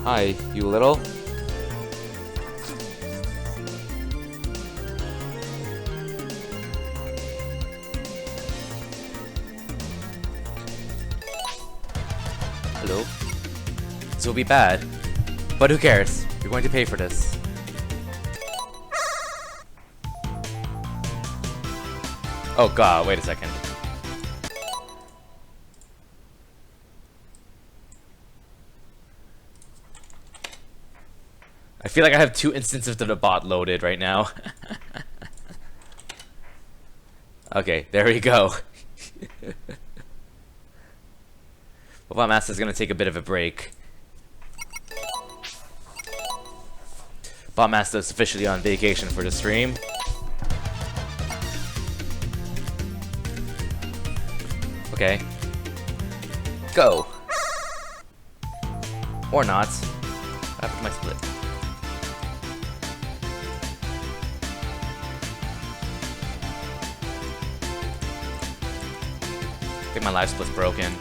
Hi, you little. Hello. This will be bad. But who cares? You're going to pay for this. Oh god, wait a second. I feel like I have 2 instances of the bot loaded right now. Okay, there we go. Bot Master's gonna take a bit of a break. Bot Master is officially on vacation for the stream. Okay. Go! Or not. What happened to my split? I think my life split's broken.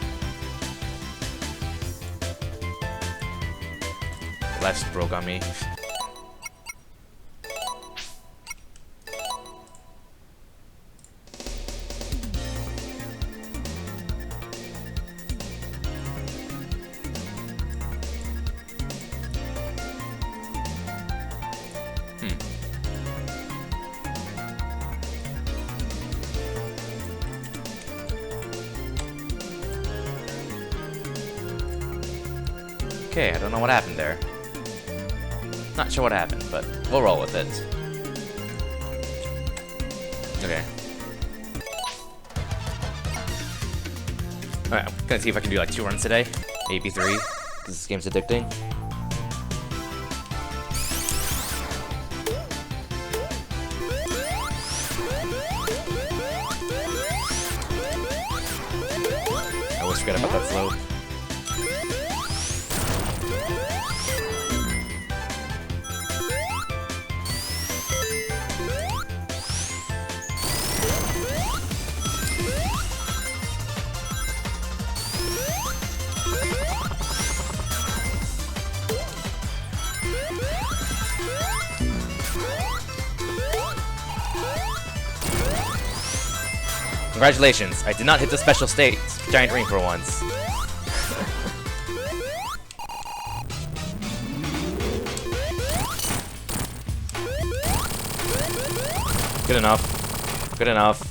Life split broke on me. Okay, I don't know what happened there. Not sure what happened, but we'll roll with it. Okay. Alright, I'm gonna see if I can do like 2 runs today. Maybe 3, because this game's addicting. I always forget about that slope. Congratulations, I did not hit the special state giant ring for once. Good enough. Good enough.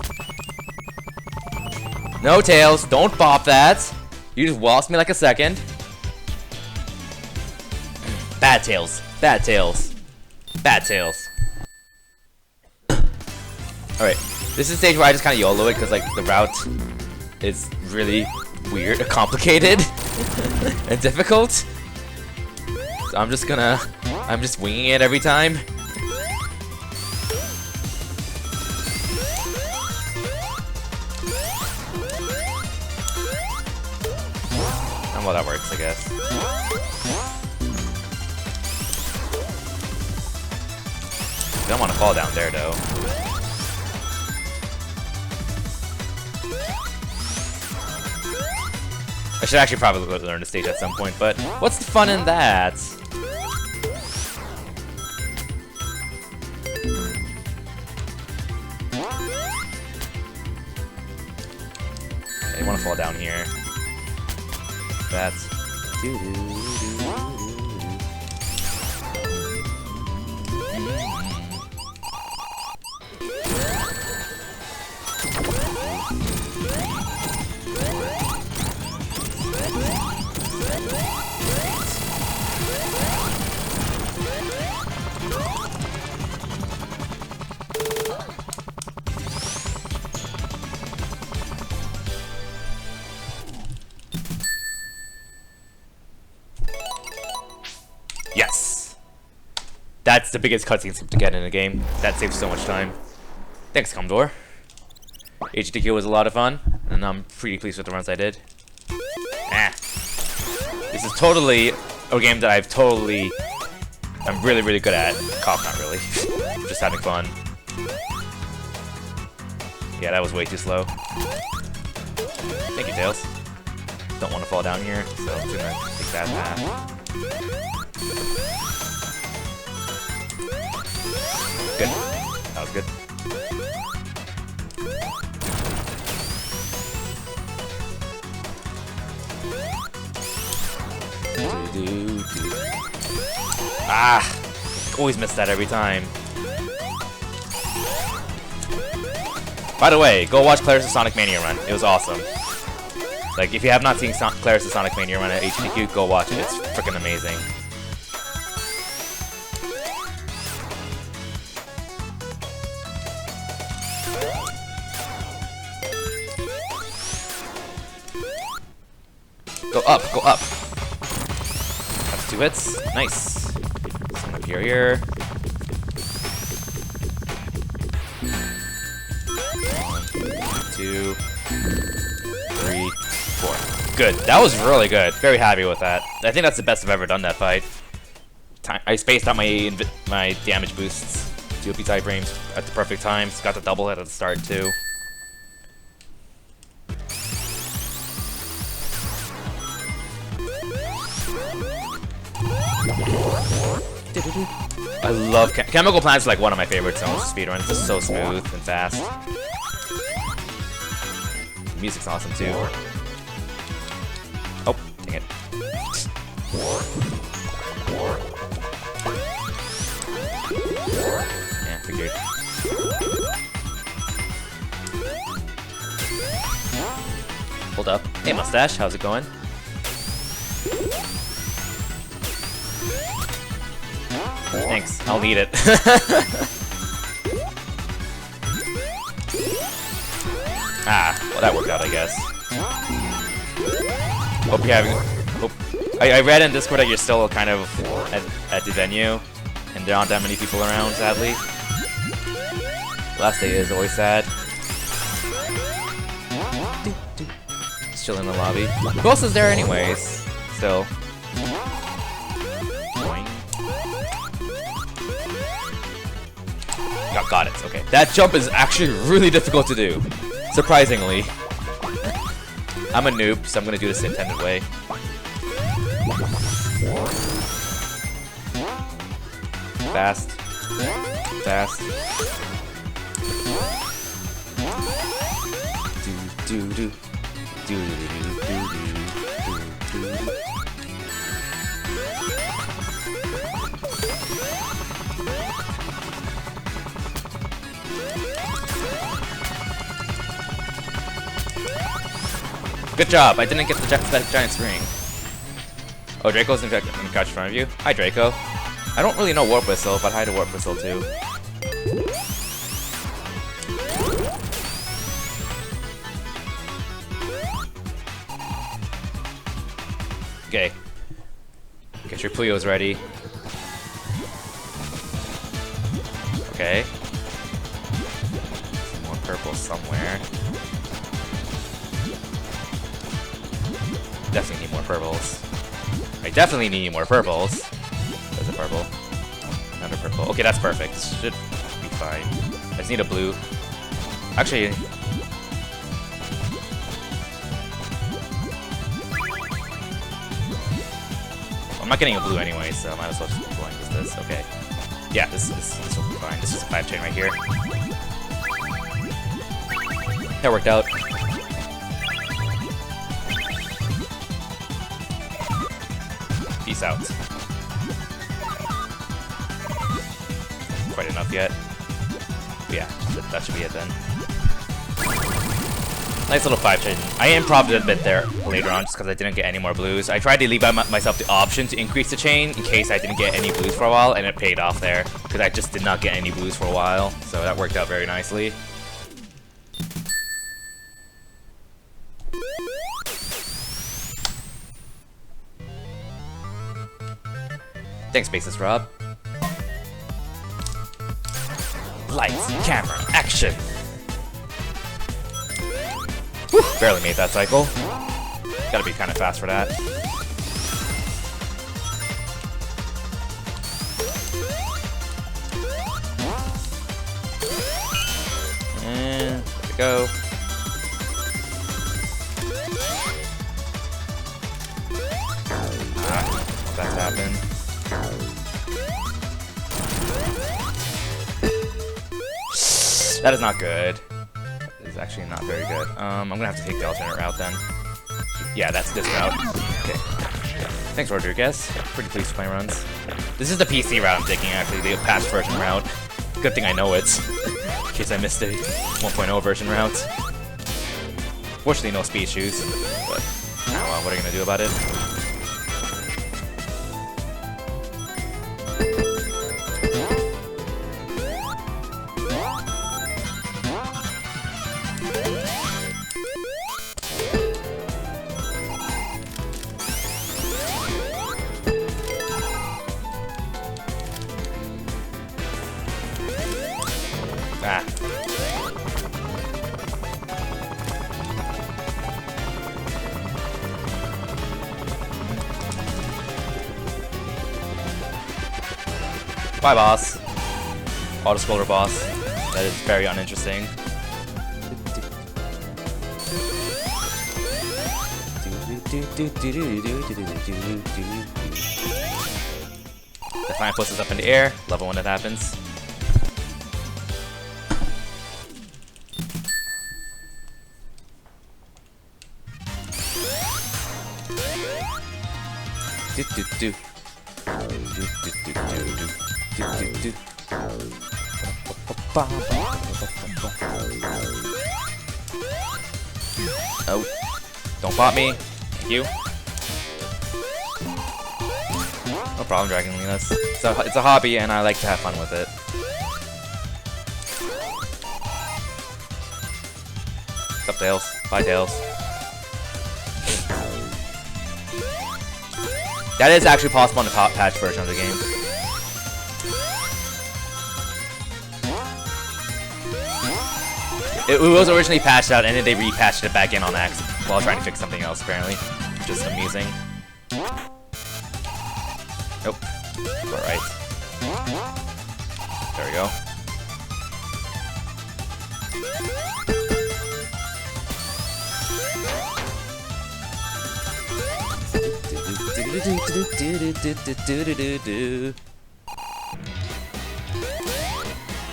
No, Tails, don't bop that. You just waltzed me like a second. Bad Tails. Bad Tails. Bad Tails. Alright. This is a stage where I just kind of YOLO it because like the route is really weird, complicated, and difficult. So I'm just winging it every time. And well, that works, I guess. I don't want to fall down there though. I should actually probably learn the stage at some point, but what's the fun in that? I want to fall down here. That's... Yes! That's the biggest cutscene skip to get in a game. That saves so much time. Thanks, Commodore. HDQ was a lot of fun, and I'm pretty pleased with the runs I did. This is totally a game that I'm really, really good at. Cough, not really. I'm just having fun. Yeah, that was way too slow. Thank you, Tails. Don't want to fall down here, so I'm just gonna take that path. Good. That was good. Ah! Always miss that every time. By the way, go watch Claris' Sonic Mania run. It was awesome. Like, if you have not seen Claris' Sonic Mania run at HDQ, go watch it. It's freaking amazing. Go up, go up. That's 2 hits. Nice. Some up here. 1, 2, 3, 4. Good. That was really good. Very happy with that. I think that's the best I've ever done that fight. I spaced out my damage boosts. 2 PSI frames at the perfect times. Got the double hit at the start too. I love Chemical Plant's like one of my favorite zones of speedruns. It's just so smooth and fast. The music's awesome too. Oh, dang it. Yeah, figured. Hold up. Hey, Mustache, how's it going? Thanks, I'll need it. Ah, well that worked out, I guess. Hope you're having... I read in Discord that you're still kind of at the venue, and there aren't that many people around, sadly. Last day is always sad. Just chilling in the lobby. Who else is there anyways? Still. Got it. Okay. That jump is actually really difficult to do. Surprisingly. I'm a noob, so I'm gonna do this the intended way. Fast. Fast. Do do do. Do do do do do do do. Good job! I didn't get that giant spring. Oh, Draco's in the couch in front of you? Hi, Draco. I don't really know Warp Whistle, but hi to Warp Whistle too. Okay. Get your Puyos ready. Okay. Some more purple somewhere. Definitely need more purples. I definitely need more purples. There's a purple. Another purple. Okay, that's perfect. Should be fine. I just need a blue. Actually... I'm not getting a blue anyway, so I might as well just keep going with this. Okay. Yeah, this will be fine. This is a 5 chain right here. That worked out. Peace out. Quite enough yet. But yeah, that should be it then. Nice little 5 chain. I improved a bit there later on just because I didn't get any more blues. I tried to leave myself the option to increase the chain in case I didn't get any blues for a while, and it paid off there because I just did not get any blues for a while. So that worked out very nicely. Thanks, Basis Rob. Lights, camera, action! Whew, barely made that cycle. Gotta be kind of fast for that. And there we go. That's happened. That is not good. That is actually not very good. I'm gonna have to take the alternate route then. Yeah, that's this route. Okay. Thanks, Rodriguez. Pretty pleased with my runs. This is the PC route I'm taking, actually, the patch version route. Good thing I know it, in case I missed the 1.0 version route. Fortunately, no speed shoes, but what are you gonna do about it? Ah. Bye, boss. Auto-scroller boss. That is very uninteresting. The flying puts us up in the air. Love it when that happens. Oh, don't bot me. Thank you. No problem, Dragon Lenas. It's a hobby, and I like to have fun with it. What's up, Tails? Bye, Tails. That is actually possible in the patch version of the game. It was originally patched out, and then they repatched it back in on accident while trying to fix something else, apparently. Just amusing. Nope. Alright. There we go.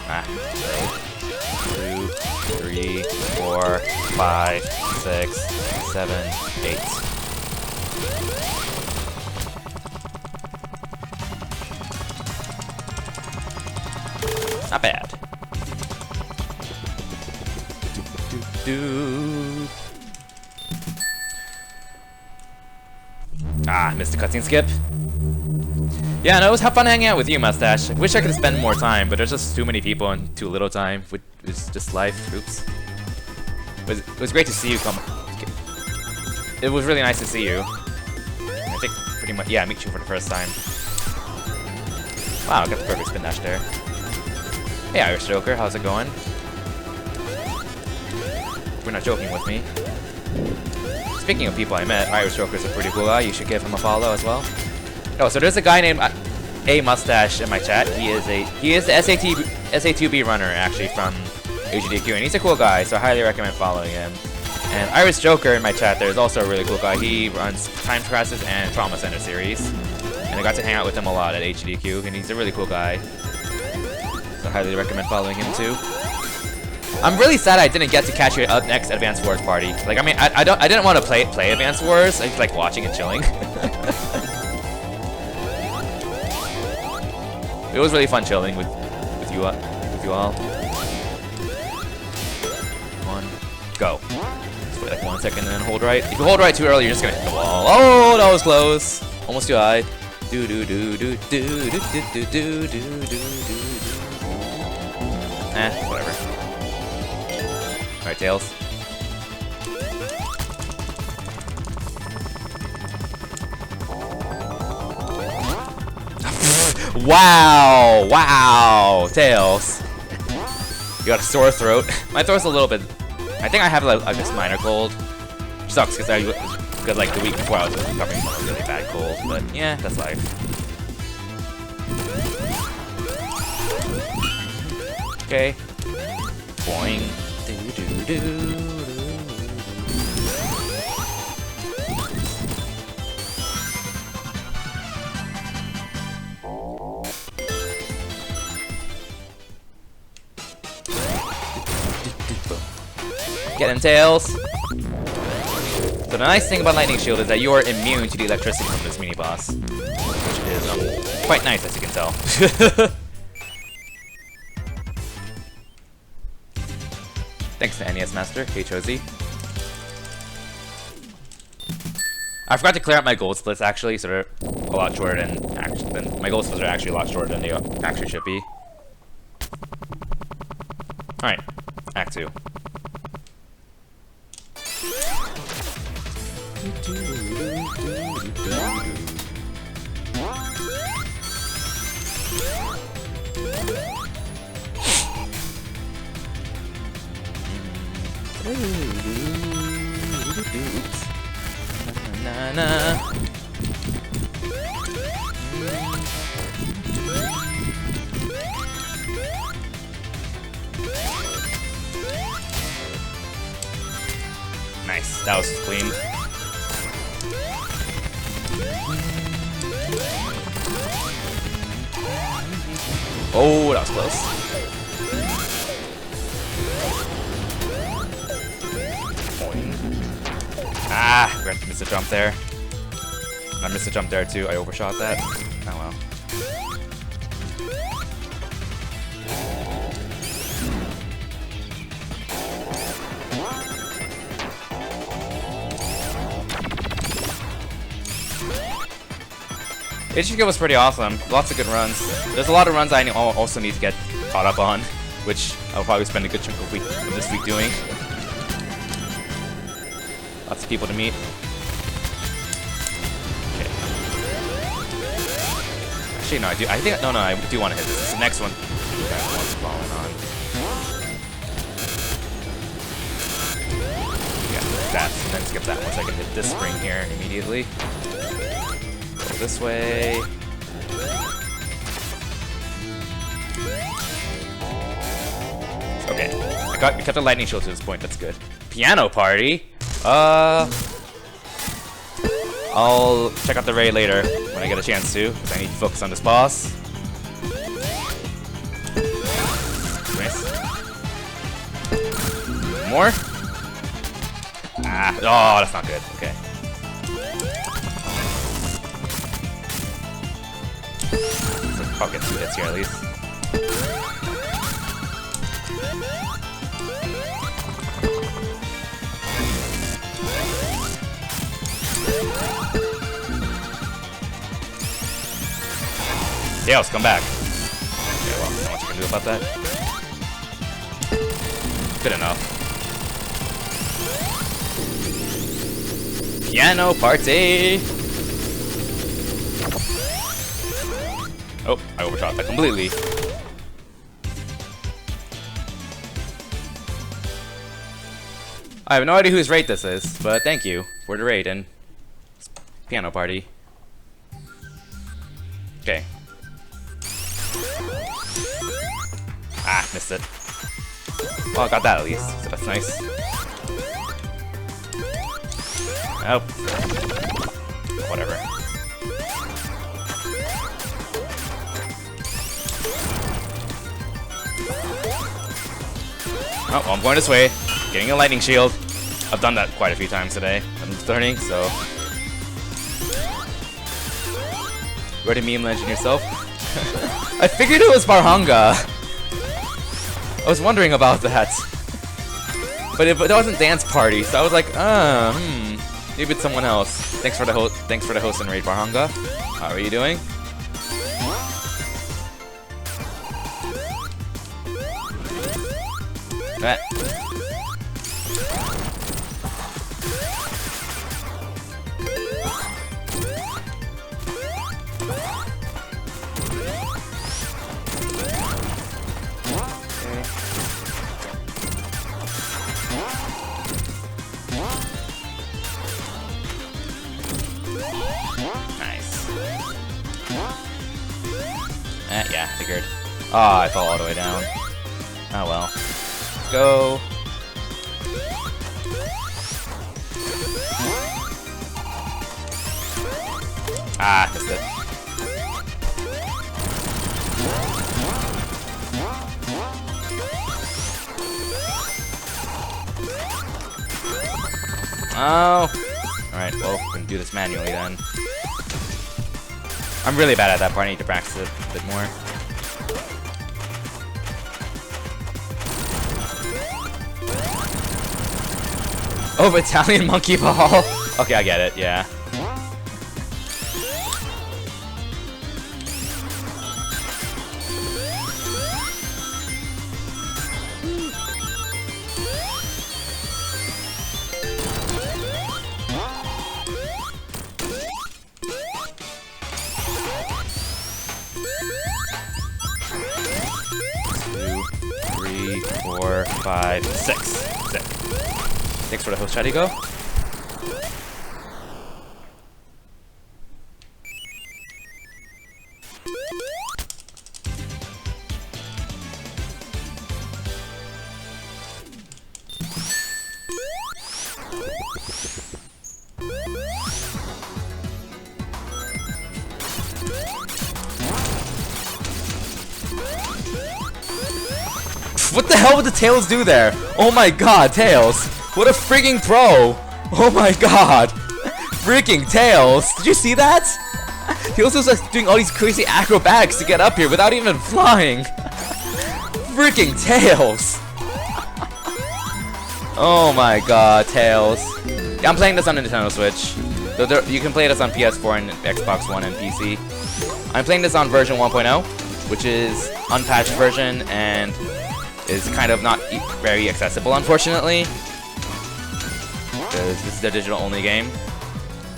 Ah. 2, 3, 4, 5, 6, 7, 8. Not bad. Ah, missed the cutscene skip. Yeah, no, it was fun hanging out with you, Mustache. I wish I could spend more time, but there's just too many people and too little time. It's just life. Oops. It was great to see you come. It was really nice to see you. I think pretty much, yeah, meet you for the first time. Wow, I got the perfect spin dash there. Hey, Irish Joker, how's it going? You're not joking with me. Speaking of people I met, Irish Joker's a pretty cool guy. You should give him a follow as well. Oh, so there's a guy named A Mustache in my chat. He is the SA2B runner actually from HDQ, and he's a cool guy, so I highly recommend following him. And Irish Joker in my chat there is also a really cool guy. He runs Time Crisis and Trauma Center series, and I got to hang out with him a lot at HDQ, and he's a really cool guy. So I highly recommend following him too. I'm really sad I didn't get to catch you at next Advance Wars party. Like, I mean, I didn't want to play Advance Wars. I just like watching and chilling. It was really fun chilling with you all. 1, go. Just wait like 1 second and then hold right. If you hold right too early, you're just gonna hit the wall. Oh, that was close. Almost too high. Do do do do do do do do do do do. Whatever. Alright, Tails. Wow! Wow! Tails. You got a sore throat. My throat's a little bit... I think I have like this minor cold. Which sucks because like the week before I was recovering from a really bad cold. But yeah, that's life. Okay. Boing. Do-do-do-do. Get him, Tails. So the nice thing about Lightning Shield is that you are immune to the electricity from this mini-boss. Which is quite nice, as you can tell. Thanks to NES Master, H-O-Z. I forgot to clear out my gold splits, actually, so they're a lot shorter than my gold splits are actually a lot shorter than they actually should be. Alright, Act 2. Nice, that was clean. Oh, that was close. Ah, I missed a jump there. I missed a jump there too. I overshot that. Oh well. HQ was pretty awesome. Lots of good runs. There's a lot of runs I also need to get caught up on, which I'll probably spend a good chunk of this week doing. Lots of people to meet. Okay. Actually, no, I do want to hit this. This is the next one. Okay, one's falling on. Yeah, that, and then skip that one so I can hit this spring here immediately. Go this way. Okay, we kept the lightning shield to this point. That's good. Piano party. I'll check out the raid later when I get a chance to, because I need to focus on this boss. Nice. More? Ah, oh, that's not good. Okay. So I'll get 2 hits here at least. Tails, come back. Okay, well, not much you can do about that. Good enough. Piano party! Oh, I overshot that completely. I have no idea whose raid this is, but thank you for the raid and piano party. Okay. Ah, missed it. Well, I got that at least, so that's nice. Oh. Whatever. Oh, well, I'm going this way. Getting a lightning shield. I've done that quite a few times today. I'm learning, so. Ready meme legend yourself? I figured it was Barhanga. I was wondering about that. But it wasn't Dance Party, so I was like, maybe it's someone else. Thanks for the host and raid, Barhanga. How are you doing? That. Yeah, figured. Ah, I fell all the way down. Oh well. Let's go. Ah, missed it. Oh! Alright, well, we're gonna do this manually then. I'm really bad at that part, I need to practice it a bit more. Oh, Italian monkey ball! Okay, I get it, yeah. Four, five, six. Six for the host. Try to go. What the hell would the Tails do there? Oh my god, Tails! What a freaking pro! Oh my god! Freaking Tails! Did you see that? He also was like doing all these crazy acrobatics to get up here without even flying! Freaking Tails! Oh my god, Tails. Yeah, I'm playing this on Nintendo Switch. So you can play this on PS4 and Xbox One and PC. I'm playing this on version 1.0, which is unpatched version and is kind of not very accessible, unfortunately, because this is a digital-only game.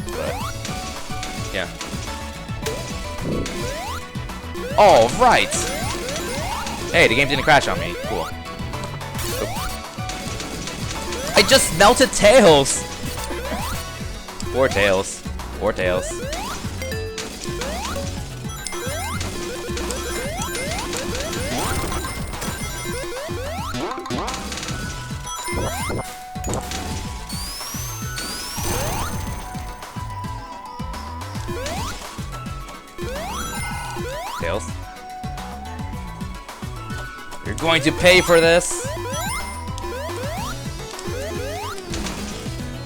But yeah. All right. Hey, the game didn't crash on me. Cool. I just melted Tails. Poor Tails. Poor Tails. Tails. You're going to pay for this.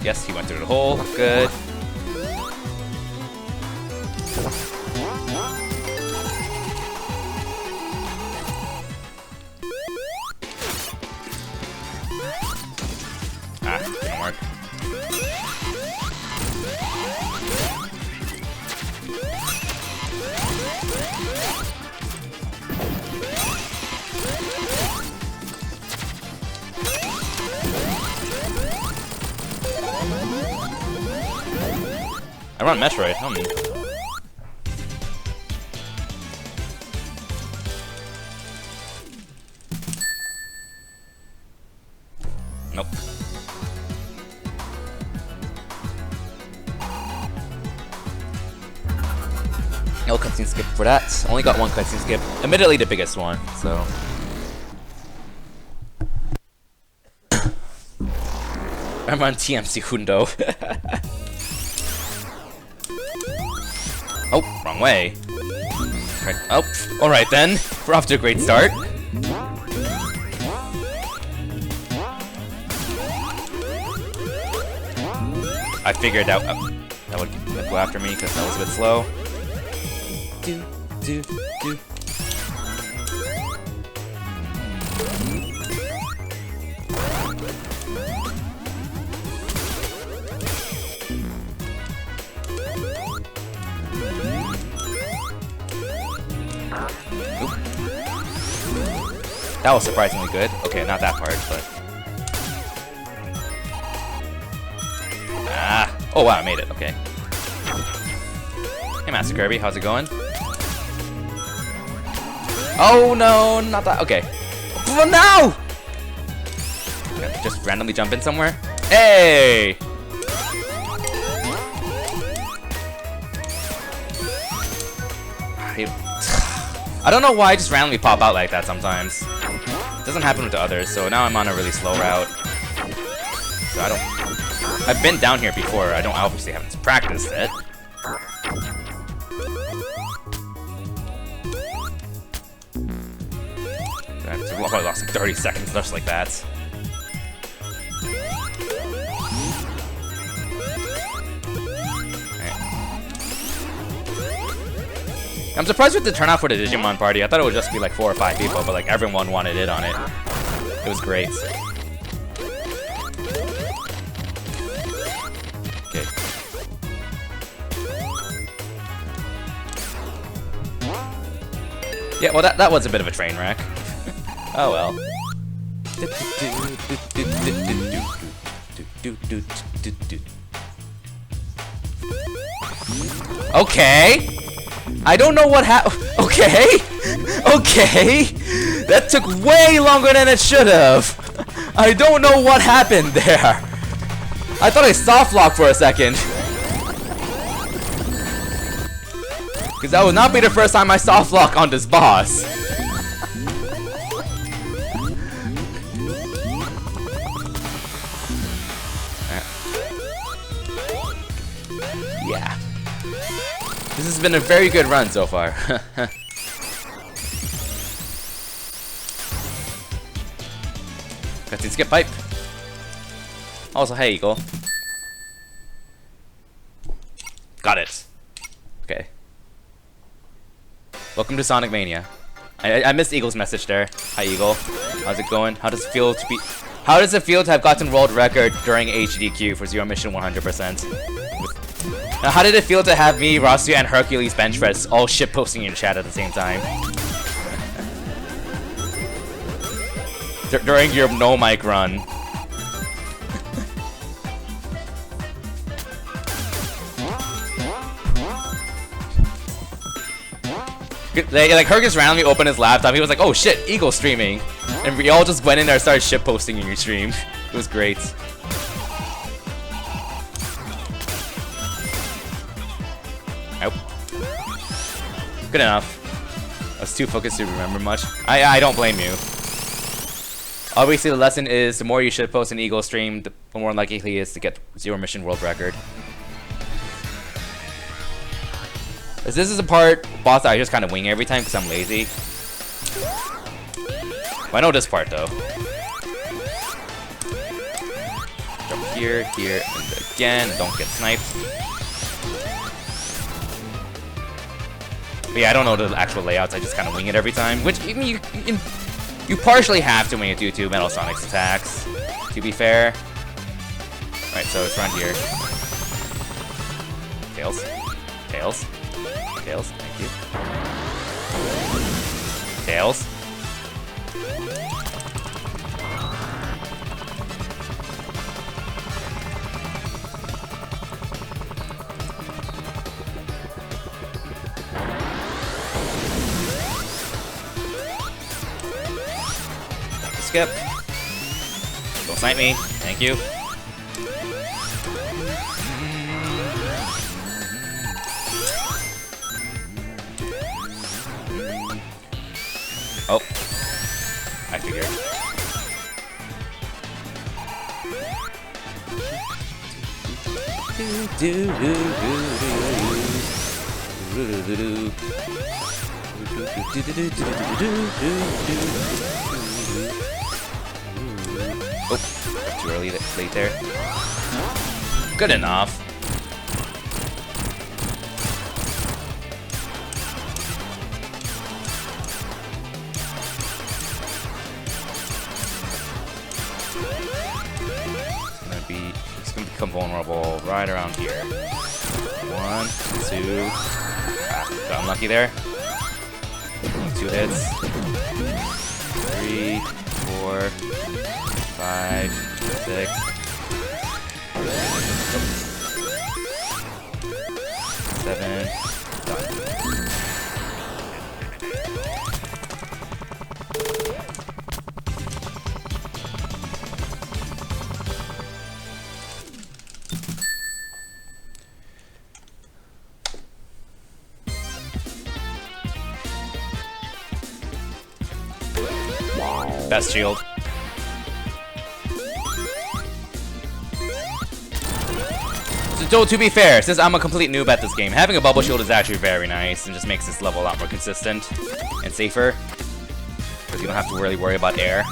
Yes, he went through the hole. Good. Ah, didn't work. I run Metroid, Nope. No cutscene skip for that. Only got one cutscene skip. Admittedly the biggest one, so. I'm on TMC Hundo. Oh, wrong way. Right. Oh, alright then. We're off to a great start. I figured out that would go after me because that was a bit slow. Do. That was surprisingly good. Okay, not that part, but... Ah! Oh wow, I made it, okay. Hey Master Kirby, how's it going? Oh no, not that, okay. Oh no! Okay, just randomly jump in somewhere. Hey! I don't know why I just randomly pop out like that sometimes. It doesn't happen with the others, so now I'm on a really slow route. So I've been down here before, I obviously haven't practiced it. I probably lost like 30 seconds just like that. I'm surprised with the turnout for the Digimon party. I thought it would just be like 4 or 5 people, but like everyone wanted in on it. It was great. Okay. Yeah, well that was a bit of a train wreck. Oh well. Okay. I don't know what happened. Okay. Okay. That took way longer than it should have. I don't know what happened there. I thought I soft locked for a second. Because that would not be the first time I soft lock on this boss. Yeah. This has been a very good run so far. Cutscene skip pipe. Also, hey, Eagle. Got it. Okay. Welcome to Sonic Mania. I missed Eagle's message there. Hi, Eagle. How's it going? How does it feel to be? How does it feel to have gotten world record during HDQ for Zero Mission 100%? Now, how did it feel to have me, Rosu, and Hercules bench press all shitposting in chat at the same time? During your no mic run. Like Hercules randomly opened his laptop. He was like, "Oh shit, Eagle streaming," and we all just went in there and started shitposting in your stream. It was great. Nope. Good enough. I was too focused to remember much. I don't blame you. Obviously, the lesson is the more you shitpost an Eagle stream, the more likely he is to get Zero Mission world record. This is a boss that I just kind of wing every time because I'm lazy. Well, I know this part though. Jump here, here, and again, and don't get sniped. But yeah, I don't know the actual layouts. I just kind of wing it every time, which you partially have to when you do 2 Metal Sonic's attacks. To be fair. All right, so it's around here. Tails, tails. Tails, thank you. Tails. Skip. Don't snipe me, thank you. Oh, I figured. Oh, too early, late there. Good enough. It's gonna become vulnerable right around here. 1, 2. Got unlucky there. 2 hits. 3, 4, 5, 6. 7. Done. Best shield. So to be fair, since I'm a complete noob at this game, having a bubble shield is actually very nice and just makes this level a lot more consistent and safer. Because you don't have to really worry about air.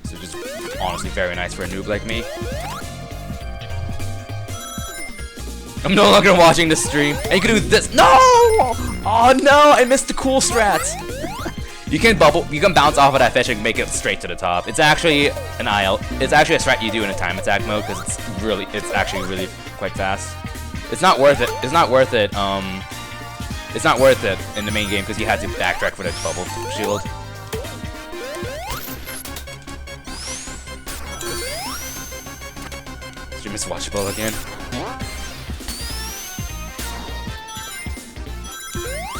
So just honestly very nice for a noob like me. I'm no longer watching the stream. And you can do this. No! Oh no, I missed the cool strats. You can bounce off of that fish and make it straight to the top. It's actually an aisle. It's actually a strat you do in a time attack mode because it's actually really quite fast. It's not worth it. It's not worth it. It's not worth it in the main game because you had to backtrack for the bubble shield. Stream is watchable again.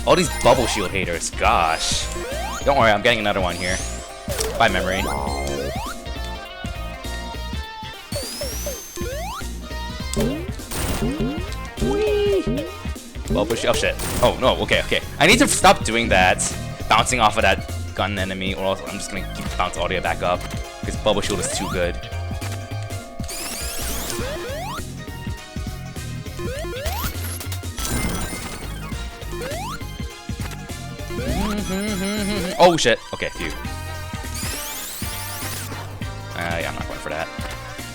All these bubble shield haters, gosh. Don't worry, I'm getting another one here. By memory. Bubble shield. Oh shit. Oh no, okay, okay. I need to stop doing that. Bouncing off of that gun enemy, or else I'm just gonna keep bounce all the way back up. Because bubble shield is too good. Oh shit. Okay, phew. Yeah, I'm not going for that.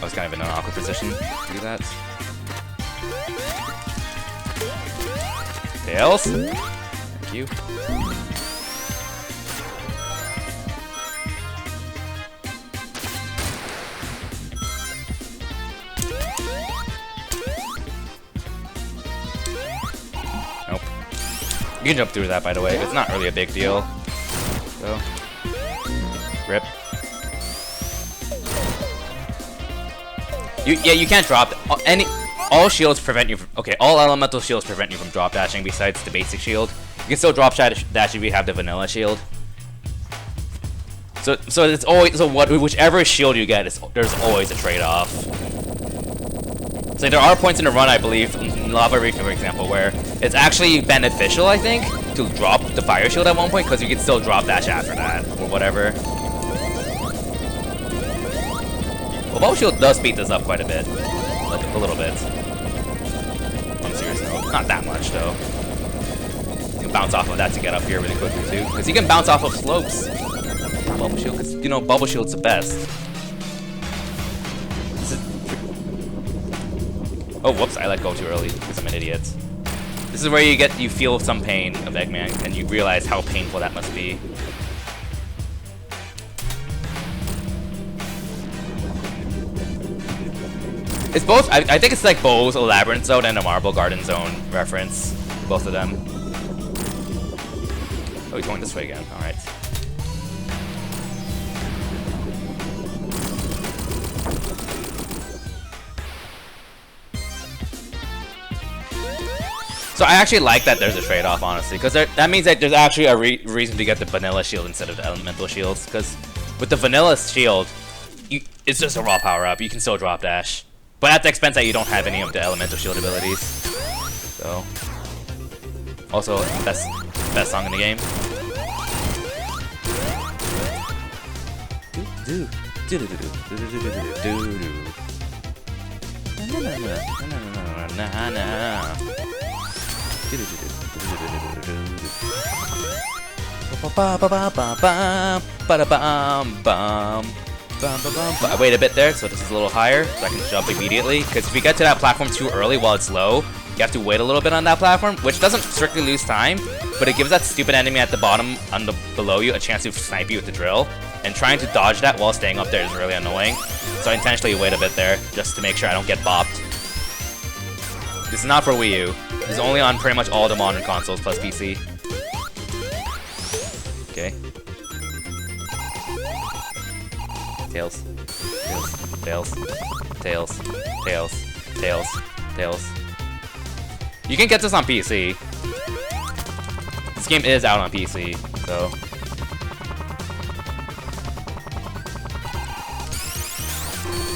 I was kind of in an awkward position to do that. Tails. Thank you. Nope. You can jump through that, by the way. It's not really a big deal. So, rip. You can't drop all shields prevent you from, okay, all elemental shields prevent you from drop dashing besides the basic shield. You can still drop dash if you have the vanilla shield. So it's always, whichever shield you get, there's always a trade-off. So there are points in the run, I believe, in Lava Reef, for example, where it's actually beneficial, I think, to drop the fire shield at one point, because you can still drop dash after that, or whatever. Well, bubble shield does speed this up quite a bit. Like, a little bit. On a serious note. Not that much, though. You can bounce off of that to get up here really quickly, too. Because you can bounce off of slopes. Bubble shield, because, you know, bubble shield's the best. Oh, whoops, I let go too early, because I'm an idiot. This is where you feel some pain of Eggman, and you realize how painful that must be. It's both, I think it's like both a Labyrinth Zone and a Marble Garden Zone reference. Both of them. Oh, he's going this way again, alright. So I actually like that there's a trade-off, honestly, because that means that there's actually a reason to get the vanilla shield instead of the elemental shields, because with the vanilla shield, it's just a raw power-up, you can still drop dash. But at the expense that you don't have any of the elemental shield abilities. So, also, best song in the game. I wait a bit there, so this is a little higher, so I can jump immediately. Because if you get to that platform too early while it's low, you have to wait a little bit on that platform, which doesn't strictly lose time, but it gives that stupid enemy at the bottom, below you, a chance to snipe you with the drill. And trying to dodge that while staying up there is really annoying. So I intentionally wait a bit there, just to make sure I don't get bopped. This is not for Wii U. This is only on pretty much all the modern consoles plus PC. Okay. Tails. Tails. Tails. Tails. Tails. Tails. You can get this on PC. This game is out on PC, so.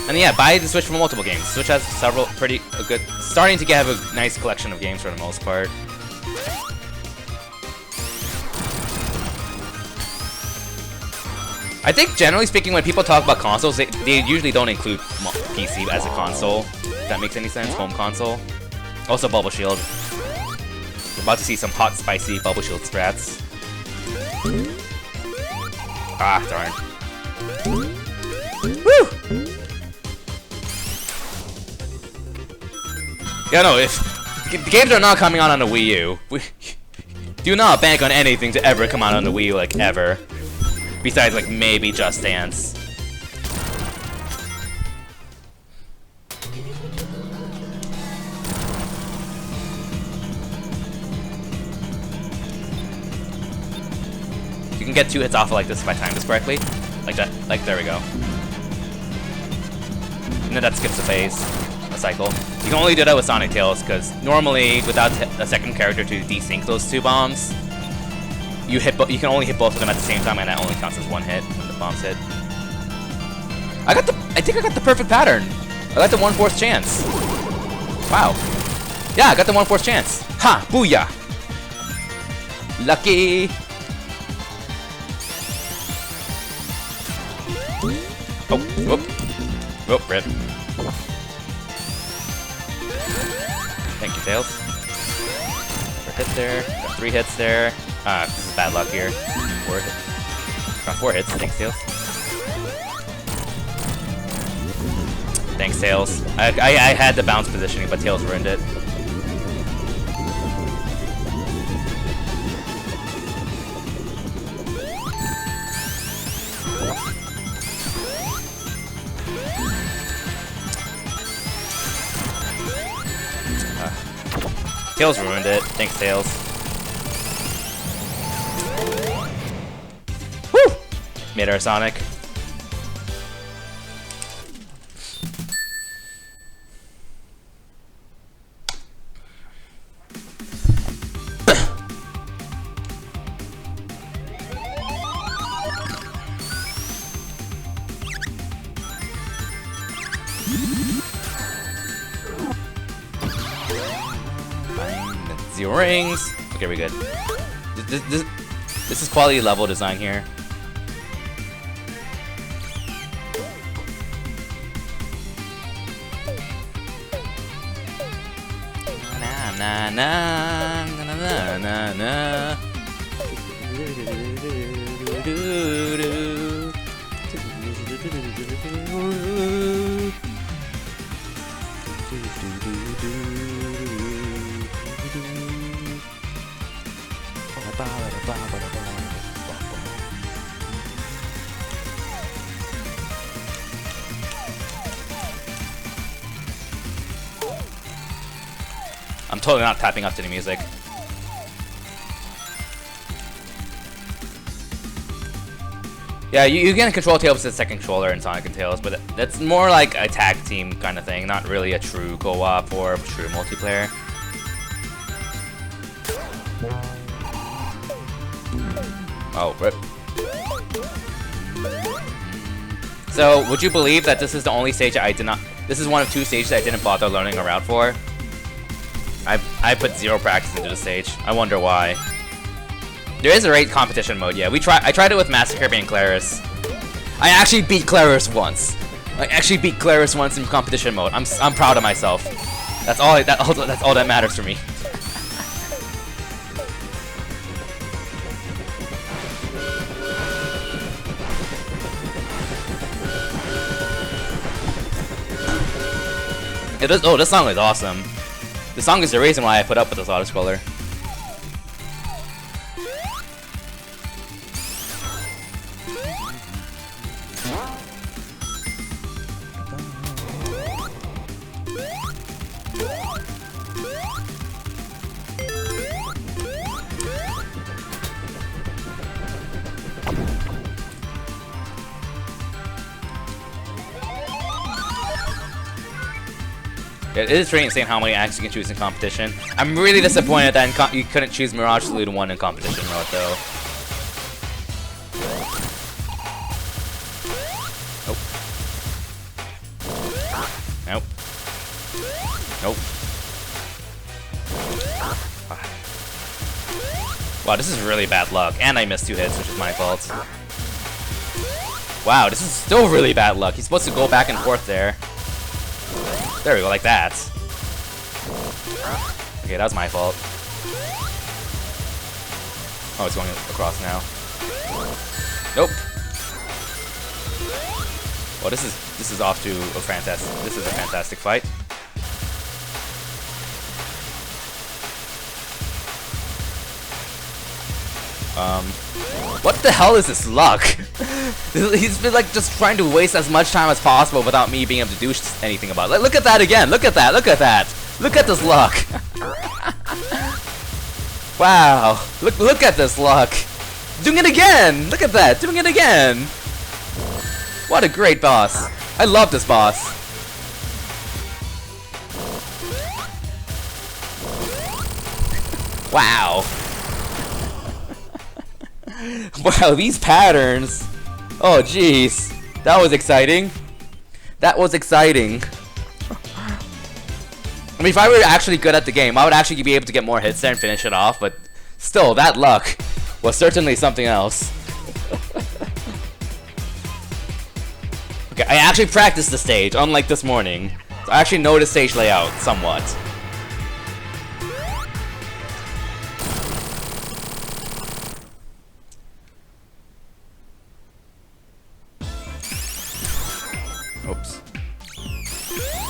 And yeah, buy the Switch for multiple games. Switch has several starting to have a nice collection of games for the most part. I think generally speaking, when people talk about consoles, they usually don't include PC as a console. If that makes any sense, home console. Also Bubble Shield. We're about to see some hot, spicy Bubble Shield strats. Ah, darn. Woo! Yeah, no, if the games are not coming on the Wii U, Do not bank on anything to ever come out on the Wii U, like, ever. Besides, like, maybe Just Dance. You can get 2 hits off of like this if I time this correctly. Like that, like, there we go. And then that skips a phase, a cycle. You can only do that with Sonic Tails, because normally, without a second character to desync those 2 bombs, you can only hit both of them at the same time, and that only counts as 1 hit when the bombs hit. I think I got the perfect pattern. I got the 1/4 chance. Wow. Yeah, I got the 1/4 chance. Ha! Booyah! Lucky! Oh, whoop. Whoop, rip. Thank you, Tails. For a hit there. Got 3 hits there. This is bad luck here. 4 hits. Got 4 hits. Thanks, Tails. Thanks, Tails. I had the bounce positioning, but Tails ruined it. Tails ruined it. Thanks, Tails. Woo! Made our Sonic. Zero rings. Okay, we're good. This is quality level design here. Na na na na na na na. I'm totally not tapping up to the music. Yeah, you can control Tails with the second controller in Sonic and Tails, but that's more like a tag team kind of thing, not really a true co-op or true multiplayer. Oh, rip. So, would you believe that this is the only stage I did not... This is one of 2 stages I didn't bother learning a route for? I put 0 practice into the stage. I wonder why. There is a raid competition mode, yeah. I tried it with Master Kirby and Claris. I actually beat Claris once. In competition mode. I'm proud of myself. That's all that matters for me. Oh, this song is awesome. This song is the reason why I put up with this auto-scroller. It is pretty insane how many acts you can choose in competition. I'm really disappointed that you couldn't choose Mirage Salute 1 in competition mode, though. Nope. Nope. Nope. Wow, this is really bad luck. And I missed 2 hits, which is my fault. Wow, this is still really bad luck. He's supposed to go back and forth there. There we go, like that. Okay, that was my fault. Oh, it's going across now. Nope. Well, this is off to a fantastic. This is a fantastic fight. What the hell is this luck? He's been like just trying to waste as much time as possible without me being able to do anything about it. Look at that again. Look at that. Look at that. Look at this luck. Wow. Look at this luck. Doing it again. Look at that. Doing it again. What a great boss. I love this boss. Wow. Wow, these patterns. Oh, jeez. That was exciting. That was exciting. I mean, if I were actually good at the game, I would actually be able to get more hits there and finish it off, but still, that luck was certainly something else. Okay, I actually practiced the stage, unlike this morning. So I actually know the stage layout somewhat. Oops.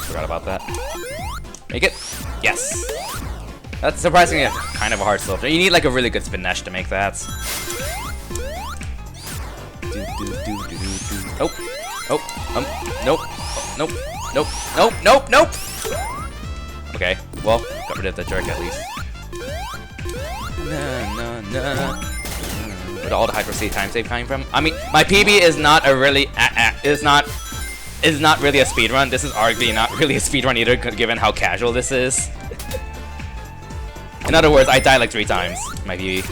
Forgot about that. Make it? Yes! That's surprisingly kind of a hard slope. You need like a really good spin dash to make that. Nope. Oh. Nope. Nope. Nope. Nope. Nope. Nope. Okay. Well, got rid of the jerk at least. Where'd all the Hyper C time save coming from? I mean, my PB is not a really is not really a speedrun. This is arguably not really a speedrun either, given how casual this is. In other words, I died like 3 times in my PB.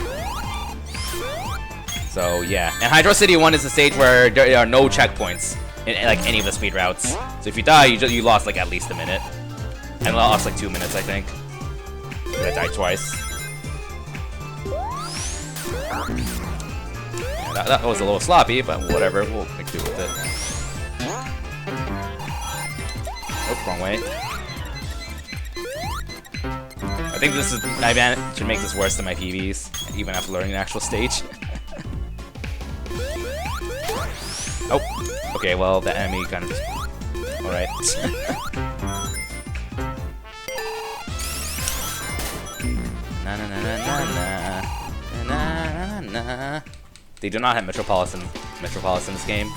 So yeah, and Hydro City 1 is a stage where there are no checkpoints in like any of the speed routes. So if you die, you lost like at least a minute, and lost like 2 minutes, I think. I died twice. Yeah, that was a little sloppy, but whatever, we'll make do with it. Oh, wrong way. I think this is I should make this worse than my PBs, even after learning the actual stage. Oh, okay, well, the enemy kind of... Alright. Na. They do not have Metropolis in this game.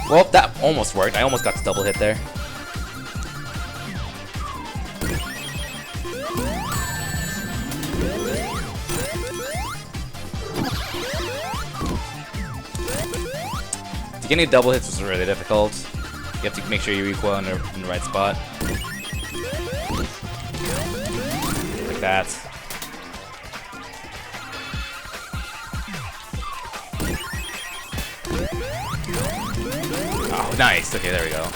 Well, that almost worked. I almost got the double hit there. To get any double hits is really difficult. You have to make sure you recoil in the right spot. Like that. Oh, nice. Okay, there we go.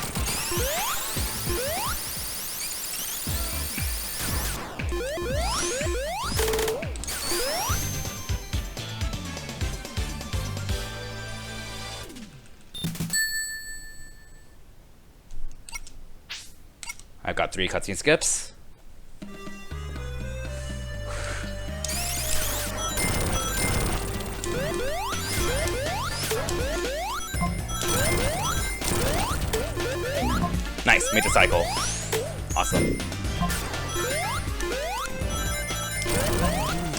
I've got 3 cutscene skips. Nice, made the cycle. Awesome.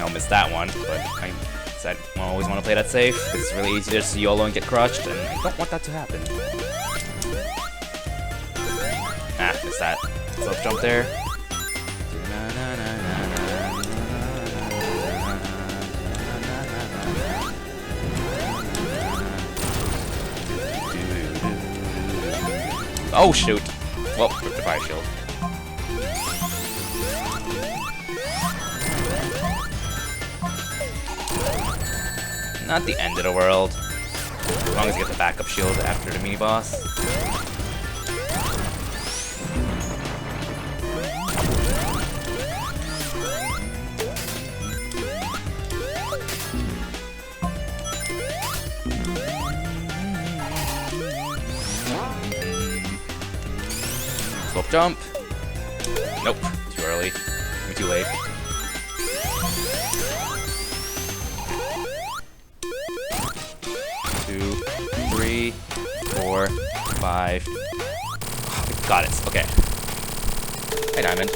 I'll miss that one, but I said I always want to play that safe. It's really easy to just YOLO and get crushed, and I don't want that to happen. Ah, missed that. Self jump there. Oh shoot! Well, rip the fire shield. Not the end of the world. As long as you get the backup shield after the mini boss. Slope jump. Nope. Too early. Too late. 4, 5. Got it. Okay. Hey, Diamond.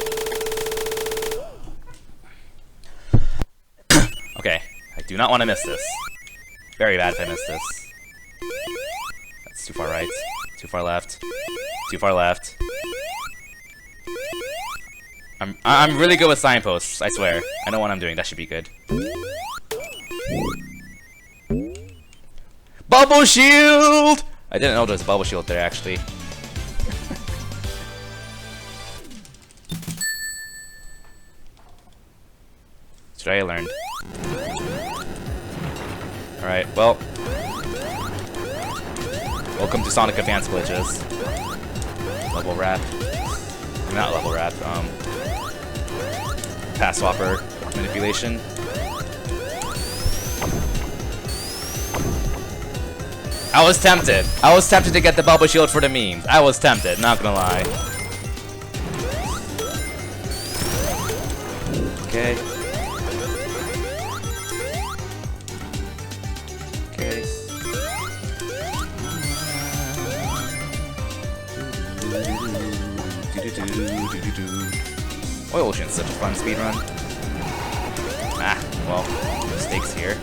Okay. I do not want to miss this. Very bad if I miss this. That's too far right. Too far left. Too far left. I'm really good with signposts, I swear. I know what I'm doing. That should be good. Bubble shield! I didn't know there was a bubble shield there, actually. That's what I learned. Alright, well. Welcome to Sonic Advanced Glitches. Level wrap. Not level wrap, pass swapper manipulation. I was tempted. I was tempted to get the bubble shield for the memes. I was tempted, not gonna lie. Okay. Okay. Oil Ocean's such a fun speedrun. Ah, well, mistakes here.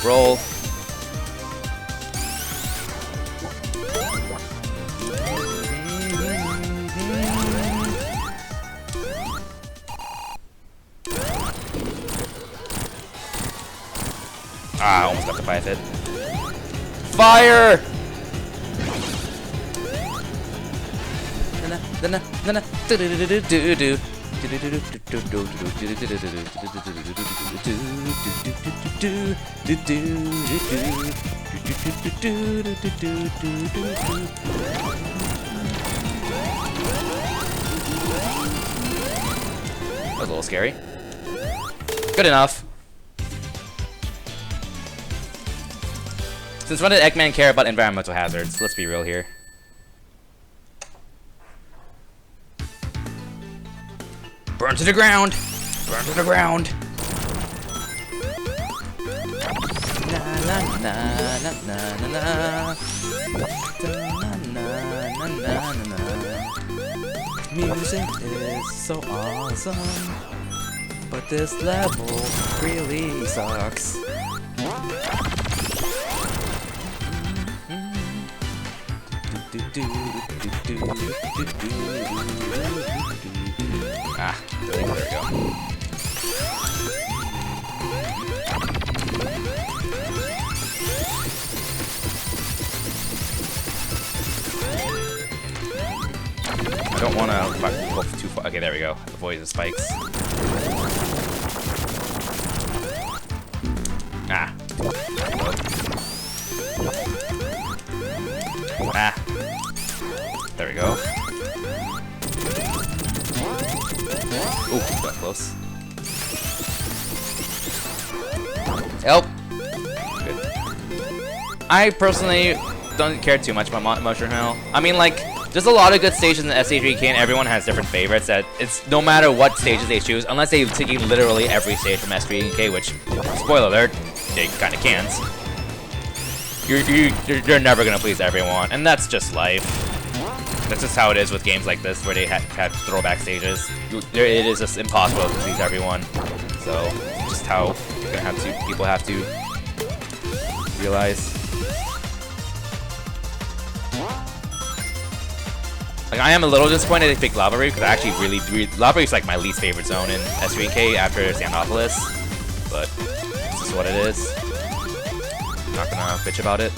Roll. Ah, I almost got the 5 hit. Fire! That was a little scary. Good enough. Since when did Eggman care about environmental hazards? Let's be real here. Burn to the ground! Burn to the ground! Na na na na na na na. Na na na na. Music is so awesome, but this level really sucks. Ah, there we go. I don't want to go too far. Okay, there we go. Avoid the spikes. Ah. Ah. There we go. Ooh, got close. Help! Good. I personally don't care too much about Mushroom Hill. I mean, like, there's a lot of good stages in S3K and everyone has different favorites that it's no matter what stages they choose, unless they take literally every stage from S3K, which, spoiler alert, they kinda can't. You're never gonna please everyone, and that's just life. That's just how it is with games like this, where they have throwback stages. It is just impossible to please everyone. So, just how people have to realize. Like, I am a little disappointed they picked Lava Reef, because I actually Lava Reef's like my least favorite zone in S3K after Sandopolis. But, this is what it is. I'm not gonna bitch about it.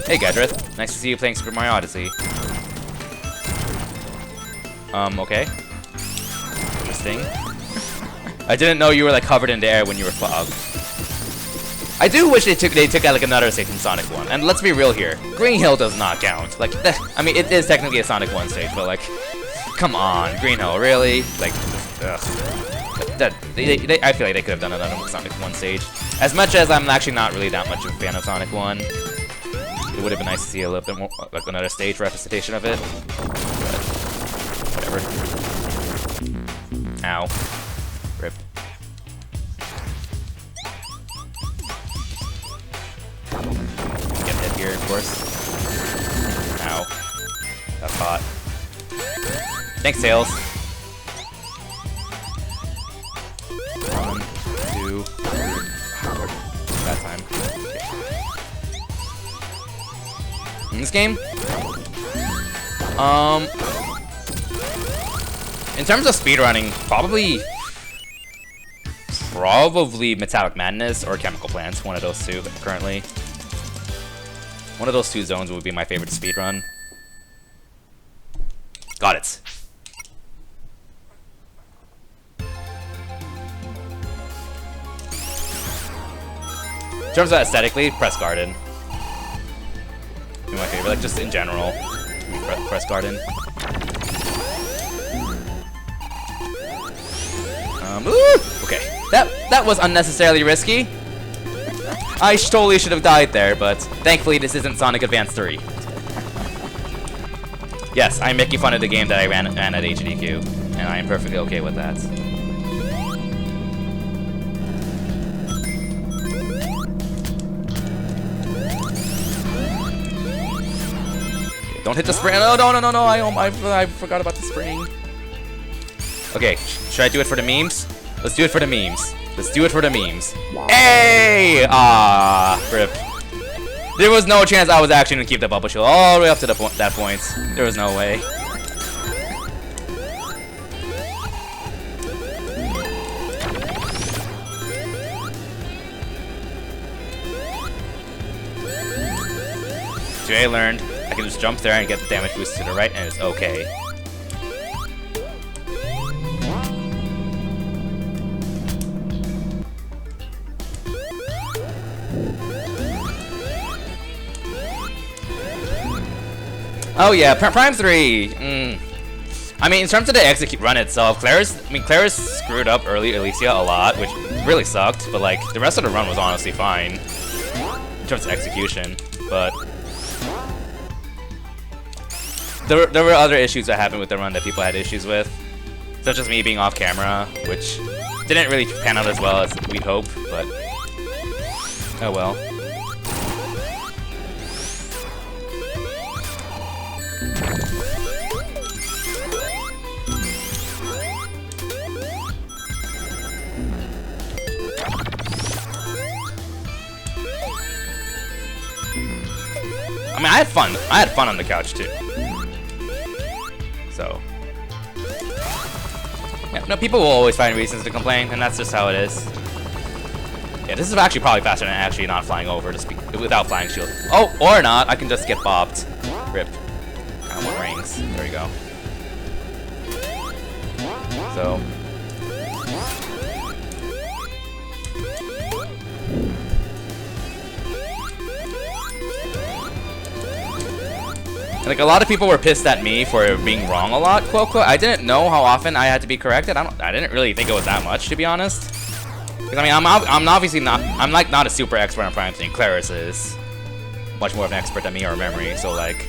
Hey Gedrith, nice to see you playing Super Mario Odyssey. Okay. Interesting. I didn't know you were like covered in the air when you were fogged. I do wish they took out like another stage from Sonic 1. And let's be real here, Green Hill does not count. Like, I mean, it is technically a Sonic 1 stage, but like, come on, Green Hill, really? Like, ugh. I feel like they could have done another Sonic 1 stage. As much as I'm actually not really that much of a fan of Sonic 1. It would have been nice to see a little bit more, like another stage representation of it. But whatever. Ow. Rip. Get hit here, of course. Ow. Got caught. Thanks, Tails. 1, 2, 3. That time. Okay. In this game, in terms of speedrunning, probably Metallic Madness or Chemical Plants, one of those two currently. One of those two zones would be my favorite to speedrun. Got it. In terms of aesthetically, Press Garden. Be my favorite, like just in general. Press Garden. Ooh! Okay, that was unnecessarily risky. I totally should have died there, but thankfully this isn't Sonic Advance 3. Yes, I'm making fun of the game that I ran at HDQ, and I am perfectly okay with that. Don't hit the spring. Oh, no, I forgot about the spring. Okay, should I do it for the memes? Let's do it for the memes. Let's do it for the memes. Hey! Ah, rip. There was no chance I was actually gonna keep the bubble shield all the way up to that point. There was no way. Today I learned I can just jump there and get the damage boost to the right, and it's okay. Oh yeah, Prime 3. I mean, in terms of the execute run itself, Claris screwed up early Alicia a lot, which really sucked. But like, the rest of the run was honestly fine in terms of execution. But there were other issues that happened with the run that people had issues with, such as me being off camera, which didn't really pan out as well as we'd hope. But oh well. I mean, I had fun. I had fun on the couch too. So, yeah, no, people will always find reasons to complain, and that's just how it is. Yeah, this is actually probably faster than actually not flying over without flying shield. Oh, or not. I can just get bopped. Rip. Kind of want rings. There we go. So. Like, a lot of people were pissed at me for being wrong a lot, quote, quote. I didn't know how often I had to be corrected. I didn't really think it was that much, to be honest. Because, I mean, I'm obviously not, I'm like not a super expert on Prime thing. Claris is much more of an expert than me or memory, so like,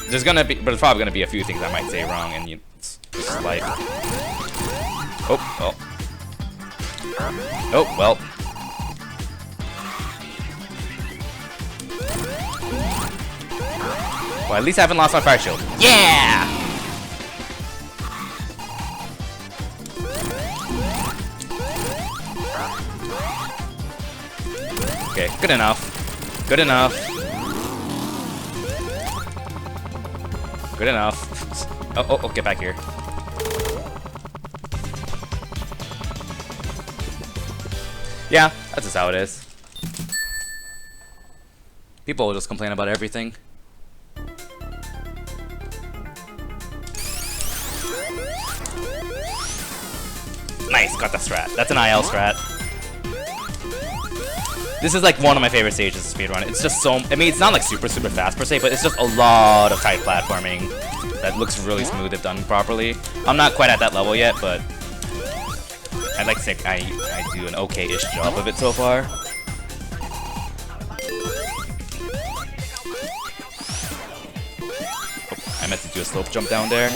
there's probably gonna be a few things I might say wrong, and it's just like, oh, well. Oh, well. Well, at least I haven't lost my fire shield. Yeah! Okay, good enough. Good enough. Good enough. Oh, get back here. Yeah, that's just how it is. People will just complain about everything. Nice, got the strat. That's an IL strat. This is like one of my favorite stages of speedrun. It's just so, I mean, it's not like super fast per se, but it's just a lot of tight platforming that looks really smooth if done properly. I'm not quite at that level yet, but I'd like to say I do an okay-ish job of it so far. meant to do a slope jump down there.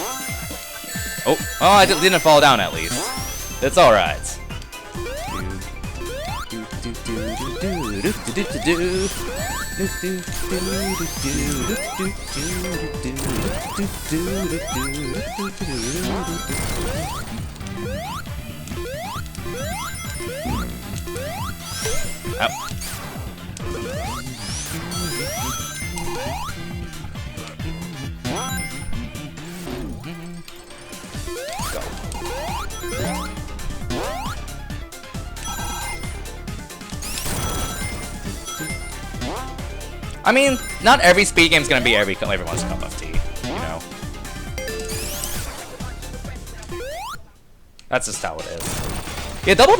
Oh, I didn't fall down at least. It's alright. Up. Go. I mean, not every speed game's gonna be everyone's cup of tea, you know. That's just how it is. Yeah, double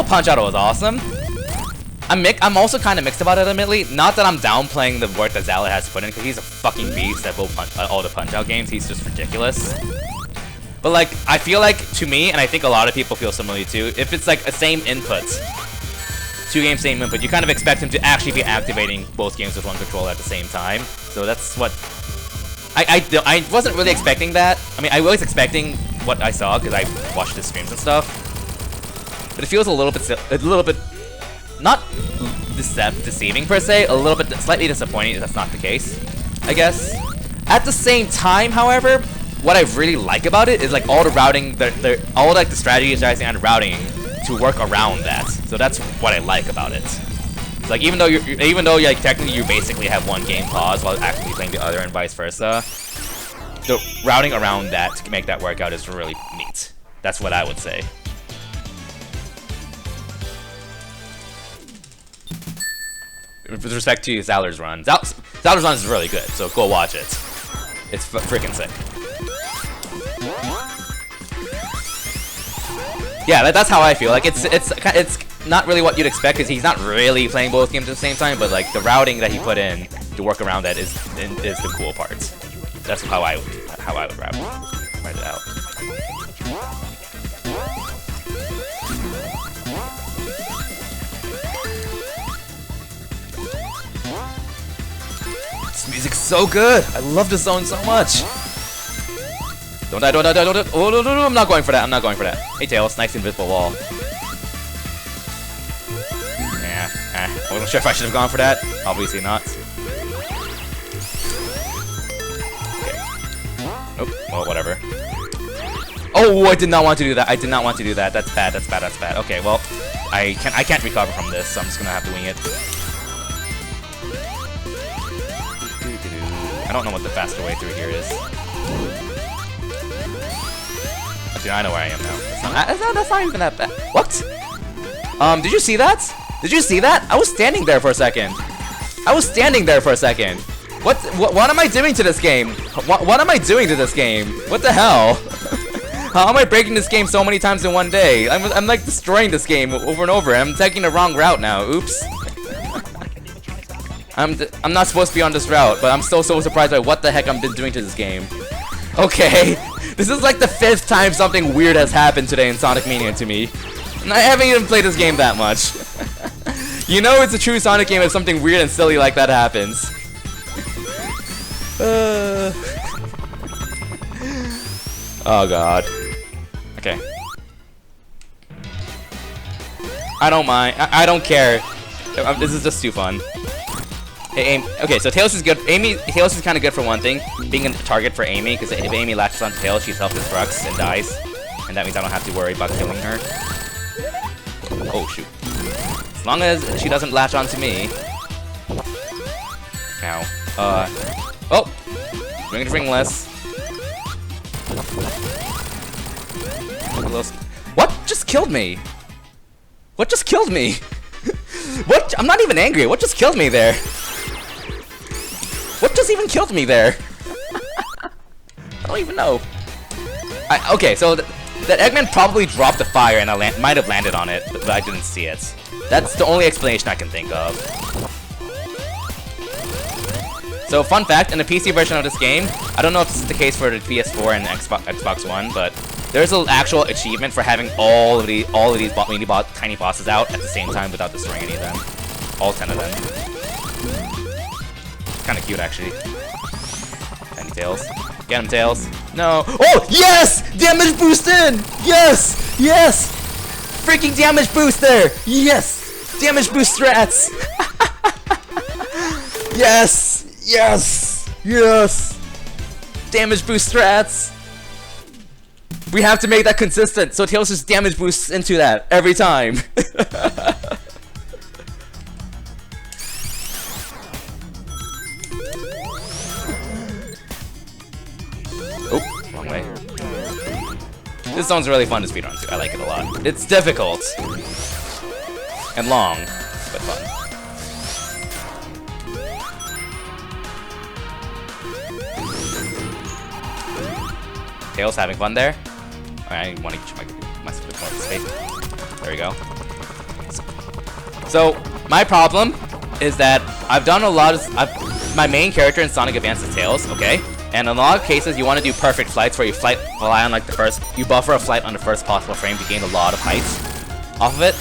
punch auto was awesome. I'm also kind of mixed about it, admittedly. Not that I'm downplaying the work that Zala has to put in, because he's a fucking beast at both all the punch-out games. He's just ridiculous. But like, I feel like, to me, and I think a lot of people feel similarly too, if it's like a same input, 2 games same input, you kind of expect him to actually be activating both games with one controller at the same time. So that's what... I wasn't really expecting that. I mean, I was expecting what I saw, because I watched his streams and stuff. But it feels a little bit not deceiving per se, a little bit slightly disappointing if that's not the case, I guess. At the same time, however, what I really like about it is like all the routing, all like the strategizing and routing to work around that. So that's what I like about it. It's like even though like technically you basically have one game pause while actually playing the other and vice versa, the routing around that to make that work out is really neat. That's what I would say. With respect to Zalor's run, Zalor's run is really good, so go watch it. It's freaking sick. Yeah, that's how I feel. Like it's not really what you'd expect, because he's not really playing both games at the same time. But like the routing that he put in to work around that is the cool part. That's how I would write it out. This music's so good. I love the zone so much. Don't die, don't die, don't die. Oh, no, I'm not going for that. I'm not going for that. Hey, Tails, nice invisible wall. Yeah, I wasn't sure if I should have gone for that. Obviously not. Okay. Nope. Well, whatever. Oh, I did not want to do that. I did not want to do that. That's bad. That's bad. That's bad. Okay, well, I can't recover from this, so I'm just gonna have to wing it. I don't know what the faster way through here is. Dude, I know where I am now. That's not even that bad. What? Did you see that? Did you see that? I was standing there for a second. I was standing there for a second. What am I doing to this game? What am I doing to this game? What the hell? How am I breaking this game so many times in one day? I'm like destroying this game over and over. I'm taking the wrong route now. Oops. I'm not supposed to be on this route, but I'm still so surprised by what the heck I've been doing to this game. Okay, this is like the 5th time something weird has happened today in Sonic Mania to me. And I haven't even played this game that much. You know it's a true Sonic game if something weird and silly like that happens. Oh god. Okay. I don't mind. I don't care. This is just too fun. Hey, okay, so Tails is good. Tails is kind of good for one thing, being a target for Amy, because if Amy latches on Tails, she self-destructs and dies, and that means I don't have to worry about killing her. Oh shoot! As long as she doesn't latch onto me. Ow. Oh, ringless. What just killed me? What just killed me? What? I'm not even angry. What just killed me there? What just even killed me there? I don't even know. Okay, so that Eggman probably dropped the fire and I might have landed on it, but I didn't see it. That's the only explanation I can think of. So, fun fact, in the PC version of this game, I don't know if this is the case for the PS4 and Xbox One, but there's an actual achievement for having all of these tiny bosses out at the same time without destroying any of them. All 10 of them. Kind of cute, actually. Tails. Get him, Tails. No. Oh, yes! Damage boost in! Yes! Yes! Freaking damage boost there! Yes! Damage boost strats! Yes! Yes! Yes! Damage boost strats! We have to make that consistent, so Tails just damage boosts into that every time. Oh, wrong way. This zone's really fun to speedrun too. I like it a lot. It's difficult and long, but fun. Tails having fun there. Alright, I want to get my space. There we go. So my problem is that I've done a lot of my main character in Sonic Advance is Tails, okay? And in a lot of cases, you want to do perfect flights where you fly on like you buffer a flight on the first possible frame to gain a lot of heights off of it.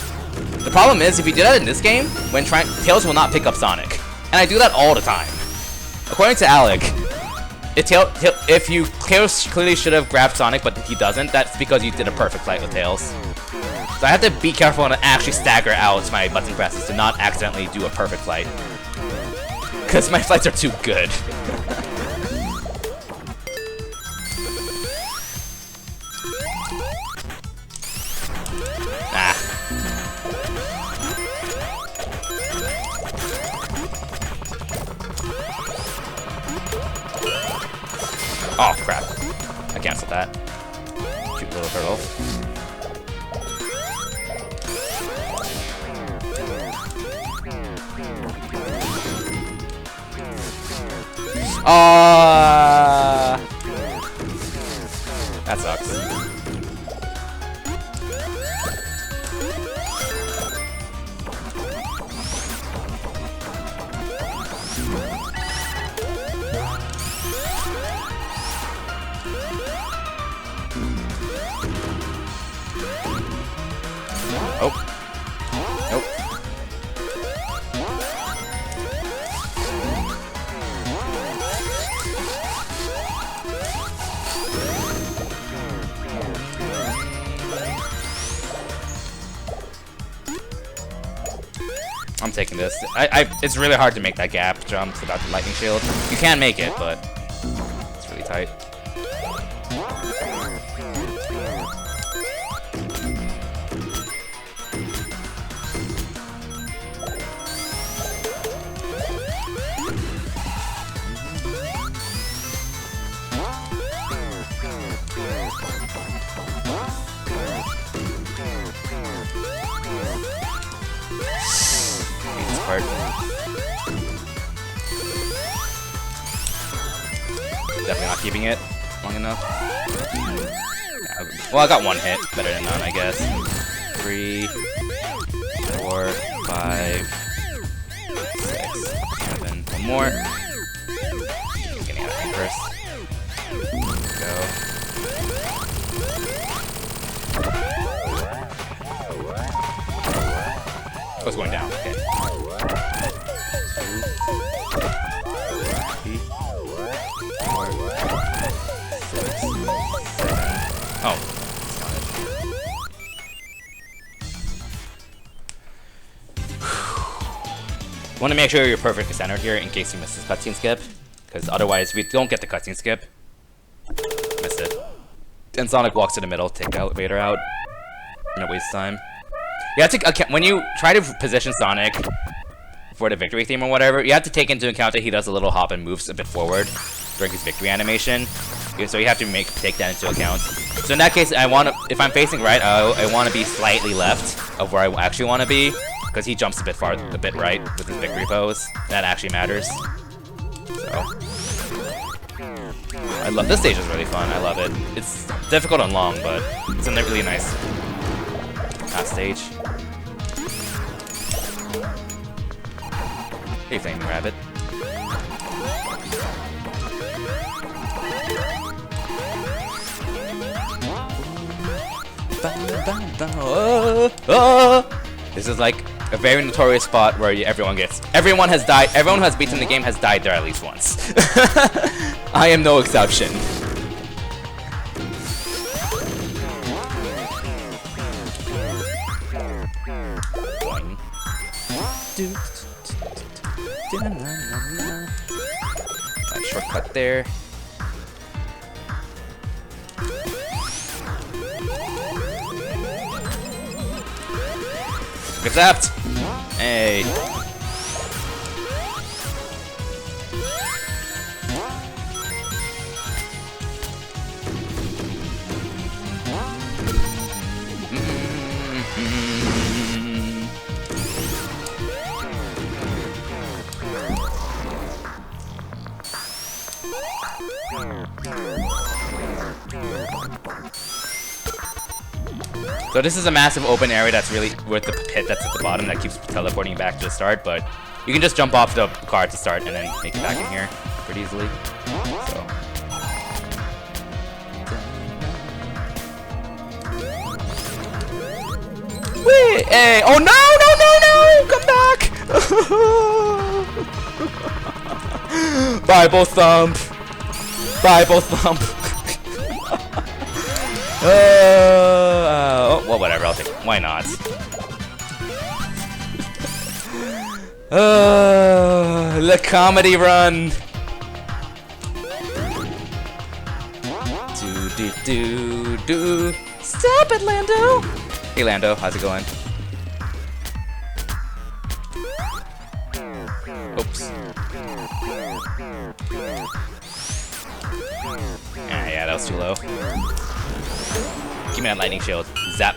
The problem is, if you do that in this game, when Tails will not pick up Sonic. And I do that all the time. According to Alec, Tails clearly should have grabbed Sonic, but he doesn't. That's because you did a perfect flight with Tails. So I have to be careful and actually stagger out my button presses to not accidentally do a perfect flight. Because my flights are too good. Oh crap. I canceled that. Cute little turtle. That sucks. Oh. Nope. I'm taking this. It's really hard to make that gap jump without the lightning shield. You can make it, but it's really tight. Part. Definitely not keeping it long enough. Well, I got one hit. Better than none, I guess. 3, 4, 5, 6, 7. One more. Getting out of here first. Go. Oh, it's going down. Okay. Oh, that's not it. Want to make sure you're perfectly centered here in case you miss this cutscene skip, because otherwise we don't get the cutscene skip. Missed it. And Sonic walks to the middle, take the elevator out. No waste time. You have to when you try to position Sonic for the victory theme or whatever, you have to take into account that he does a little hop and moves a bit forward during his victory animation. So you have to take that into account. So in that case, if I'm facing right, I want to be slightly left of where I actually want to be, because he jumps a bit right with his victory pose. That actually matters. So I love this stage. Is really fun. I love it. It's difficult and long, but it's a really nice last stage. Hey, Flaming Rabbit. This is like a very notorious spot where everyone has died. Everyone who has beaten the game has died there at least once. I am no exception. That shortcut there. Get zapped! Hey. So this is a massive open area that's really with the pit that's at the bottom that keeps teleporting back to the start, but you can just jump off the car to start and then make it back in here pretty easily. So. Wait, hey, oh no, come back! Bible thump! Bible thump! Well, whatever, I'll take it. Why not? The comedy run! Do. Stop it, Lando! Hey, Lando, how's it going? Oops. Ah, yeah, that was too low. Give me that lightning shield. Zap.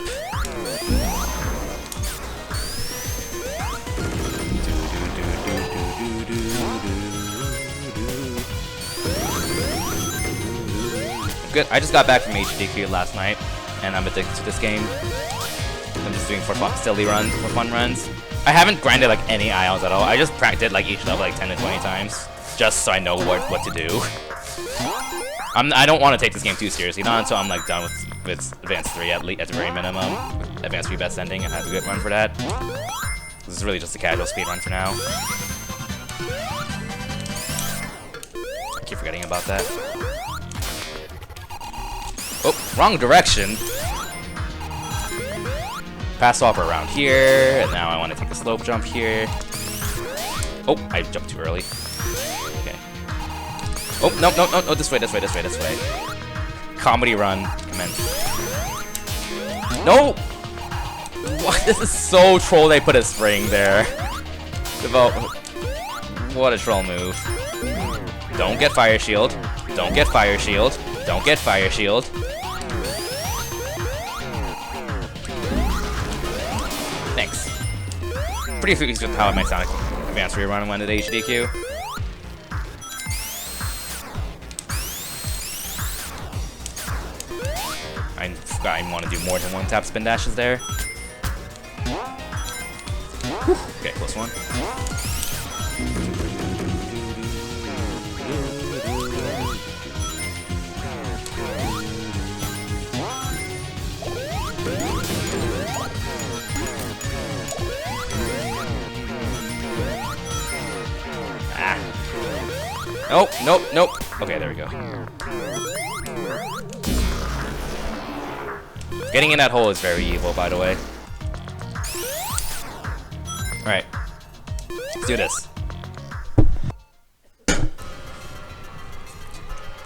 Good. I just got back from HDQ last night, and I'm addicted to this game. I'm just doing for fun, fun runs. I haven't grinded like any ions at all. I just practiced like each level like 10 to 20 times, just so I know what to do. I don't want to take this game too seriously, not until I'm like done with Advanced 3 at the very minimum. Advanced 3 best ending, and have a good run for that. This is really just a casual speed run for now. I keep forgetting about that. Oh, wrong direction. Pass off around here, and now I want to take a slope jump here. Oh, I jumped too early. Okay. Oh, no, this way. Comedy run, commence. No! What? This is so troll they put a spring there. What a troll move. Don't get fire shield. Don't get fire shield. Don't get fire shield. Thanks. Pretty pleased with how my Sonic Advanced rerun went at HDQ. I forgot I want to do more than one tap spin dashes there. Whew. Okay, close one. Nope. Okay, there we go. Getting in that hole is very evil, by the way. Alright. Let's do this.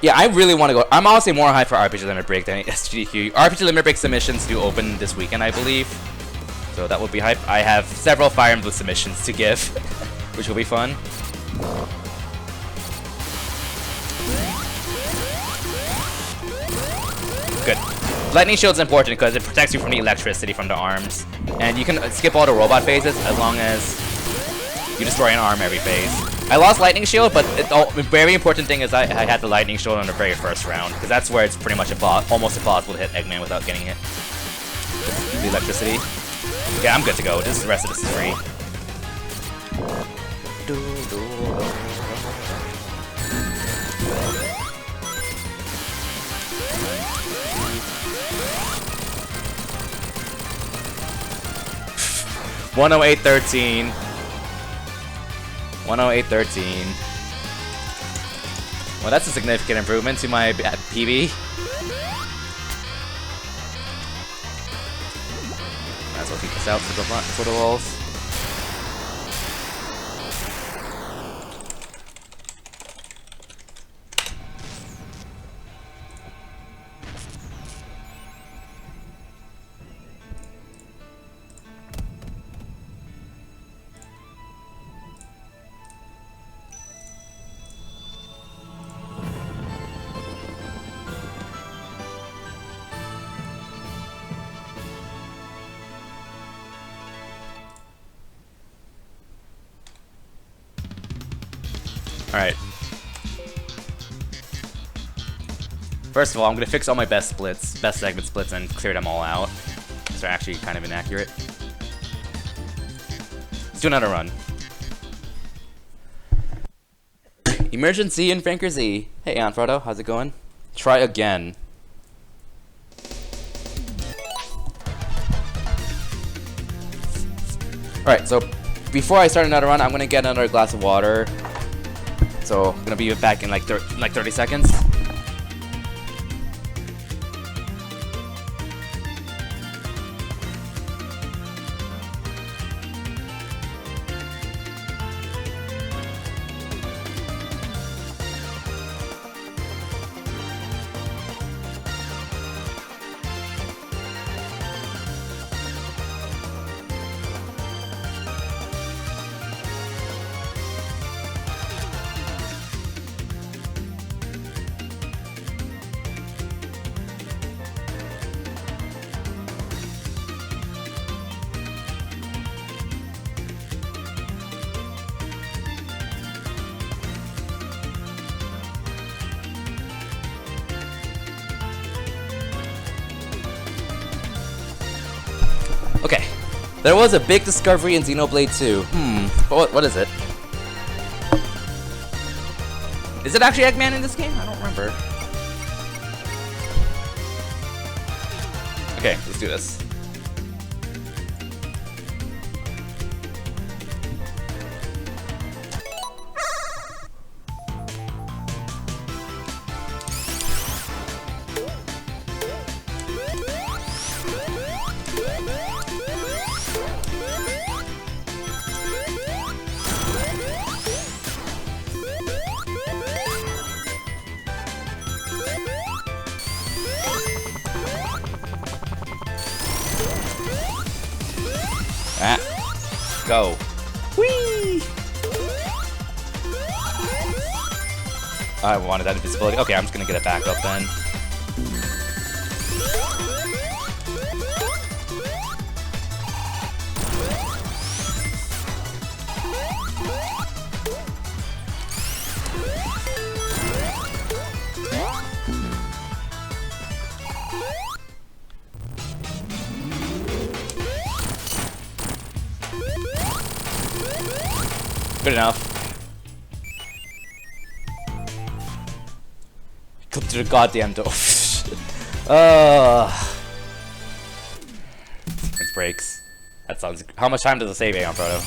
Yeah, I really want to go. I'm honestly more hyped for RPG Limit Break than SGDQ. RPG Limit Break submissions do open this weekend, I believe. So that would be hype. I have several Fire Emblem submissions to give, which will be fun. Good. Lightning Shield's important because it protects you from the electricity from the arms. And you can skip all the robot phases as long as you destroy an arm every phase. I lost Lightning Shield, but the very important thing is I had the Lightning Shield on the very first round, because that's where it's pretty much almost impossible to hit Eggman without getting hit. The electricity. Yeah, I'm good to go. The rest of this is free. 108.13. 108.13. Well, that's a significant improvement to my PB. Might as well keep this out for the walls. Alright. First of all, I'm gonna fix all my best segment splits, and clear them all out. Because they're actually kind of inaccurate. Let's do another run. Emergency in Franker Z. Hey, Frodo, how's it going? Try again. Alright, so before I start another run, I'm gonna get another glass of water. So I'm gonna be back in like 30 seconds. Okay, there was a big discovery in Xenoblade 2. What is it? Is it actually Eggman in this game? I don't remember. Okay, let's do this. Go. Whee! I wanted that invisibility. Okay, I'm just gonna get it back up then. Good enough. Come to the goddamn door. Sequence breaks. That sounds. How much time does it save, Frodo?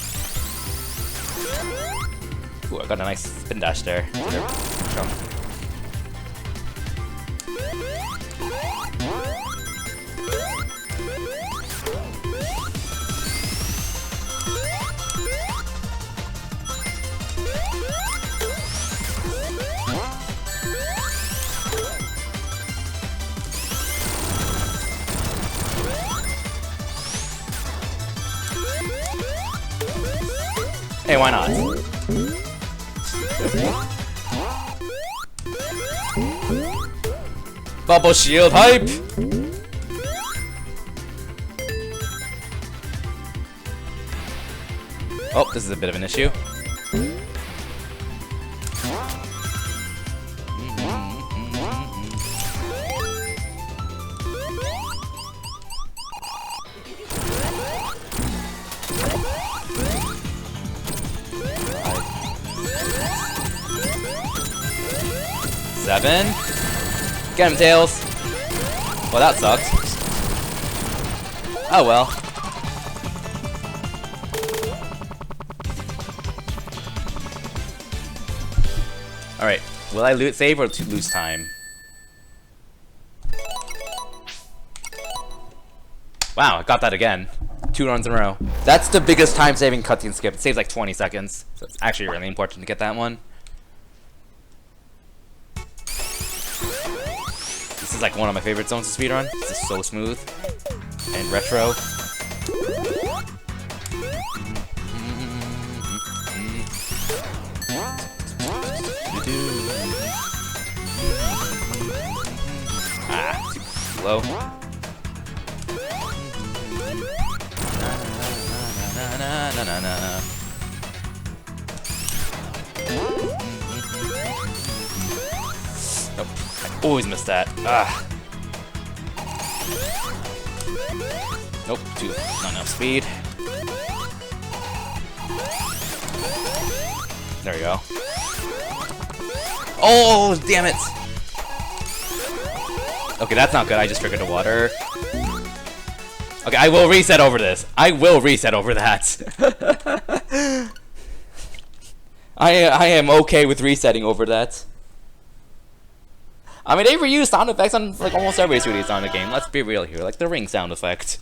Ooh, I got a nice spin dash there. Jump. Hey, why not? Bubble shield hype! Oh, this is a bit of an issue. Seven. Get him, Tails. Well, that sucked. Oh well. Alright. Will I save or lose time? Wow, I got that again. 2 runs in a row. That's the biggest time-saving cutscene skip. It saves like 20 seconds. So it's actually really important to get that one. This is like one of my favorite zones to speedrun. This is so smooth and retro. Ah, too slow. Nope, I always miss that. Ah. Nope, not enough speed. There we go. Oh, damn it! Okay, that's not good. I just triggered the water. Okay, I will reset over this. I will reset over that. I am okay with resetting over that. I mean, they reuse sound effects on like almost every 2D Sonic game. Let's be real here, like the ring sound effect.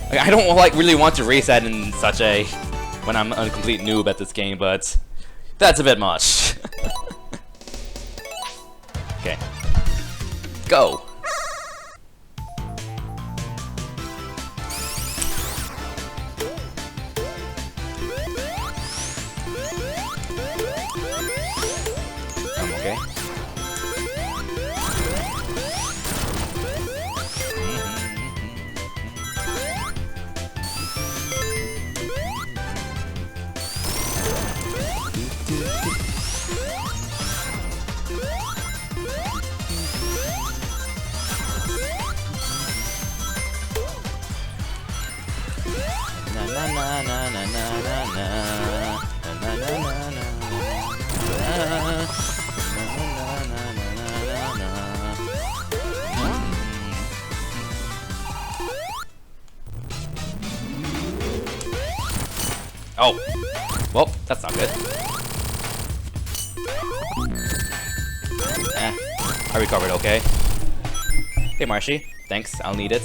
Like, I don't like really want to reset in such a when I'm a complete noob at this game, but that's a bit much. Okay, go. I'm okay. Oh, well, that's not good. I recovered okay. Hey, Marshy, thanks, I'll need it.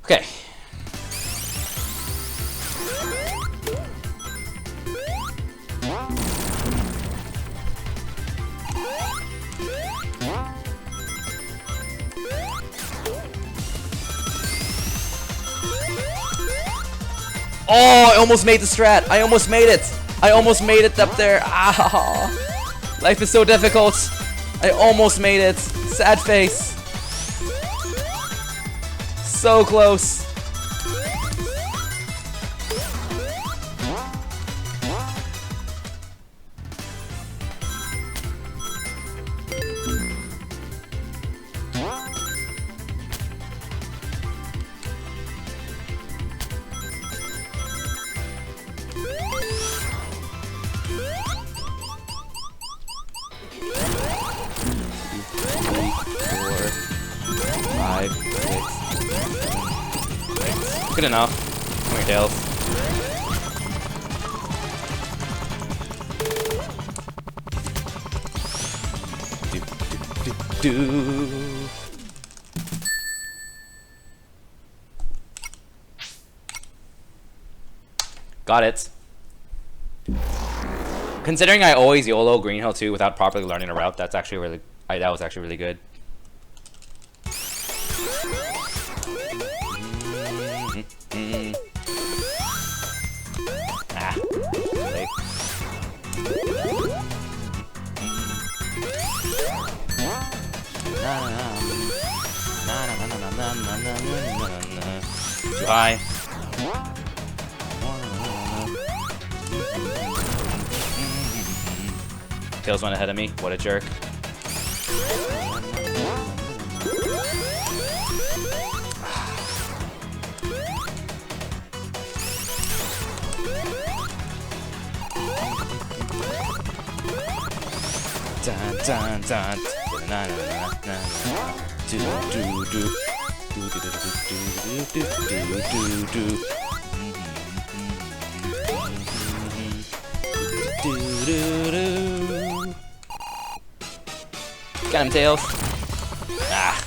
Okay. Oh, I almost made the strat. I almost made it. I almost made it up there. Ah, life is so difficult. I almost made it. Sad face. So close. Good enough. Come here, Tails. Do. Got it. Considering I always YOLO Green Hill 2 without properly learning a route, that's actually really that was actually really good. Ah, too late. Too high. Tails went ahead of me. What a jerk. Dun, dun, dun. Got him, Tails. Ah,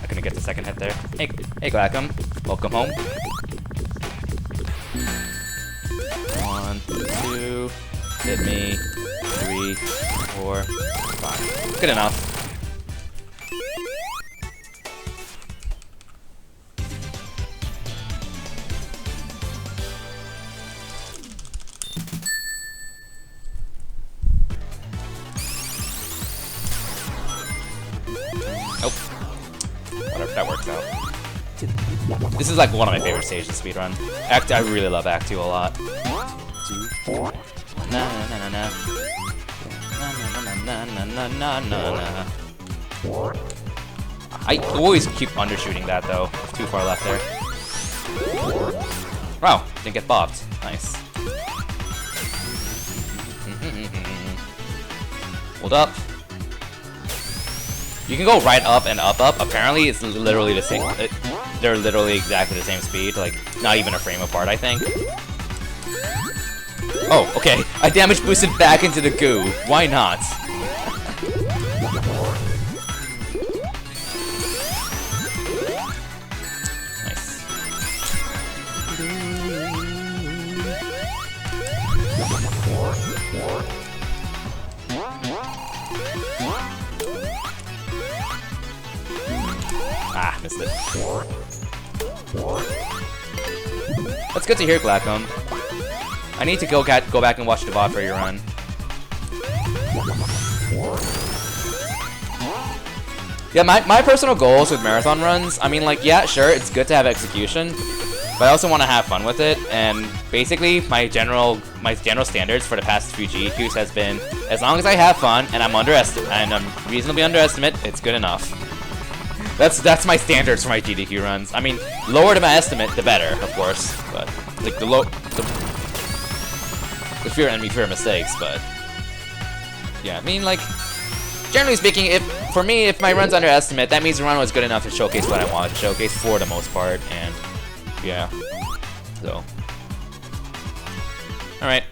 I couldn't get the second hit there. Hey, Glackham, welcome home. 1, 2, hit me. 3, 4, 5. Good enough. Nope. Whatever, that works out. This is like one of my favorite stages in speedrun. I really love Act 2 a lot. 2, 4. Na na na na na. Na na na na na na na. I always keep undershooting that though. Too far left there. Wow, didn't get bopped. Nice. Hold up. You can go right up and up up. Apparently it's literally the same. They're literally exactly the same speed. Like, not even a frame apart, I think. Oh, okay. I damage boosted back into the goo. Why not? Nice. Ah, missed it. That's good to hear, Glackham. I need to go back and watch the VOD for your run. Yeah, my personal goals with marathon runs, I mean, like, yeah, sure, it's good to have execution, but I also want to have fun with it, and basically, my general standards for the past few GDQs has been, as long as I have fun, and I'm reasonably underestimate, it's good enough. That's my standards for my GDQ runs. I mean, lower than my estimate, the better, of course, but, like, the fear enemy, fear mistakes, but yeah, I mean, like, generally speaking, if my run's underestimate, that means the run was good enough to showcase what I wanted to showcase for the most part, and yeah, so, alright.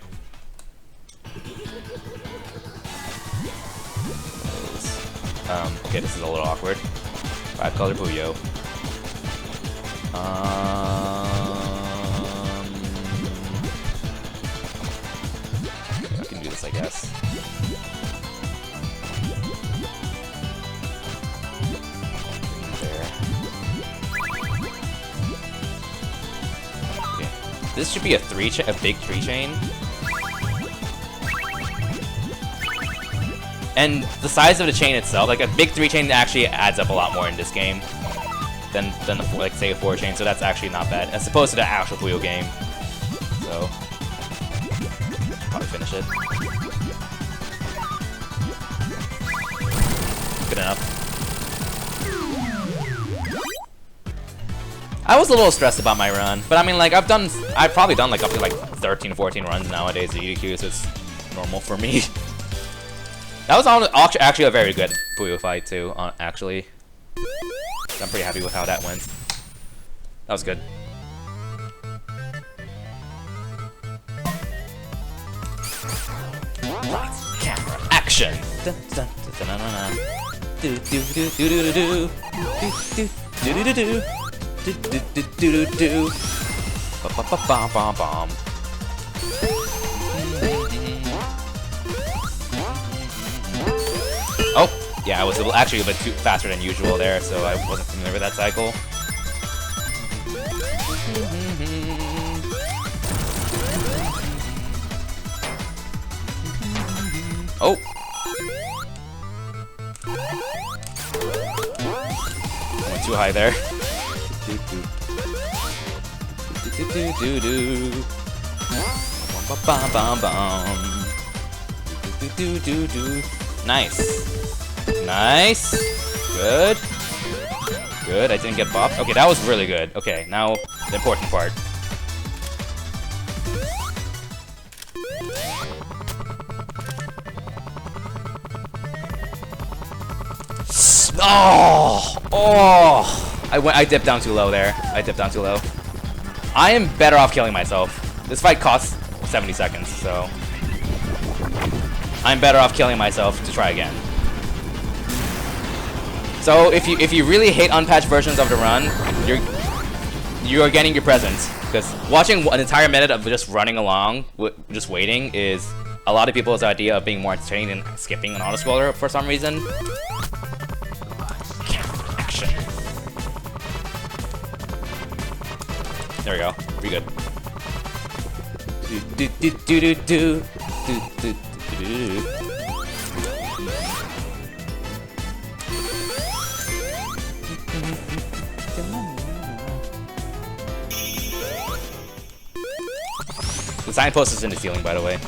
Okay, this is a little awkward. 5-color Puyo. I can do this, I guess. There. Okay. This should be a big 3 chain. And the size of the chain itself, like a big 3 chain actually adds up a lot more in this game than the, like, say, a 4 chain, so that's actually not bad, as opposed to the actual Puyo game. So, probably finish it. Good enough. I was a little stressed about my run, but I mean, like, I've probably done like up to like 13 or 14 runs nowadays at EDQ, so it's normal for me. That was actually a very good Puyo fight too, actually. I'm pretty happy with how that went. That was good. Lights, camera, action! Oh, yeah, I was actually a bit too faster than usual there, so I wasn't familiar with that cycle. Oh! I went too high there. Nice. Nice. Good. Good. I didn't get bopped. Okay, that was really good. Okay, now the important part. Oh! I dipped down too low there. I dipped down too low. I am better off killing myself. This fight costs 70 seconds, so I'm better off killing myself to try again. So if you really hate unpatched versions of the run, you're getting your presents, because watching an entire minute of just running along, just waiting, is a lot of people's idea of being more entertaining than skipping an autoscroller for some reason. Action. There we go. Pretty good. The signpost is in the ceiling, by the way.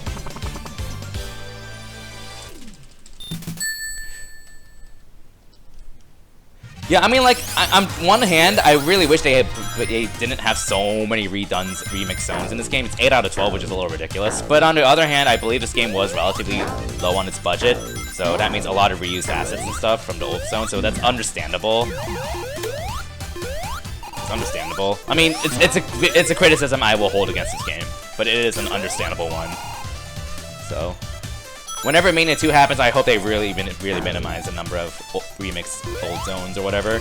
Yeah, I mean, like, on one hand, I really wish they didn't have so many remix zones in this game. It's 8 out of 12, which is a little ridiculous. But on the other hand, I believe this game was relatively low on its budget, so that means a lot of reused assets and stuff from the old zone, so that's understandable. It's understandable. I mean, it's a criticism I will hold against this game, but it is an understandable one. So whenever Mania 2 happens, I hope they really minimize the number of remix old zones or whatever.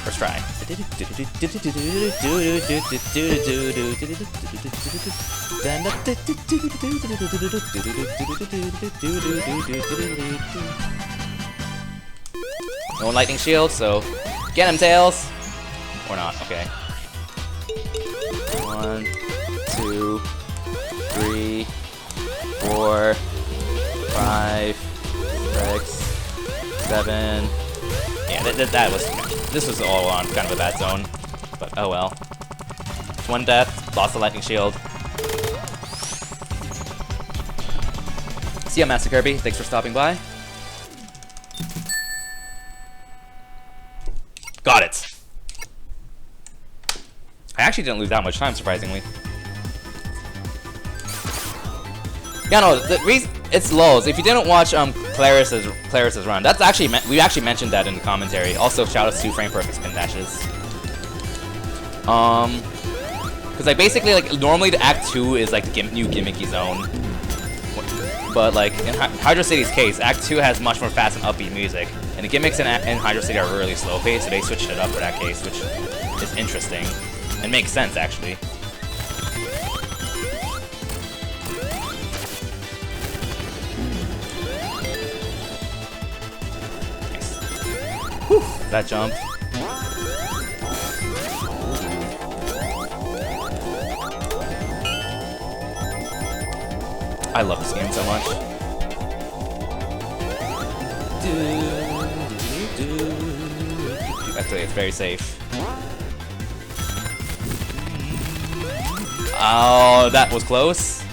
First try. No lightning shield, so get him, Tails! Or not, okay. 1, 2, 3, 4, 5, 6, 7. Yeah, this was all on kind of a bad zone, but oh well. One death, lost the lightning shield. See ya, Master Kirby. Thanks for stopping by. Got it. I actually didn't lose that much time, surprisingly. Yeah, no, the reason it's lows. If you didn't watch Claris's run, that's actually we actually mentioned that in the commentary. Also, shout out to Frame Perfect spin dashes. Because like basically like normally the Act 2 is like the new gimmicky zone, but like in Hydro City's case, Act 2 has much more fast and upbeat music, and the gimmicks in Hydro City are really slow paced, so they switched it up for that case, which is interesting and makes sense actually. Whew, that jump. I love this game so much. Actually, it's very safe. Oh, that was close.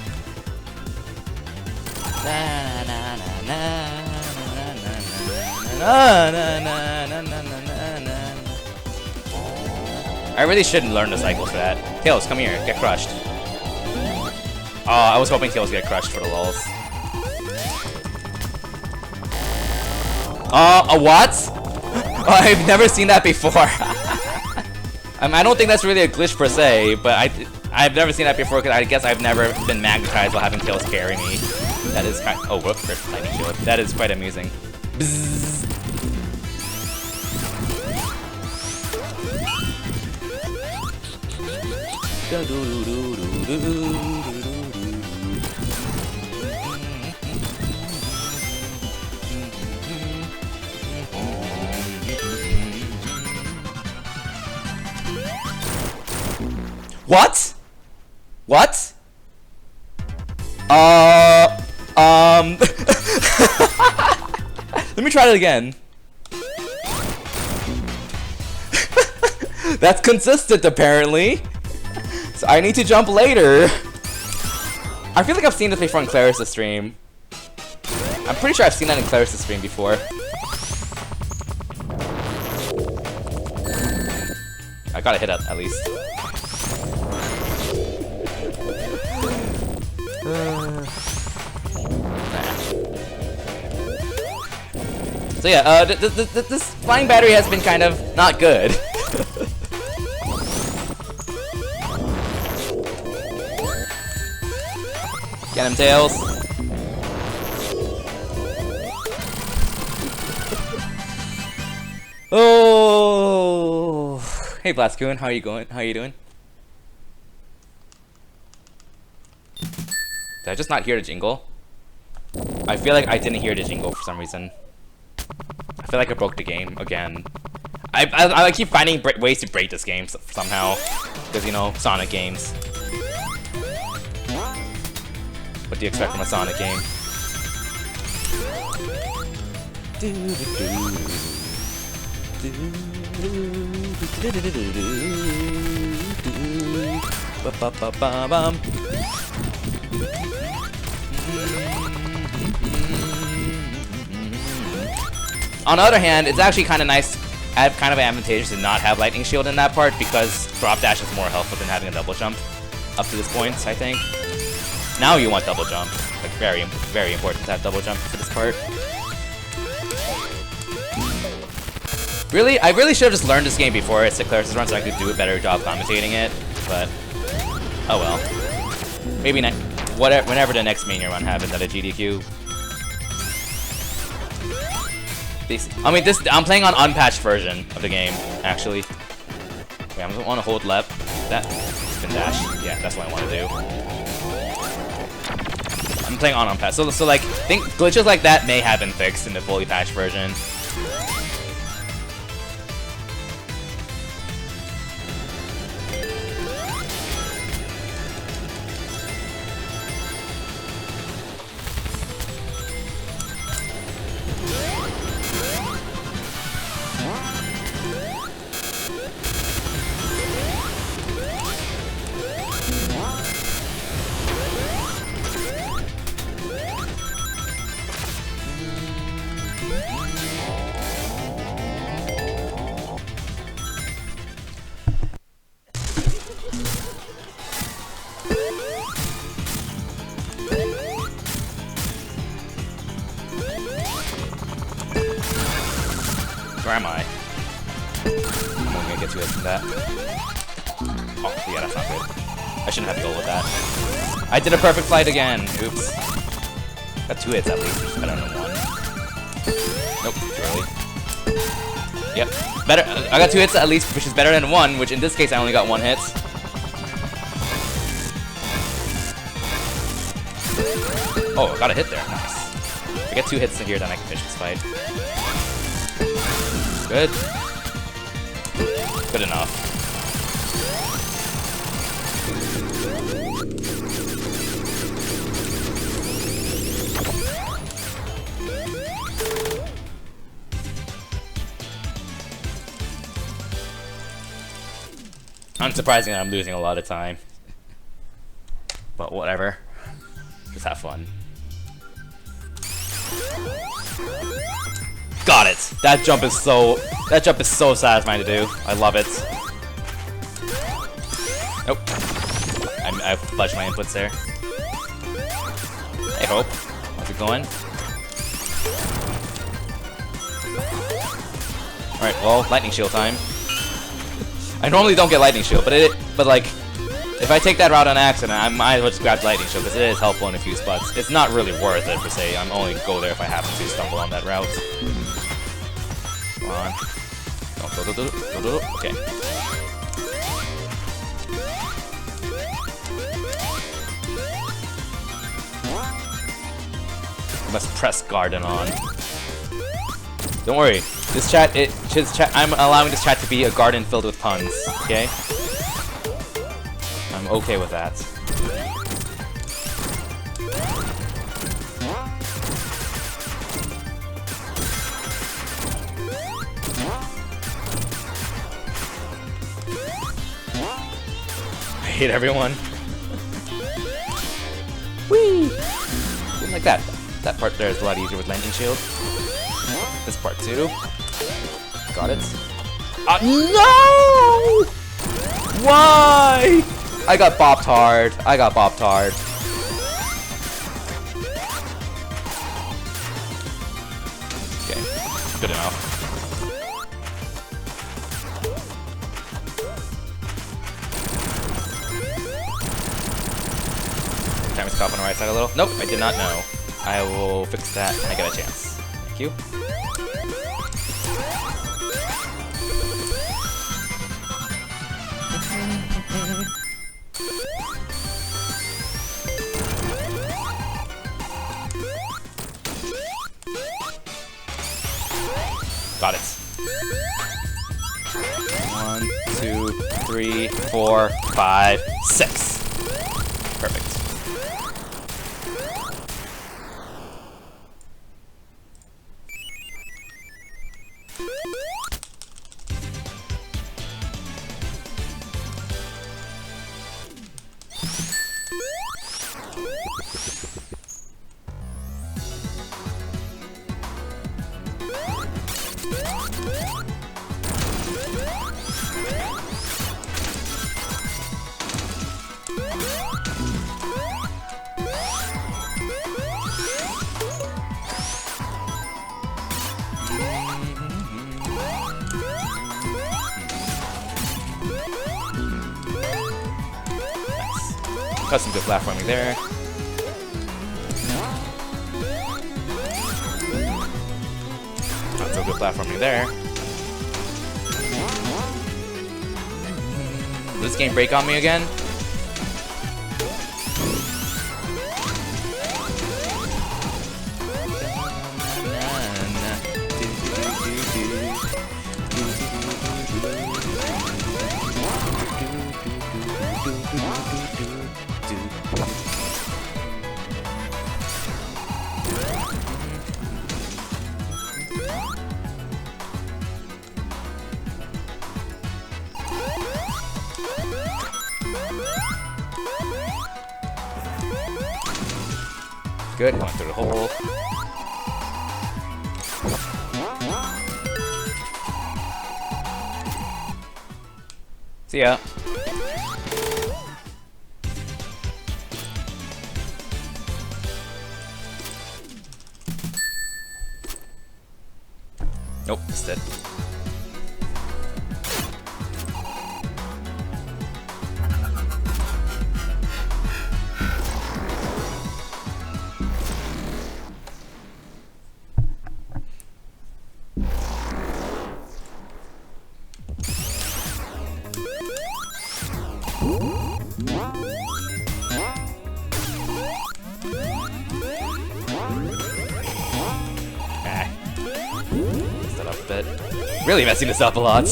I really shouldn't learn the cycles for that. Tails, come here, get crushed. Oh, I was hoping Tails get crushed for the lulz. A what? Oh, I've never seen that before. I don't think that's really a glitch per se, but I've never seen that before because I guess I've never been magnetized while having Tails carry me. That is kind. Oh, whoops! First lightning shield. That is quite amusing. Bzzz. What? What? Let me try it again. That's consistent, apparently. So I need to jump later. I feel like I've seen this before in Claris's stream. I'm pretty sure I've seen that in Claris's stream before. got a hit at least. So yeah, this flying battery has been kind of not good. Get him, Tails. Oh, hey Blaskoon, how are you going? How are you doing? Did I just not hear the jingle? I feel like I didn't hear the jingle for some reason. I feel like I broke the game again. I keep finding ways to break this game somehow, because you know, Sonic games. What do you expect from a Sonic game? On the other hand, it's actually kind of nice, kind of advantageous to not have Lightning Shield in that part, because drop dash is more helpful than having a double jump up to this point, I think. Now you want double jump. Like, very, very important to have double jump for this part. Really, I really should have just learned this game before it's Eclairs' run so I could do a better job commentating it, but oh well. Maybe whenever the next Mania run happens at a GDQ. I mean, I'm playing on unpatched version of the game, actually. Wait, I'm gonna want to hold left. That spin dash. Yeah, that's what I want to do. I'm playing on unpatched. So like, think glitches like that may have been fixed in the fully patched version. Where am I? I'm gonna get 2 hits from that. Oh, yeah, that's not good. I shouldn't have to go with that. I did a perfect flight again. Oops. Got 2 hits at least, which is better than 1. Nope, too early. Yep, better. I got 2 hits at least, which is better than 1, which in this case I only got 1 hit. Oh, I got a hit there. Nice. If I get 2 hits in here, then I can finish this fight. Good. Good enough. Unsurprising that I'm losing a lot of time. But whatever. Just have fun. Got it! That jump is so satisfying to do. I love it. Nope. I fudged my inputs there. Hey, Hope. How's it going? Alright, well, lightning shield time. I normally don't get lightning shield, but like, if I take that route on accident, I might as well just grab lightning shield because it is helpful in a few spots. It's not really worth it per se. I'm only go there if I happen to stumble on that route. Come on. Don't go. Okay. Must press garden on. Don't worry. This chat, I'm allowing this chat to be a garden filled with puns. Okay. I'm okay with that. I hate everyone. Whee! Didn't like that. That part there is a lot easier with landing shield. This part too. Got it. No! Why? I got bopped hard. I got bopped hard. Okay, good enough. Timer's caught on the right side a little. Nope, I did not know. I will fix that when I get a chance. Thank you. Got it. 1, 2, 3, 4, 5, 6. Perfect. Got some good platforming there. Not so good platforming there. Will this game break on me again? Good, going through the hole. See ya. Nope, missed it. But really messing this up a lot.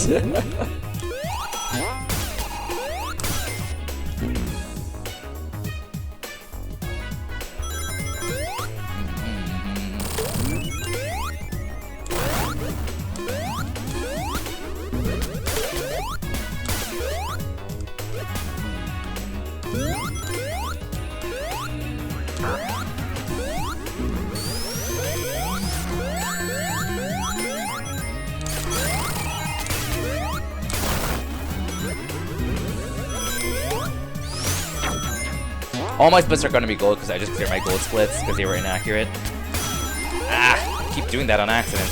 All my splits are going to be gold because I just cleared my gold splits because they were inaccurate. Ah, I keep doing that on accident.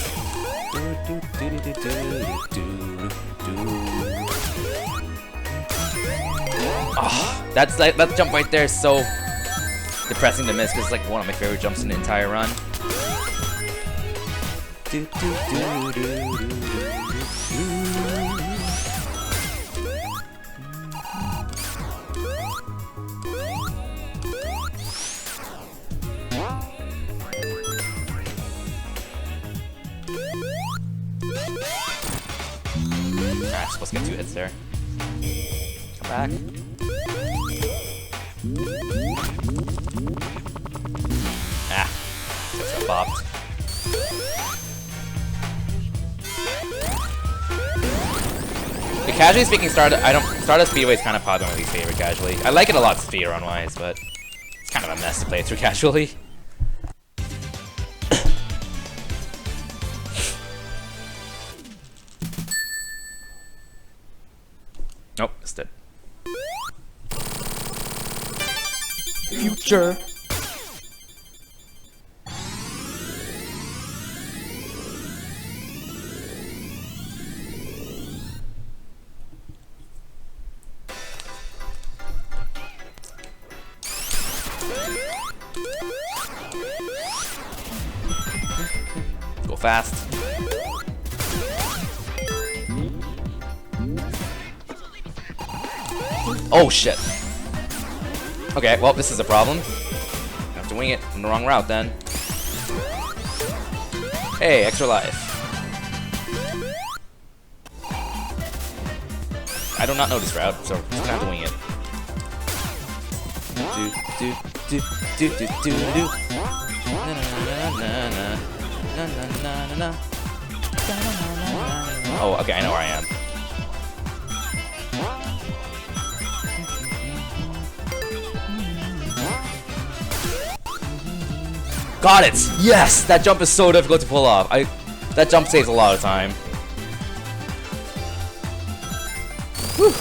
Oh, that's like that jump right there is so depressing to miss because it's like one of my favorite jumps in the entire run. Ah, supposed to get 2 hits there. Come back. Ah, just got bopped. The casually speaking, Stardust Speedway is kind of probably my least favorite casually. I like it a lot speedrun wise, but it's kind of a mess to play through casually. Nope, missed it. future. Go fast. Oh shit. Okay, well, this is a problem. I have to wing it in the wrong route then. Hey, extra life. I do not know this route, so I'm just gonna have to wing it. Oh, okay, I know where I am. Got it! Yes! That jump is so difficult to pull off. That jump saves a lot of time. Whew.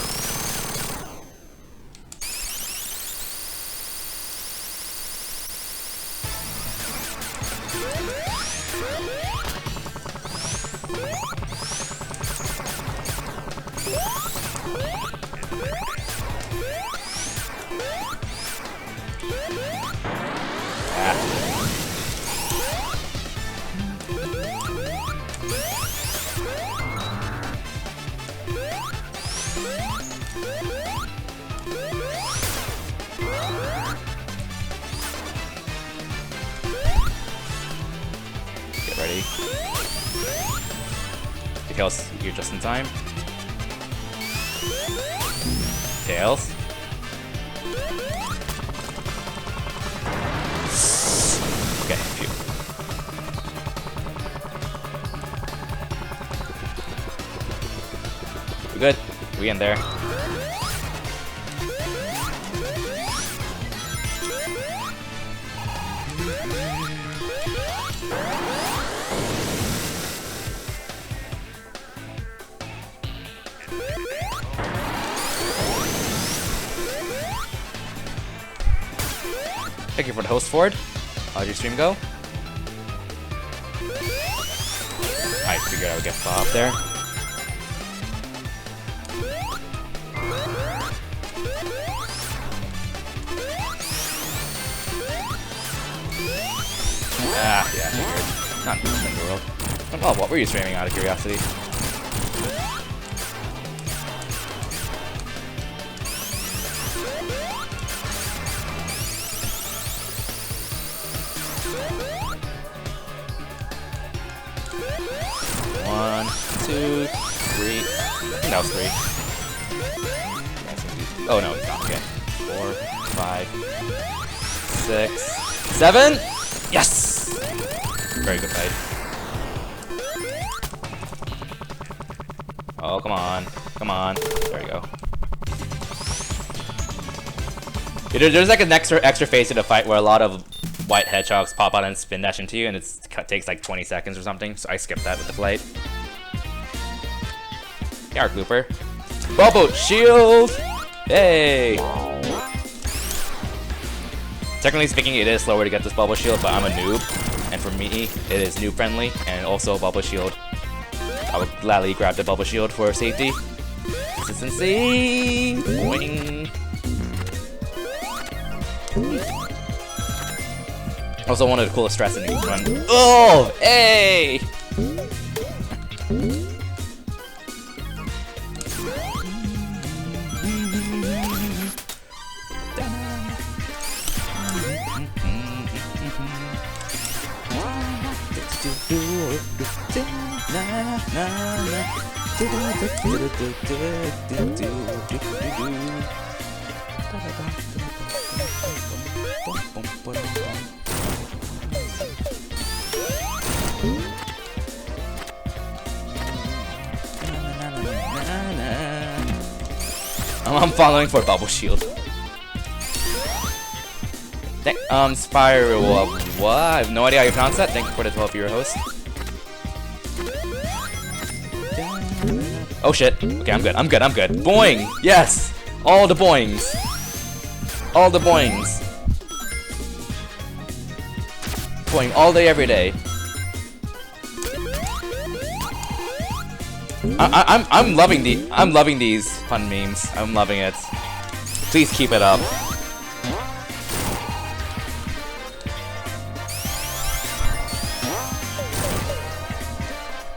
Get ready. Tails, you're just in time. Tails. Okay, phew. We're good. We in there. Thank you for the host, Ford. How'd your stream go? I figured I would get Bob there. Ah, yeah, I figured. Not the end of the world. Oh, what were you streaming out of curiosity? One, two, three. I think that was three. Oh no, it's not. Okay. 4, 5, 6, 7. Yes! Very good fight. Oh, come on. Come on. There we go. There's like an extra phase to the fight where a lot of white hedgehogs pop out and spin dash into you, and it takes like 20 seconds or something, so I skipped that with the flight. Yeah, Arc Looper. Bubble Shield! Hey! Technically speaking, it is slower to get this Bubble Shield, but I'm a noob, and for me, it is noob friendly, and also Bubble Shield. I would gladly grab the Bubble Shield for safety. Consistency! Boing! Also one of the coolest strats in the run. Oh! Hey! I'm following for Bubble Shield. Spyro, what? I have no idea how you pronounce that. Thank you for the 12-year host. Oh shit. Okay, I'm good. I'm good. Boing! Yes! All the boings. All the boings. Boing all day, every day. I'm loving these fun memes. I'm loving it. Please keep it up.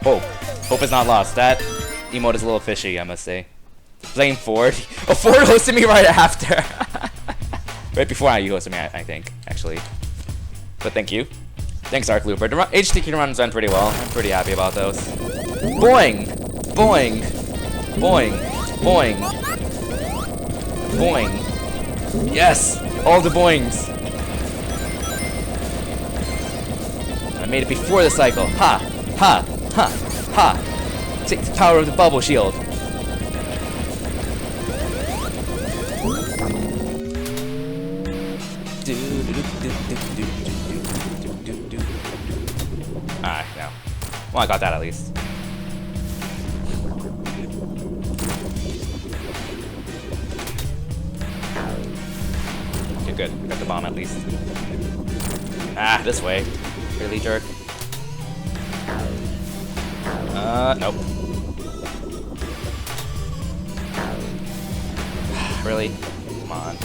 Hope is not lost. That emote is a little fishy, I must say. Playing Ford. Oh, Ford hosted me right after. Right before you hosted me, I think, actually. But thank you. Thanks, Arc Looper. The HTQ runs went pretty well. I'm pretty happy about those. Boing! Boing! Boing! Boing! Boing! Yes! All the boings! I made it before the cycle. Ha! Ha! Ha! Ha! Take the power of the bubble shield. Alright, now. Well, I got that at least. Okay, good. I got the bomb at least. Ah, this way. Really, jerk. Nope. Really? Come on.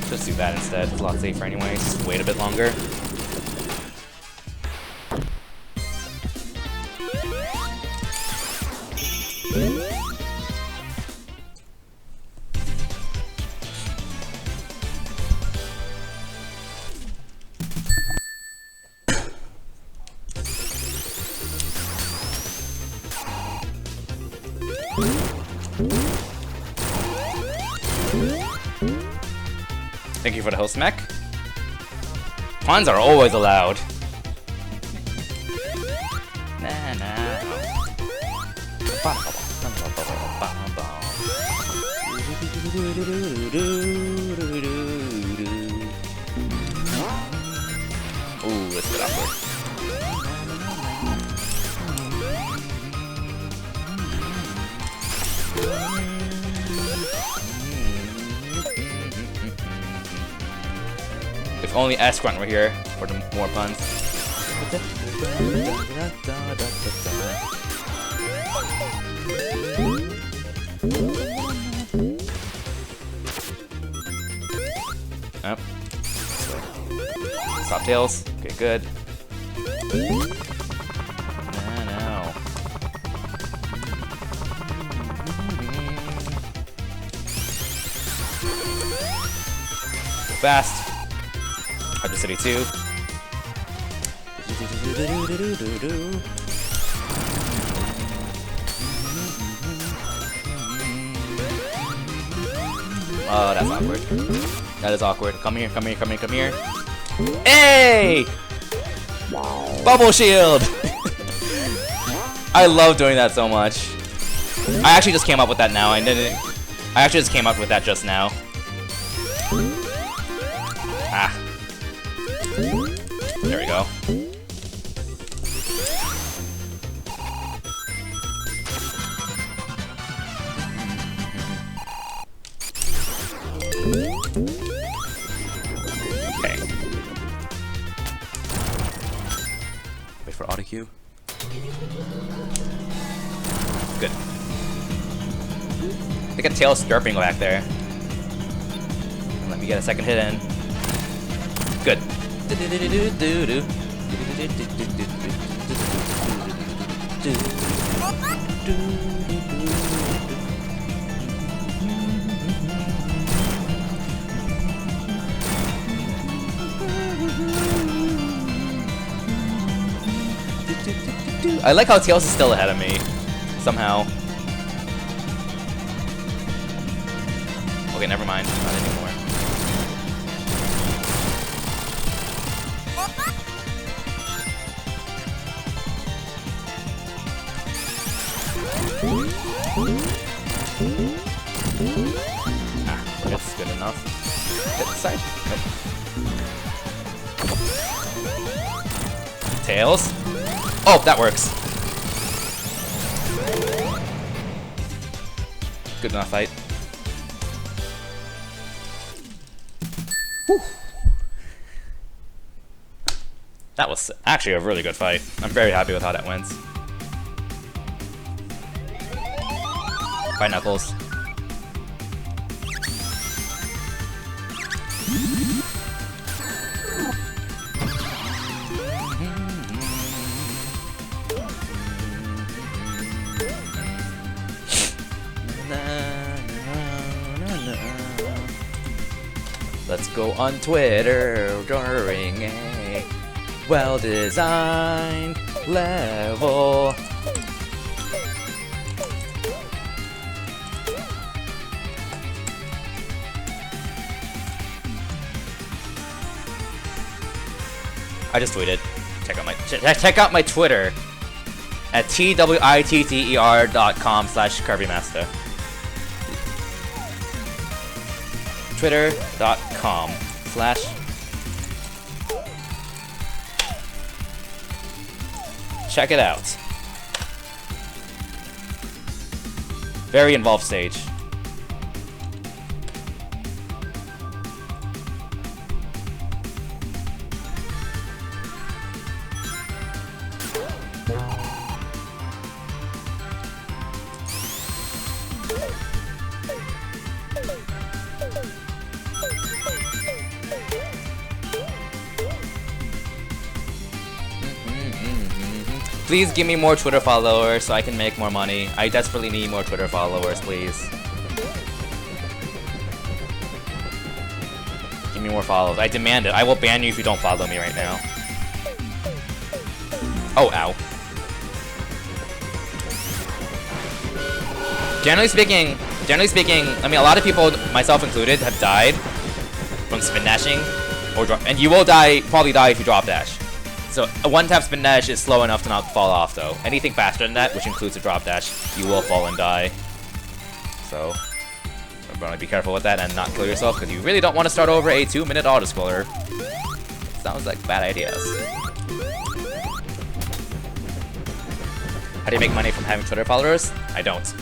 Just do that instead. It's a lot safer anyway. Just wait a bit longer. Thank you for the host mech. Puns are always allowed. Nah, nah. Ooh, that's a bit awkward. If only S-Grunt were here for the more puns. Yep. Stop tails. Okay, good. No. Go fast. Hard to City 2. Oh, that's awkward. That is awkward. Come here, come here, come here, come here. Hey! Bubble shield! I love doing that so much. I actually just came up with that now. I actually just came up with that just now. Ah. There we go. Okay. Wait for auto cue. Good. I think a tail slurping back there. Let me get a second hit in. Good. I like how Tails is still ahead of me, somehow. Okay, never mind. Not anymore. Ah, that's good enough. Hit the side. Good. Tails. Oh, that works. Good enough fight. Whew. That was actually a really good fight. I'm very happy with how that went. Bye, Knuckles. Let's go on Twitter during a well-designed level. I just tweeted. Check out my Twitter at twitter.com/KirbyMaster. Twitter.com/ check it out. Very involved stage. Please give me more Twitter followers so I can make more money. I desperately need more Twitter followers, please. Give me more follows. I demand it. I will ban you if you don't follow me right now. Oh, ow. Generally speaking, I mean, a lot of people, myself included, have died from spin dashing or drop, and you will probably die if you drop dash. So a one-tap spin dash is slow enough to not fall off, though. Anything faster than that, which includes a drop dash, you will fall and die. So, everyone be careful with that and not kill yourself, because you really don't want to start over a 2-minute autoscroller. Sounds like bad ideas. How do you make money from having Twitter followers? I don't.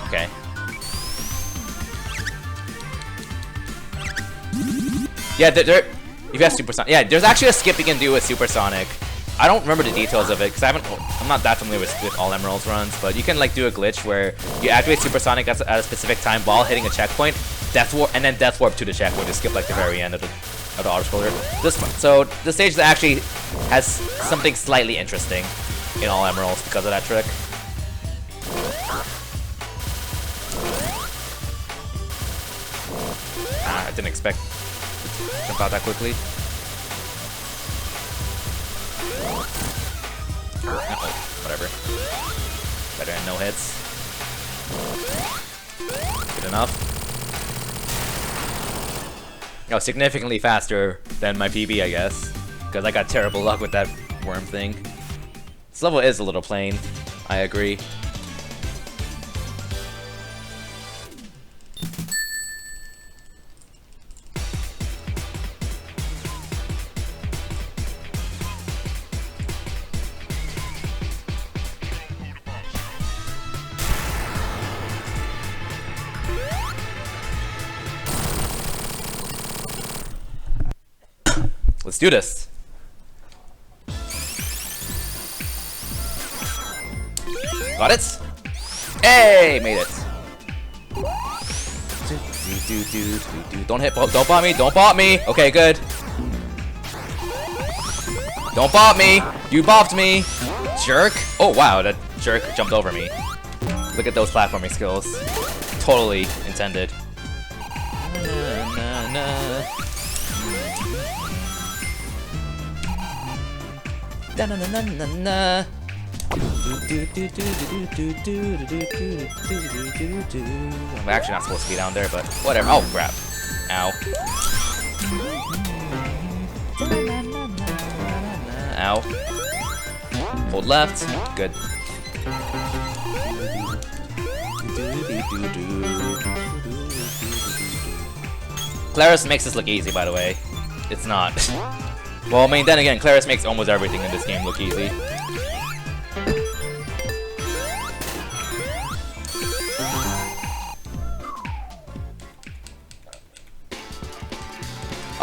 Okay. Yeah, if you have Supersonic. Yeah, there's actually a skip you can do with Supersonic. I don't remember the details of it because I'm not that familiar with all Emeralds runs, but you can like do a glitch where you activate Supersonic at a specific time while hitting a checkpoint, Death Warp, and then Death Warp to the checkpoint to skip like the very end of the autoscroller. So the stage that actually has something slightly interesting in all Emeralds because of that trick. I didn't expect to jump out that quickly. Uh-oh, whatever. Better than no hits. Good enough. Oh, significantly faster than my PB, I guess. Because I got terrible luck with that worm thing. This level is a little plain. I agree. Let's do this. Got it? Hey, made it. Don't hit, don't bot me, don't bot me. Okay, good. Don't bot me. You bopped me. Jerk. Oh, wow, that jerk jumped over me. Look at those platforming skills. Totally intended. I'm actually not supposed to be down there, but whatever. Oh, crap. Ow. Ow. Hold left. Good. Claris makes this look easy, by the way. It's not. Well, I mean, then again, Claris makes almost everything in this game look easy.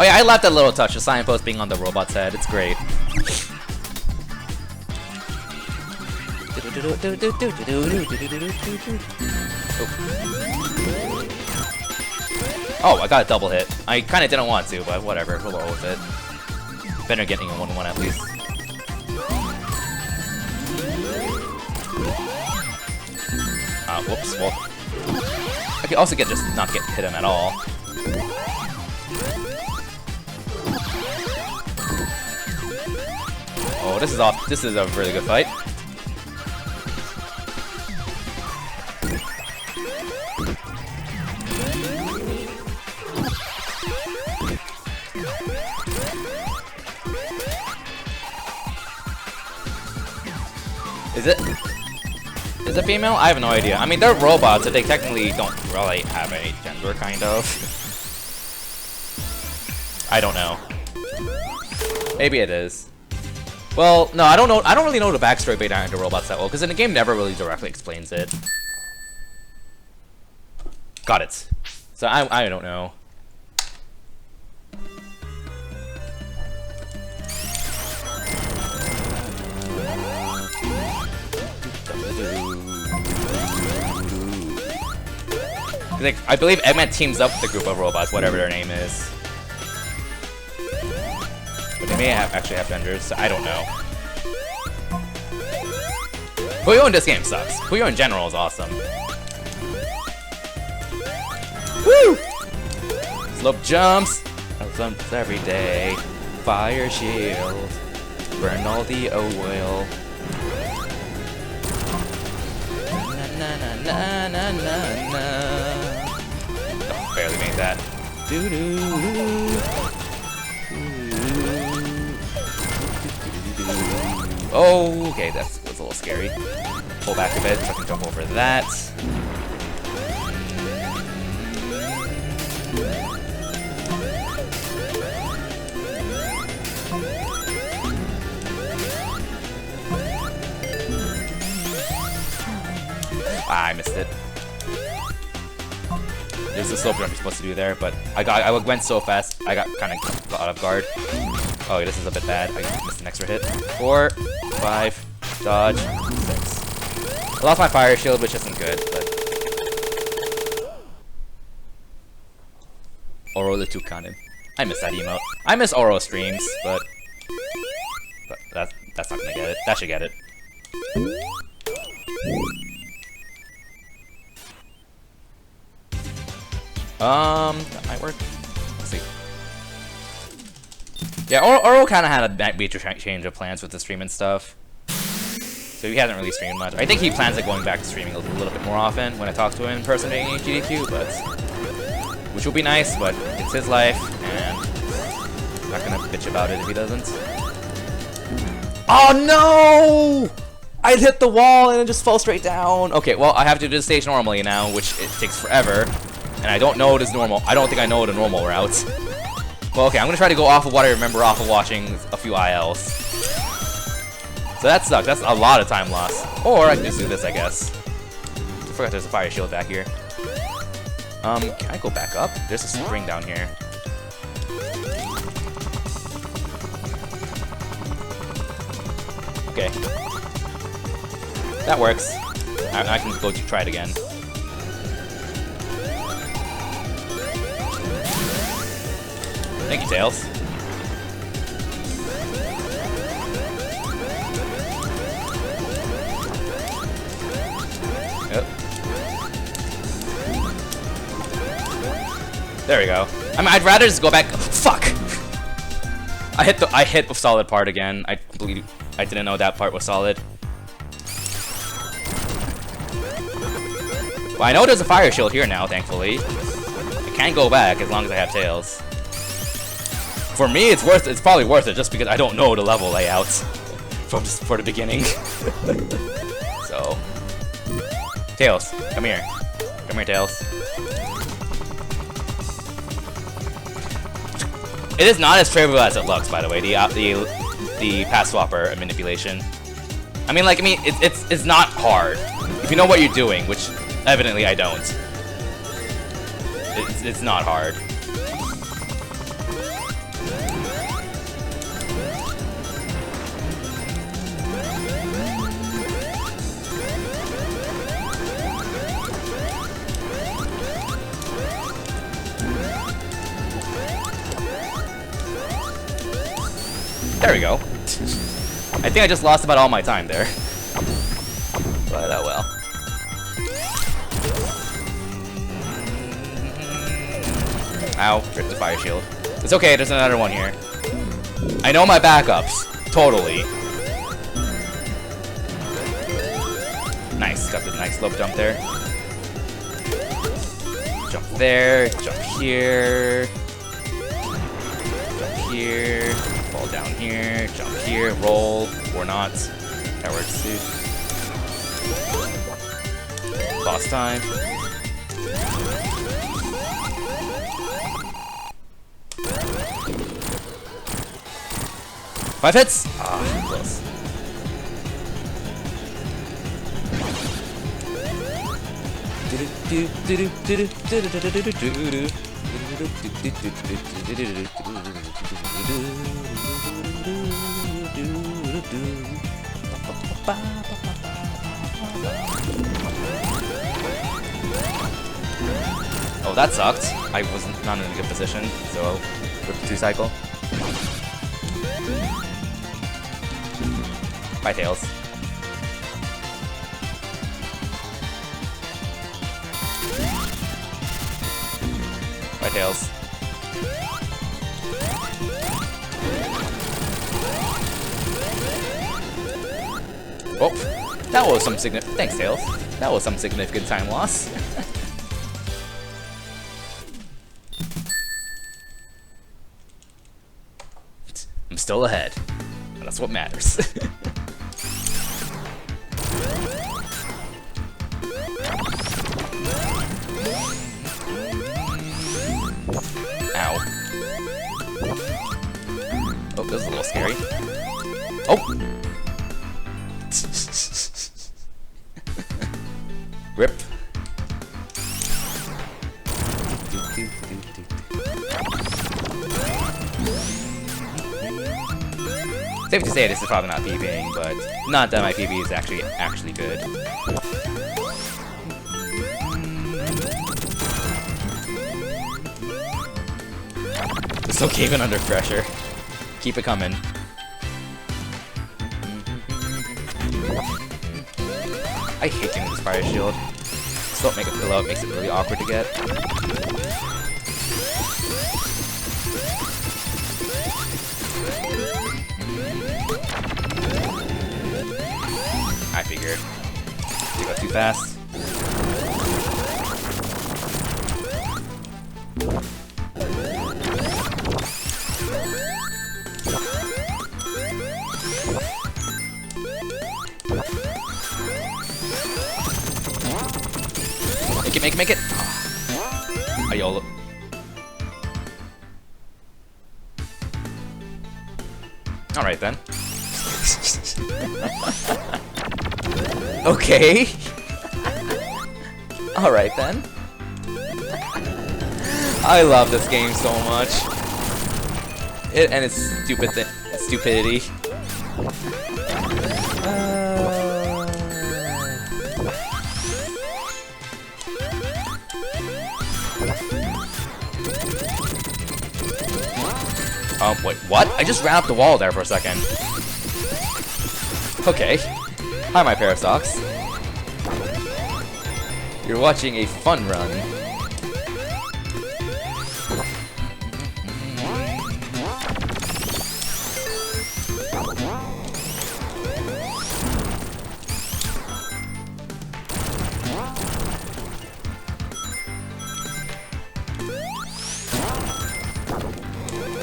Oh yeah, I left that little touch, the signpost being on the robot's head. It's great. Oh, I got a double hit. I kind of didn't want to, but whatever. We'll roll with it. Better getting a 1-1 at least. Whoops. Well, I could also just not get hit him at all. Oh, this is off. This is a really good fight. Is it female? I have no idea. I mean, they're robots, so they technically don't really have a gender, kind of. I don't know. Maybe it is. Well, no, I don't know. I don't really know the backstory behind the robots that well, because in the game never really directly explains it. Got it. So I don't know. Like, I believe Eggman teams up with a group of robots, whatever their name is. But they may actually have genders, so I don't know. Puyo in this game sucks. Puyo in general is awesome. Woo! Slope jumps. Jumps every day. Fire shield. Burn all the oil. Na na na na na na. Oh, barely made that. Doo doo doo. Oh, okay, that was a little scary. Pull back a bit so I can jump over that. Ah, I missed it. There's a slope jump you're supposed to do there, but I went so fast, I got kind of caught off guard. Oh, this is a bit bad. I missed an extra hit. 4, 5, dodge, 6. I lost my fire shield, which isn't good, but... Oro the Toucanen. I miss that emote. I miss Oro streams, but that's not gonna get it. That should get it. That might work. Let's see. Yeah, Oro kind of had a major change of plans with the stream and stuff. So he hasn't really streamed much. I think he plans on going back to streaming a little bit more often when I talk to him in person in GDQ, but... Which will be nice, but it's his life, and I'm not gonna bitch about it if he doesn't. Oh no! I hit the wall and it just fell straight down. Okay, well, I have to do the stage normally now, which it takes forever. And I don't know it is normal. I don't think I know the normal route. Well, okay, I'm gonna try to go off of what I remember off of watching a few ILs. So that sucks. That's a lot of time lost. Or I can just do this, I guess. I forgot there's a fire shield back here. Can I go back up? There's a spring down here. Okay. That works. I can go try it again. Thank you, Tails. Yep. There we go. I mean, I'd rather just go back. Fuck! I hit a solid part again. I didn't know that part was solid. Well, I know there's a fire shield here now, thankfully. I can't go back as long as I have Tails. For me, it's probably worth it just because I don't know the level layouts for the beginning. So, Tails, come here. Come here, Tails. It is not as trivial as it looks, by the way. The path swapper manipulation. It's not hard if you know what you're doing, which evidently I don't. It's not hard. There we go. I think I just lost about all my time there. But oh well. Ow, tripped the fire shield. It's okay, there's another one here. I know my backups. Totally. Nice, got the nice slope jump there. Jump there, jump here. Jump here, fall down here, jump here, roll, or not. That works too. Boss time. Five hits! Ah, close. Oh, that sucked. I was not in a good position, so with the 2 cycle. Bye, Tails. Bye, Tails. Oh, that was some significant. Thanks, Tails. That was some significant time loss. I'm still ahead. That's what matters. Ow. Oh, this is a little scary. Oh! Rip. Safe to say this is probably not PvPing, but not that my PvP is actually good. It's okay even under pressure. Keep it coming. I hate getting this fire shield. Just don't make a pillow, it makes it really awkward to get. I figured. You go too fast. Make it! A YOLO. Alright then. Okay. Alright then. I love this game so much. And its stupidity. Wait, what? I just ran up the wall there for a second. Okay. Hi, my pair of socks. You're watching a fun run.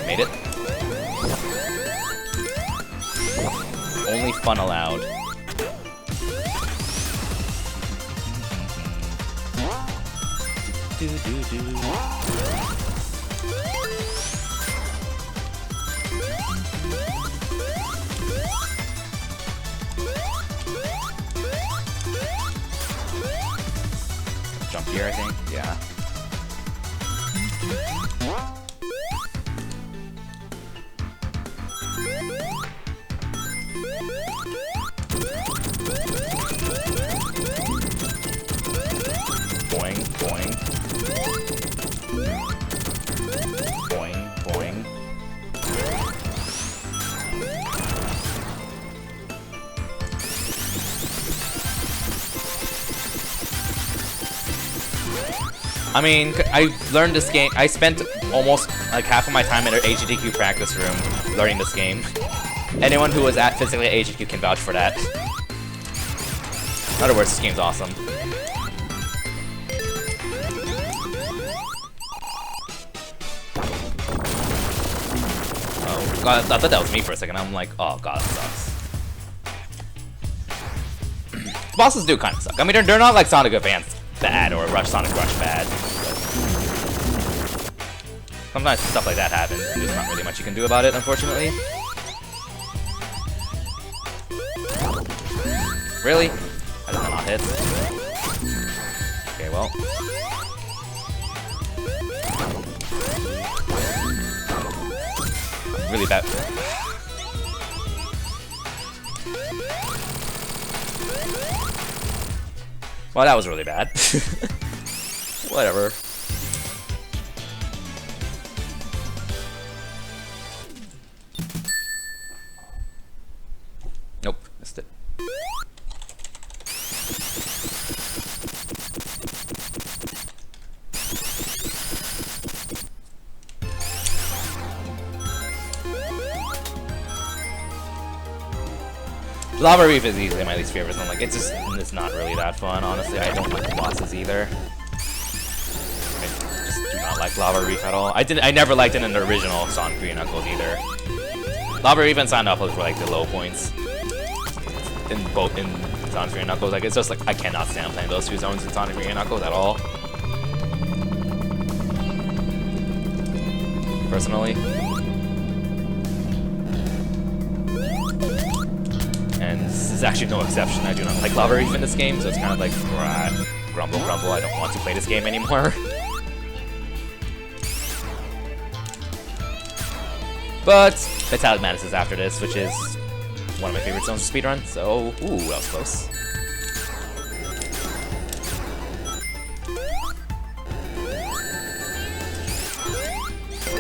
Made it. Only fun allowed. Jump here, I think. Yeah. Boing, boing. Boing, boing. I mean, I learned this game. I spent almost like half of my time in an HDQ practice room learning this game. Anyone who was physically at HDQ can vouch for that. In other words, this game's awesome. Oh god, I thought that was me for a second. I'm like, oh god, that sucks. The bosses do kind of suck. I mean, they're not like Sonic Advance bad or Sonic Rush bad. Sometimes stuff like that happens, and there's not really much you can do about it, unfortunately. Really? That does not hit. Okay, well. Really bad. Well, that was really bad. Whatever. Nope, missed it. Lava Reef is easily my least favorite zone. Like, it's not really that fun, honestly. I don't like the bosses either. I just do not like Lava Reef at all. I never liked it in the original Sonic 3 and Knuckles either. Lava Reef and Sonic Knuckles were like the low points in Sonic 3 and Knuckles. Like, it's just like I cannot stand playing those two zones in Sonic 3 and Knuckles at all. Personally. And this is actually no exception. I do not like Lava Reef in this game, so it's kind of like, grumble, grumble, I don't want to play this game anymore. But Metallic Madness is after this, which is one of my favorite zones to speedrun, so, ooh, that was close.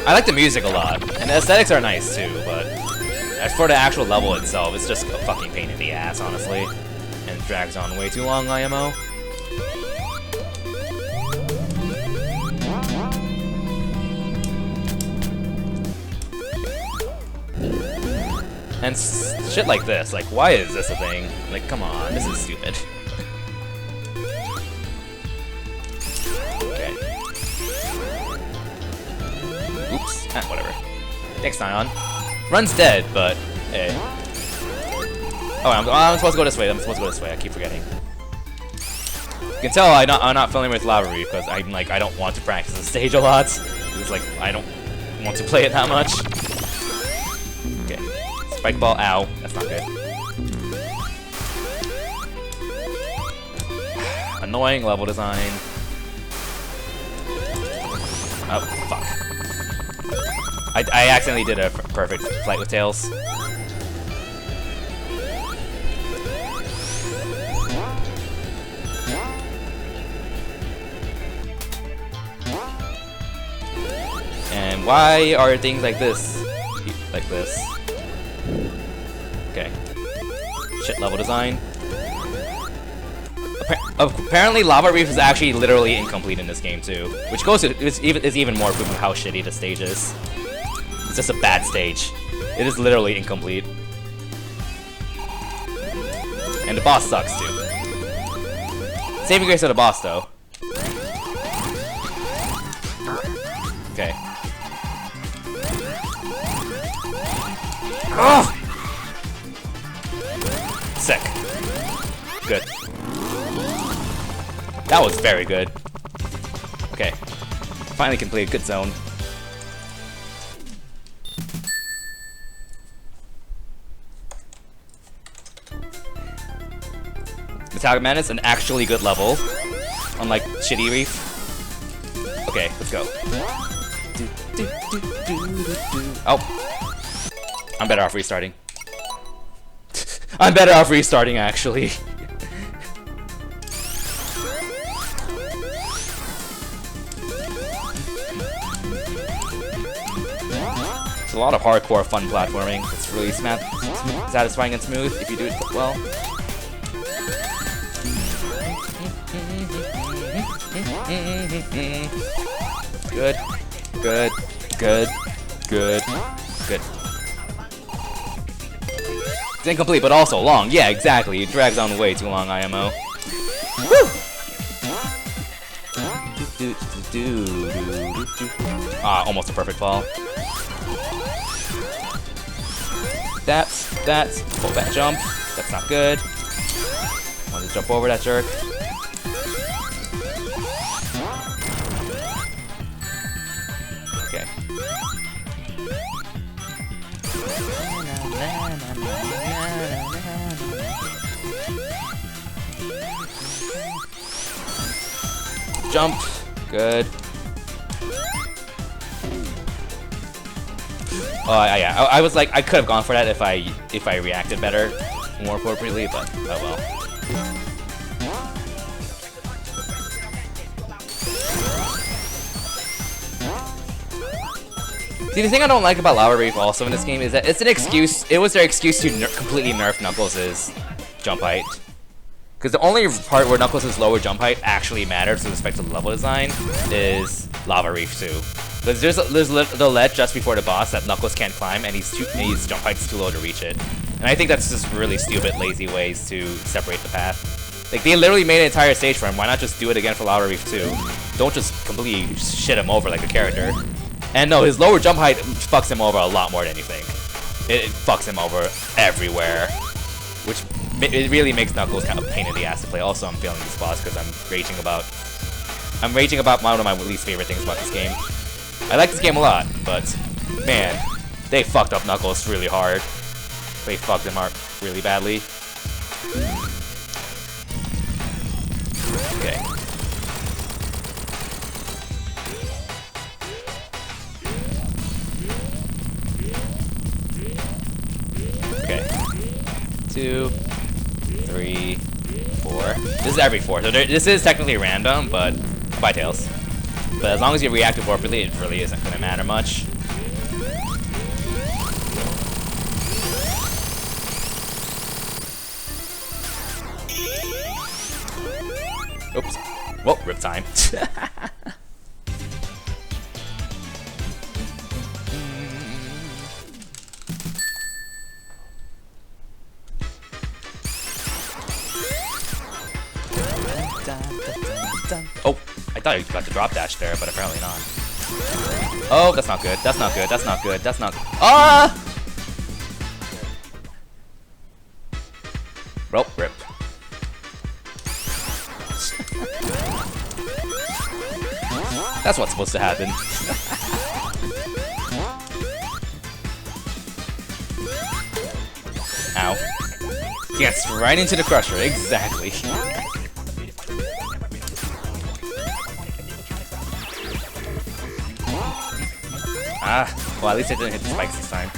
I like the music a lot, and the aesthetics are nice too, but as for the actual level itself, it's just a fucking pain in the ass, honestly. And it drags on way too long, IMO. And shit like this, like, why is this a thing? Like, come on, this is stupid. Okay. Oops, whatever. Next time on. Run's dead, but hey. Oh, I'm supposed to go this way. I'm supposed to go this way. I keep forgetting. You can tell I'm not familiar with Lava Reef because I'm like I don't want to practice the stage a lot. It's like I don't want to play it that much. Okay, spike ball. Ow, that's not good. Annoying level design. Oh fuck. I accidentally did a perfect flight with Tails. And why are things like this? Like this. Okay. Shit level design. Apparently Lava Reef is actually literally incomplete in this game too. Which is even more proof of how shitty the stage is. It's just a bad stage. It is literally incomplete. And the boss sucks too. Saving grace of the boss though. Okay. Ugh! Sick. Good. That was very good. Okay. Finally completed. Good zone. Metallic Madness, an actually good level. Unlike Shitty Reef. Okay, let's go. Oh. I'm better off restarting. I'm better off restarting, actually. It's a lot of hardcore fun platforming. It's really satisfying and smooth if you do it well. Good. Good. Good. Good. Good. It's incomplete, but also long. Yeah, exactly. It drags on way too long, IMO. Woo! Ah, almost a perfect fall. That's full back jump. That's not good. Want to jump over that jerk. Okay. Jump. Good. Oh yeah, I was like, I could have gone for that if I reacted better, more appropriately, but oh well. See, the thing I don't like about Lava Reef also in this game is that it's an excuse. It was their excuse to completely nerf Knuckles' jump height. Because the only part where Knuckles' lower jump height actually matters with respect to the level design is Lava Reef 2. Because there's the ledge just before the boss that Knuckles can't climb, and his jump height's too low to reach it. And I think that's just really stupid, lazy ways to separate the path. Like, they literally made an entire stage for him. Why not just do it again for Lava Reef 2? Don't just completely shit him over like a character. And no, his lower jump height fucks him over a lot more than you think. It fucks him over everywhere. Which it really makes Knuckles kind of a pain in the ass to play. Also, I'm failing this boss because I'm raging about one of my least favorite things about this game. I like this game a lot, but man, they fucked up Knuckles really hard. They fucked him up really badly. Okay. Okay. 2, 3, 4. This is every 4. So this is technically random, but bye Tails. But as long as you react appropriately, it really isn't going to matter much. Oops. Well, rip time. Oh, I thought you got the drop dash there, but apparently not. Oh, that's not good. That's not good. That's not good. That's not. Ah! Rope rip. That's what's supposed to happen. Ow. Yes, right into the crusher. Exactly. Ah, well, at least I didn't hit the spikes this time.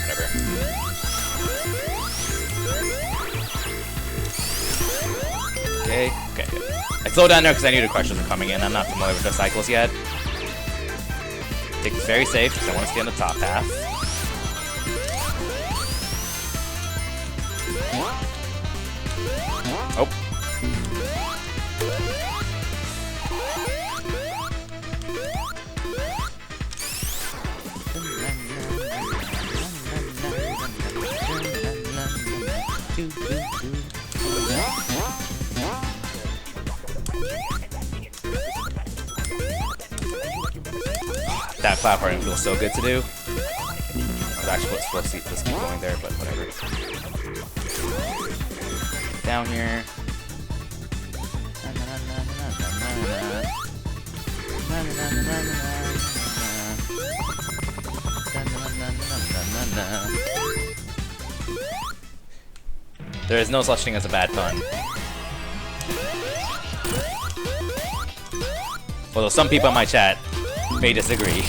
Whatever. Okay, okay. I slowed down there because I knew the crushers were coming in. I'm not familiar with the cycles yet. Take this very safe because I want to stay on the top half. Oh. That platforming feels so good to do. Actually, let's keep going there, but whatever. Down here. There is no such thing as a bad pun. Although some people in my chat may disagree.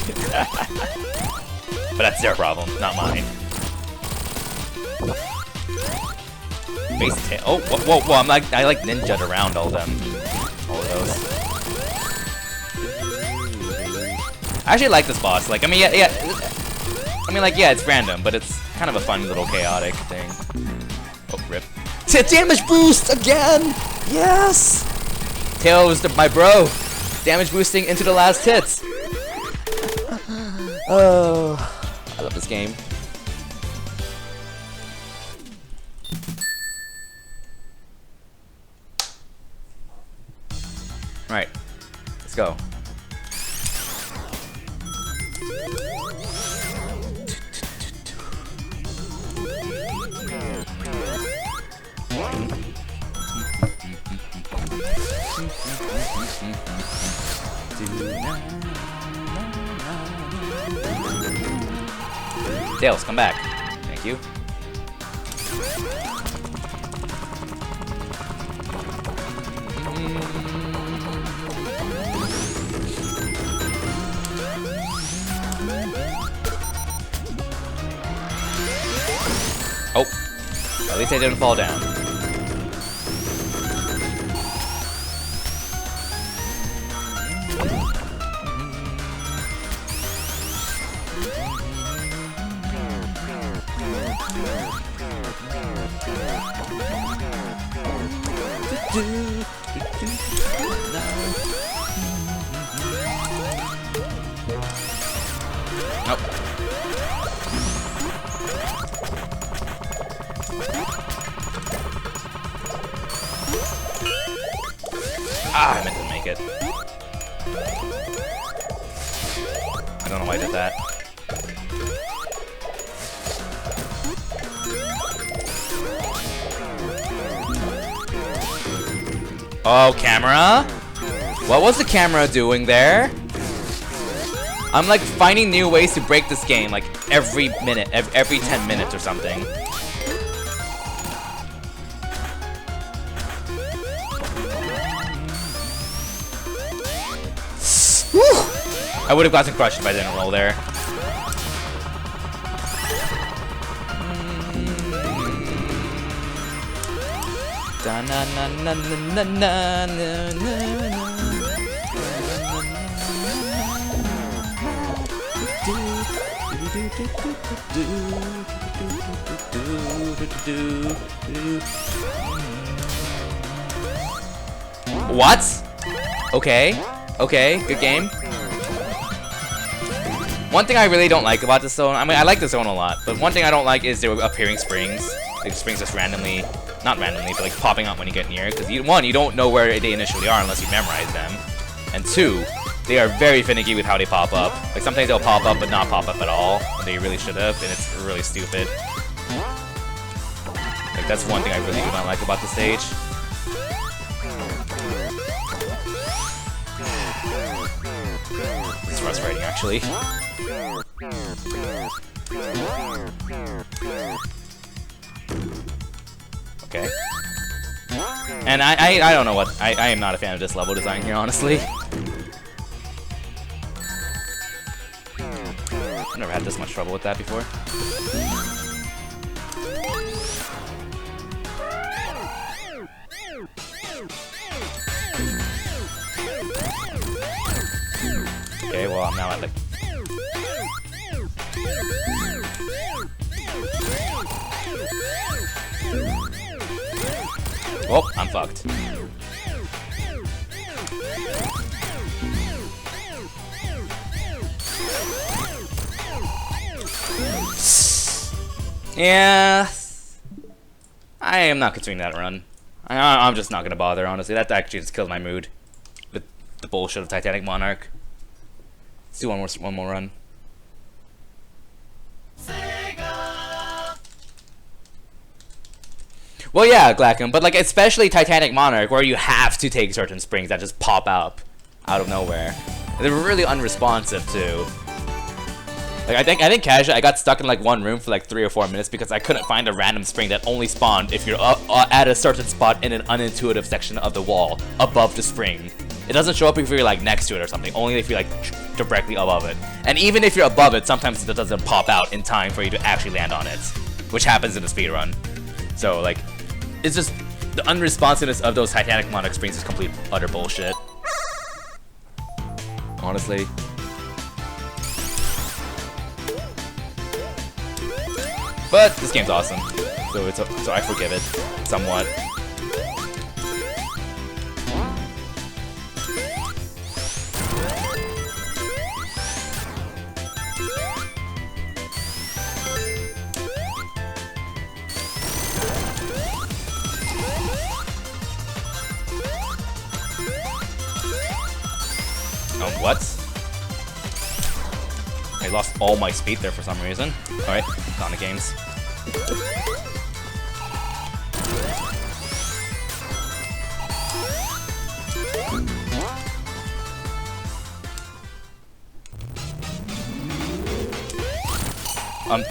But that's their problem, not mine. Base tail. Oh, whoa, whoa, whoa, I like ninja'd around all them. those. I actually like this boss. Like, I mean, yeah. I mean, like, yeah, it's random, but it's kind of a fun little chaotic thing. Oh, rip. Damage boost again! Yes! Tails, my bro. Damage boosting into the last hits. Oh, I love this game. Alright, let's go. Tails, come back. Thank you. Oh, at least I didn't fall down. Nope. Ah, I meant to make it. I don't know why I did that. Oh, camera? What was the camera doing there? I'm like finding new ways to break this game like every minute, every 10 minutes or something. I would have gotten crushed if I didn't roll there. Da na na na na na na na. What? Okay. Okay, good game. One thing I really don't like about this zone, I mean, I like this zone a lot, but one thing I don't like is there appearing springs. Like, springs just randomly, not randomly, but like popping up when you get near. Because one, you don't know where they initially are unless you memorize them. And two, they are very finicky with how they pop up. Like, sometimes they'll pop up but not pop up at all, when they really should have, and it's really stupid. Like, that's one thing I really do not like about the stage. It's frustrating, actually. Okay. And I don't know what, I am not a fan of this level design here, honestly. I've never had this much trouble with that before. Okay, well, I'm now at the... Oh, I'm fucked. Yeah, I am not continuing that run. I'm just not gonna bother, honestly. That actually just killed my mood with the bullshit of Titanic Monarch. Let's do one more run. Well, yeah, Glackham, but like especially Titanic Monarch, where you have to take certain springs that just pop up out of nowhere. They're really unresponsive too. Like I think casually, I got stuck in like one room for like 3 or 4 minutes because I couldn't find a random spring that only spawned if you're at a certain spot in an unintuitive section of the wall above the spring. It doesn't show up if you're like next to it or something, only if you're like directly above it. And even if you're above it, sometimes it doesn't pop out in time for you to actually land on it, which happens in the speedrun. So like, it's just the unresponsiveness of those Titanic Monarch springs is complete utter bullshit. Honestly. But this game's awesome, so I forgive it somewhat. What? I lost all my speed there for some reason. Alright, Sonic games.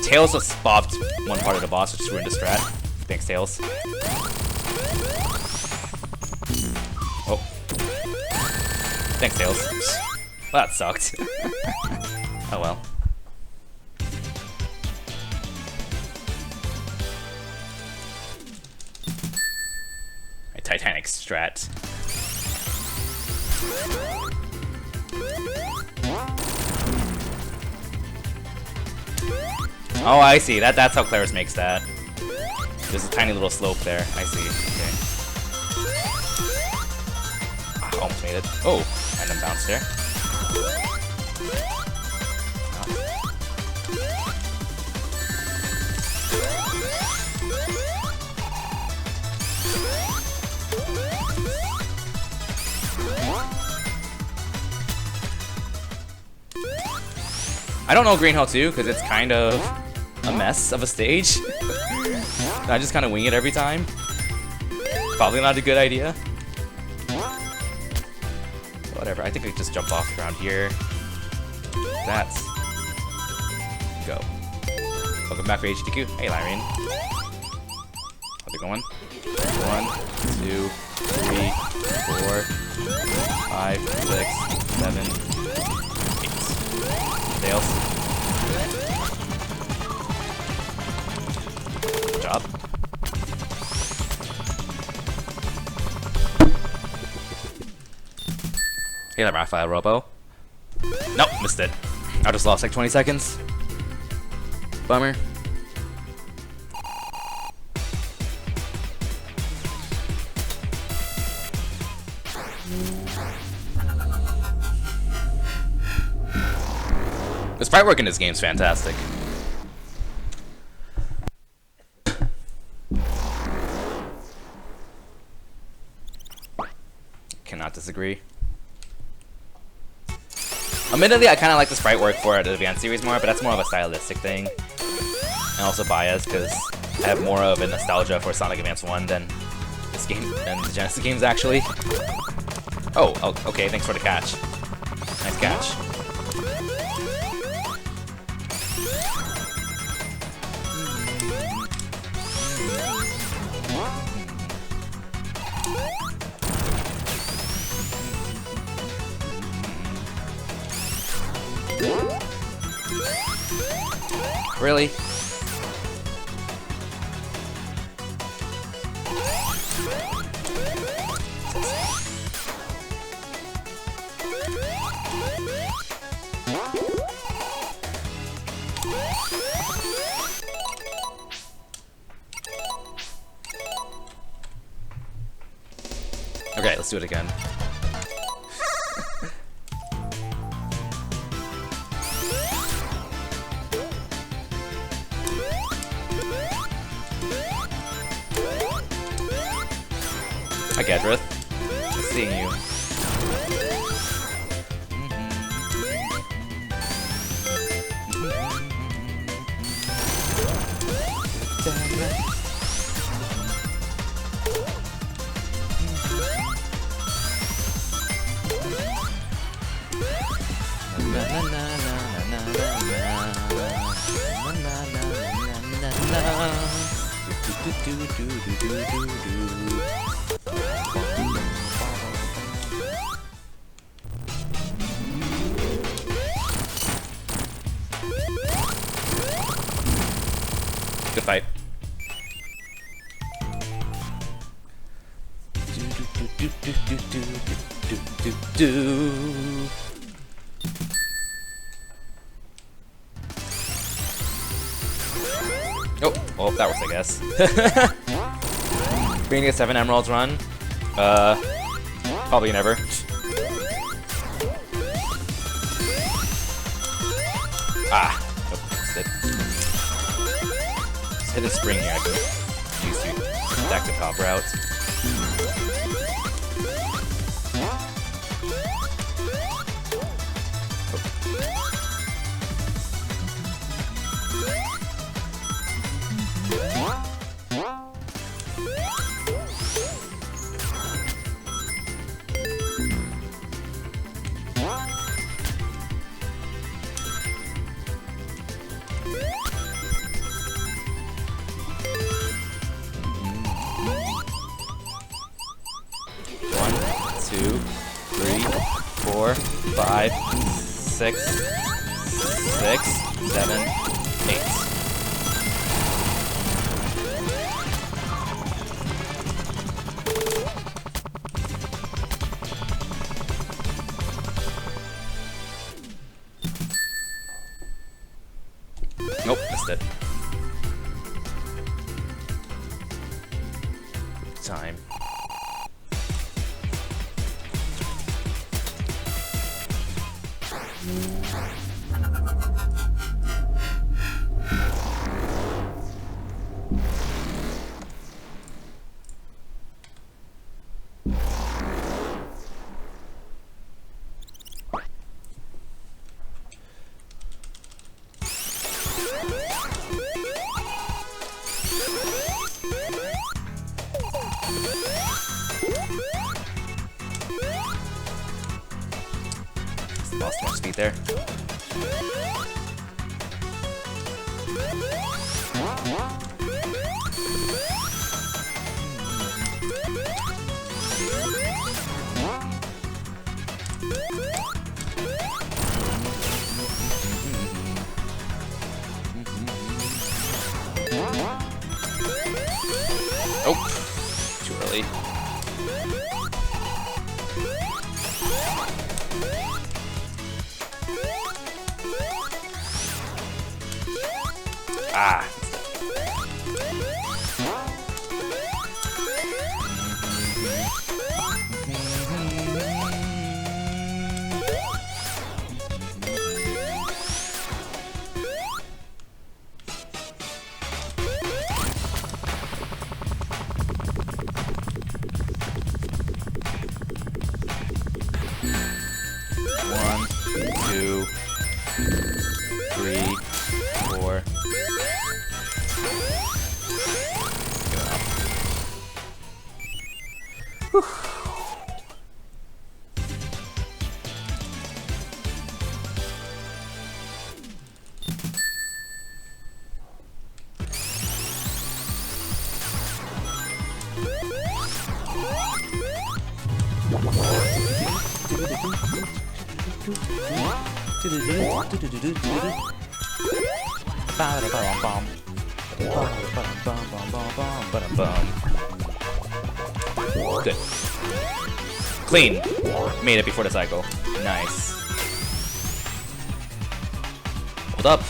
Tails just bopped one part of the boss, which ruined the strat. Thanks, Tails. Oh. Thanks, Tails. Well, that sucked. Oh well. A Titanic strat. Oh, I see. That's how Claris makes that. There's a tiny little slope there. I see. Okay. Almost made it. Oh, and then bounce there. I don't know Green Hell 2 because it's kind of a mess of a stage. I just kind of wing it every time. Probably not a good idea. Whatever, I think I just jump off around here. That's... Go. Welcome back for HDQ. Hey, Lyrene. How's it going? 1, 2, 3, 4, 5, 6, 7, 8. Tails. Good job. Hey, that Raphael Robo. Nope, missed it. I just lost like 20 seconds. Bummer. The sprite work in this game is fantastic. Cannot disagree. Admittedly, I kind of like the sprite work for the Advanced series more, but that's more of a stylistic thing. And also biased, because I have more of a nostalgia for Sonic Advance 1 than this game, than the Genesis games, actually. Oh, okay, thanks for the catch. Nice catch. Really? Okay, let's do it again. Hi, Gadrith. Nice seeing you. Good fight. Oh, well, that works, I guess. We're gonna get 7 emeralds run. Probably never. Ah, nope, missed it. Just hit a spring here. I can use to back the top route. Two, 3, 4, 5, 6, 7, 8. Nope, missed it. Time. Lost more speed there. Oh, too early. Ah. One, 2, 3, 4. Good. Clean. Made it before the cycle. Nice. Hold up.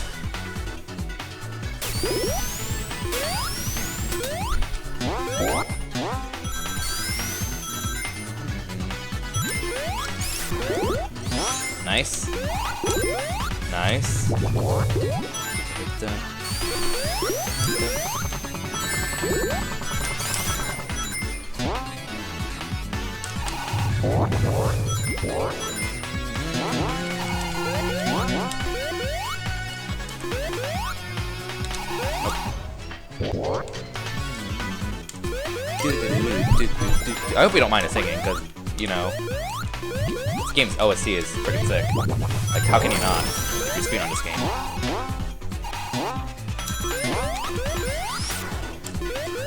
Nice. Nice. I hope we don't mind us singing, because, you know, this game's OST is freaking sick. Like, how can you not if you speed on this game?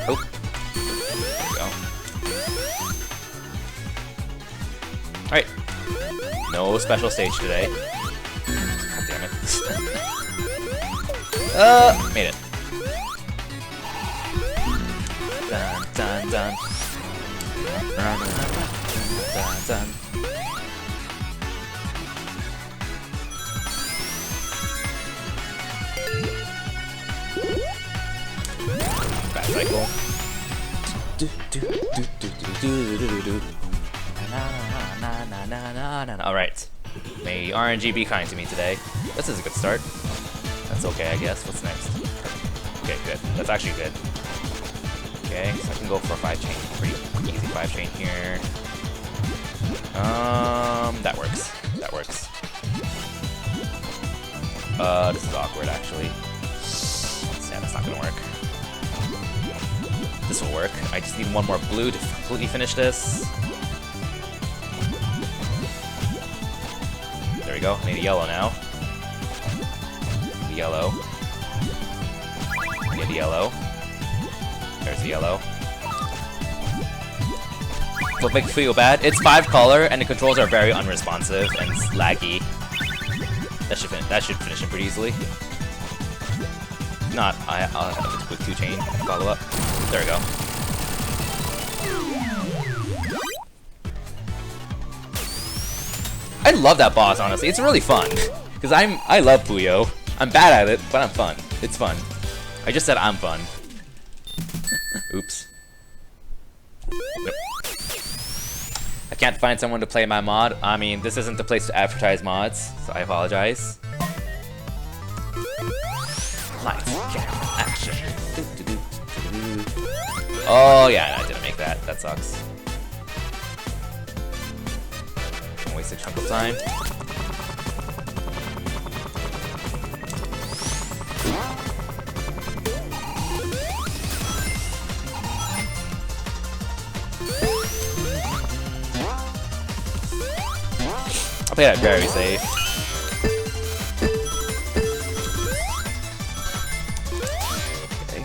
Oh. There we go. Alright. No special stage today. God damn it. Made it. Dun, dun, dun. Bad cycle. Alright. May RNG be kind to me today. This is a good start. That's okay, I guess. What's next? Okay, good. That's actually good. Okay, so I can go for a 5-chain. Pretty easy 5-chain here. That works. That works. This is awkward, actually. Yeah, that's not gonna work. This will work. I just need one more blue to completely finish this. There we go. I need a yellow now. The yellow. I need a yellow. There's the yellow. What makes me feel bad? It's 5 color, and the controls are very unresponsive and laggy. That should finish it pretty easily. If not, I'll have a quick 2-chain follow up. There we go. I love that boss, honestly. It's really fun. Because I love Puyo. I'm bad at it, but I'm fun. It's fun. I just said I'm fun. Oops. Nope. I can't find someone to play my mod. I mean, this isn't the place to advertise mods, so I apologize. Lights, camera, action. Oh yeah, I didn't make that. That sucks. Don't waste a chunk of time. I'll play that very safe. Okay.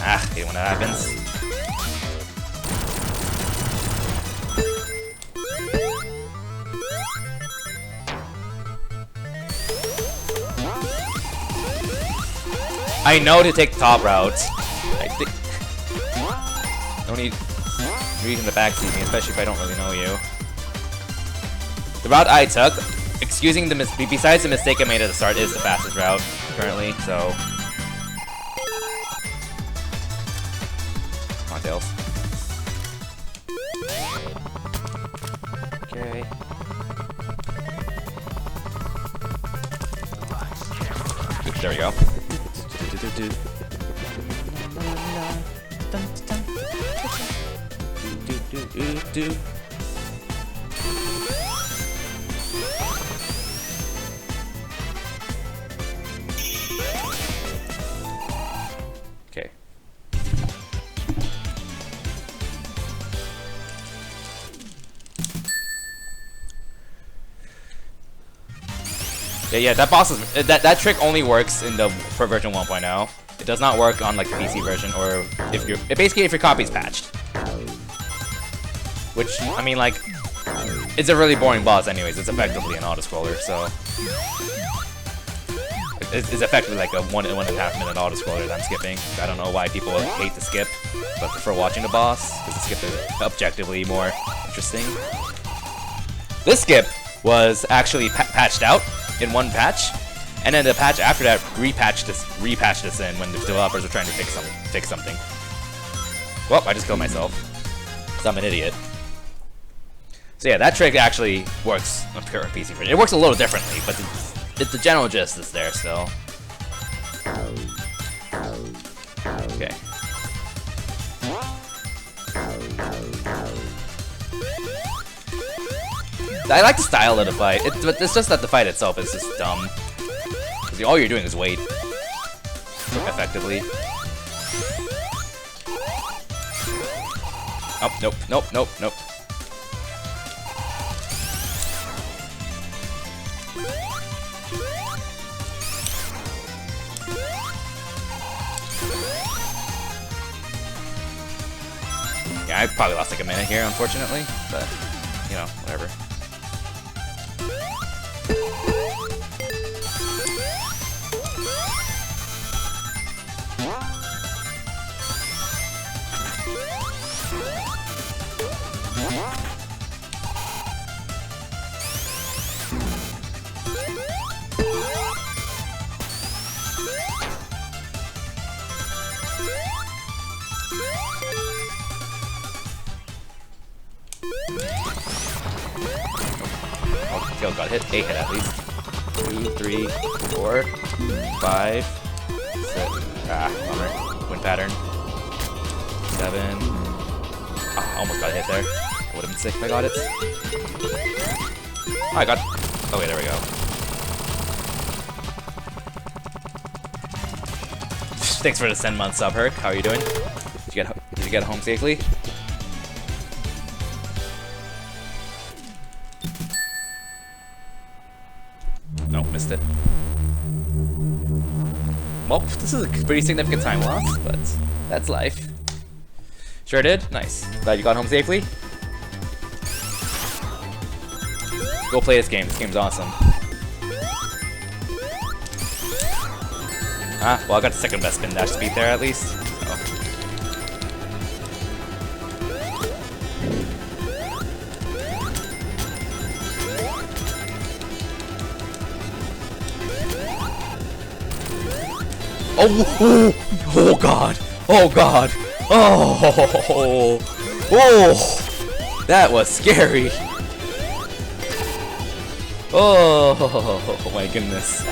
Ah, I hate when that happens. I know to take top route. I think. No need reading the backseat me, especially if I don't really know you. The route I took, excusing the besides the mistake I made at the start, is the fastest route currently. So, come on, Tails. Okay. Oops, there we go. Okay. Yeah, that boss is that trick only works in the for version 1.0. It does not work on like the PC version, or if you're basically if your copy's patched. Which I mean, like, it's a really boring boss, anyways. It's effectively an auto-scroller, so it's effectively like a 1.5 minute auto-scroller that I'm skipping. I don't know why people hate to skip, but prefer watching the boss because the skip is objectively more interesting. This skip was actually patched out in one patch, and then the patch after that repatched this in when the developers were trying to fix something. Well, I just killed myself, so I'm an idiot. So yeah, that trick actually works on pure PC version. It works a little differently, but the general gist is there still. Okay. I like the style of the fight. It's just that the fight itself is just dumb. Because all you're doing is wait. Effectively. Oh, nope, nope, nope, nope. Yeah, I probably lost like a minute here, unfortunately, but, you know, whatever. Oh, Tails got hit. A hit at least. 2, 3, 4, 5, 6. Ah, bummer. Win pattern. 7. Ah, almost got a hit there. That would have been sick if I got it. Oh, I got. Oh wait, there we go. Thanks for the 10-month sub, Herc. How are you doing? Did you get home safely? Nope, missed it. Well, this is a pretty significant time loss, but that's life. Sure did. Nice. Glad you got home safely. Go play this game. This game's awesome. Ah, well, I got the second best spin dash speed there at least. So. Oh god! Oh god! Oh! Oh! That was scary! Oh my goodness.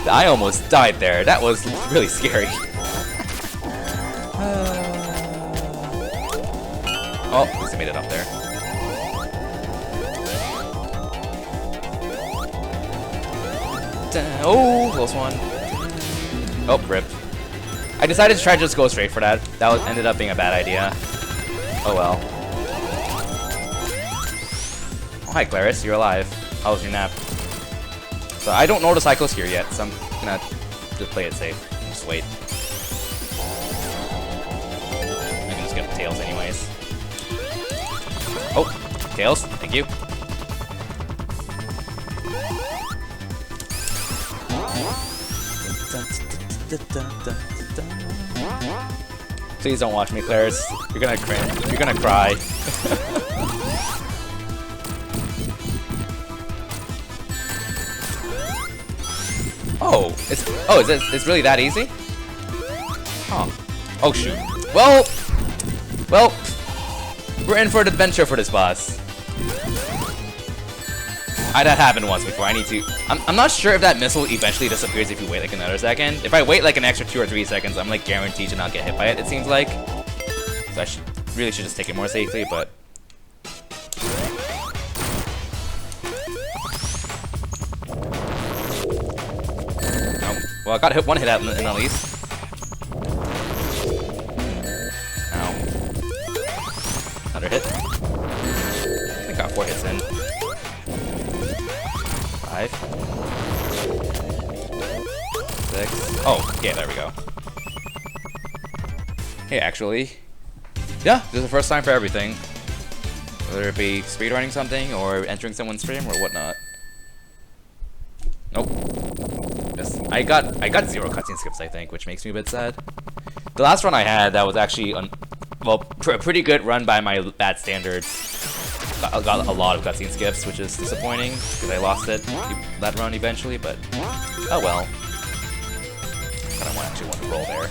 I almost died there. That was really scary. Oh, at least I made it up there. Oh, close one. Oh, rip. I decided to try to just go straight for that. That ended up being a bad idea. Oh well. Oh, hi, Claris. You're alive. How was your nap? So I don't know the cycles here yet, so I'm gonna just play it safe and just wait. I can just get the Tails anyways. Oh, Tails, thank you. Please don't watch me, Claris. You're gonna cringe. You're gonna cry. Oh, it's really that easy? Huh. Oh shoot. Well, we're in for an adventure for this boss. That happened once before. I need to. I'm not sure if that missile eventually disappears if you wait like another second. If I wait like an extra 2 or 3 seconds, I'm like guaranteed to not get hit by it. It seems like. So I really should just take it more safely, but. Well, I got hit one hit out in at least. Ow. Another hit. I think I got 4 hits in. 5. 6. Oh, yeah, there we go. Hey, actually. Yeah, this is the first time for everything. Whether it be speedrunning something or entering someone's stream or whatnot. Nope. I got 0 cutscene skips, I think, which makes me a bit sad. The last run I had, that was actually a pretty good run by my bad standards. Got a lot of cutscene skips, which is disappointing because I lost it that run eventually. But oh well. I don't actually want to roll there.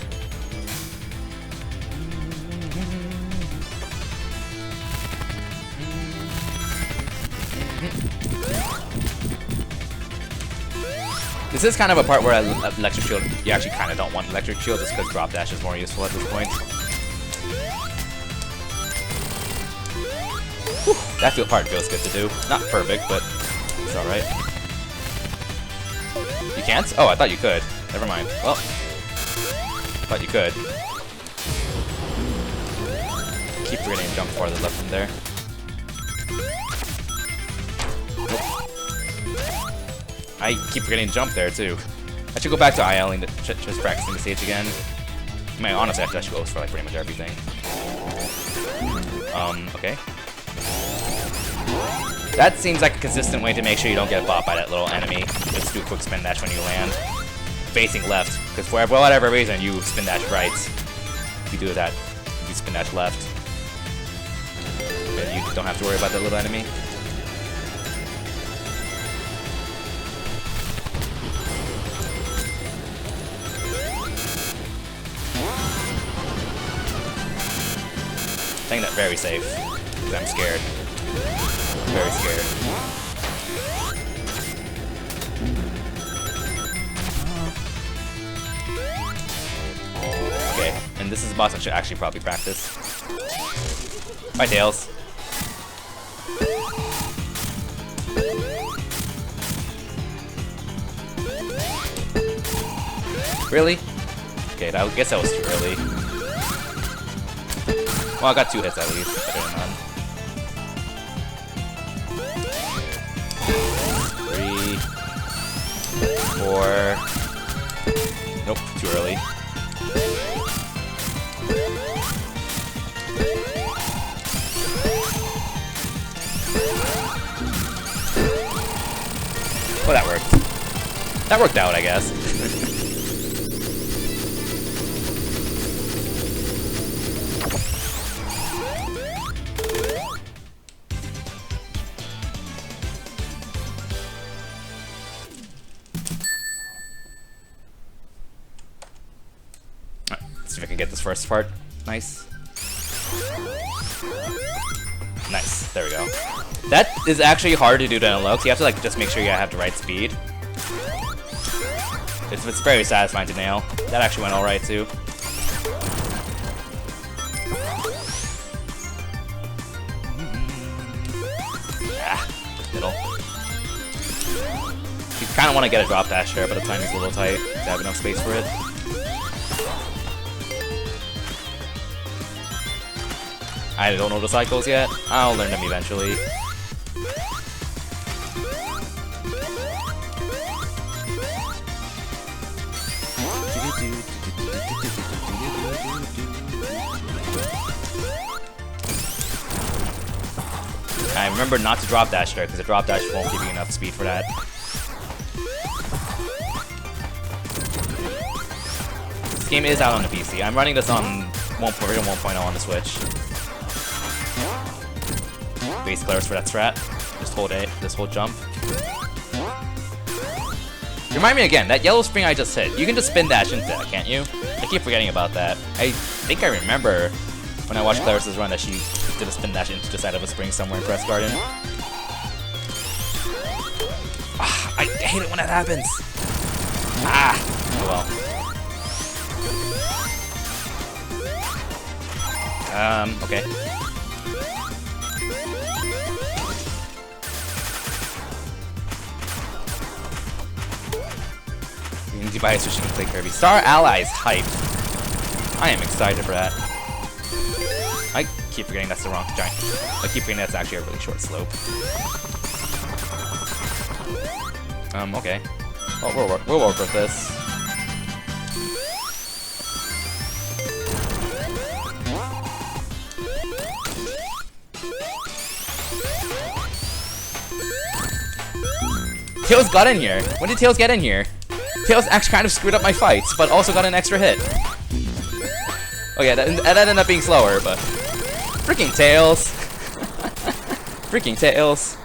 This is kind of a part where electric shield, you actually kind of don't want electric shield just because drop dash is more useful at this point. Whew, that part feels good to do. Not perfect, but it's alright. You can't? Oh, I thought you could. Never mind. Well, thought you could. Keep forgetting to jump farther left from there. I keep forgetting to jump there too. I should go back to IL and just practicing the stage again. I mean, honestly, I should go for like pretty much everything. Okay. That seems like a consistent way to make sure you don't get bought by that little enemy. Just do a quick spin dash when you land. Facing left, because for whatever reason you spin dash right. If you do that, you spin dash left. And you don't have to worry about that little enemy. Playing that very safe, because I'm scared. Very scared. Okay, and this is a boss I should actually probably practice. Bye, Tails. Really? Okay, I guess that was too early. Well, I got 2 hits at least, better than none. 3, 4. Nope, too early. Well, that worked. That worked out, I guess. See if I can get this first part. Nice. Nice. There we go. That is actually hard to do to unlock. So you have to like just make sure you have the right speed. It's very satisfying to nail. That actually went alright too. Ah, middle. You kind of want to get a drop dash there, but the timing's a little tight to have enough space for it. I don't know the cycles yet. I'll learn them eventually. I remember not to drop dash there, because the drop dash won't give you enough speed for that. This game is out on the PC. I'm running this on version 1.0 on the Switch. Base clears for that strat. Just hold it, this whole jump. Remind me again, that yellow spring I just hit, you can just spin dash into that, can't you? I keep forgetting about that. I think I remember when I watched Claris's run that she did a spin dash into the side of a spring somewhere in Crest Garden. Ah, I hate it when that happens. Ah, oh well. Okay. Device so she can play Kirby. Star Allies hype. I am excited for that. I keep forgetting that's the wrong giant. I keep forgetting that's actually a really short slope. Okay. Well, we'll work with this. Tails got in here. When did Tails get in here? Tails actually kind of screwed up my fights, but also got an extra hit. Okay, that ended up being slower, but... Freaking Tails! Freaking Tails!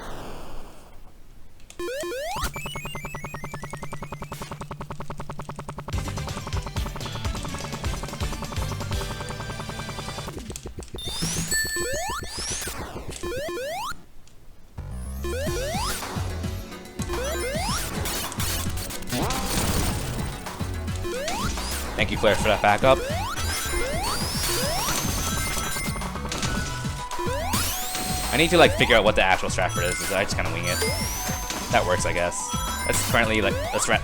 Thank you, Claire, for that backup. I need to like figure out what the actual strat for this is. I just kind of wing it. That works, I guess. That's currently like a strat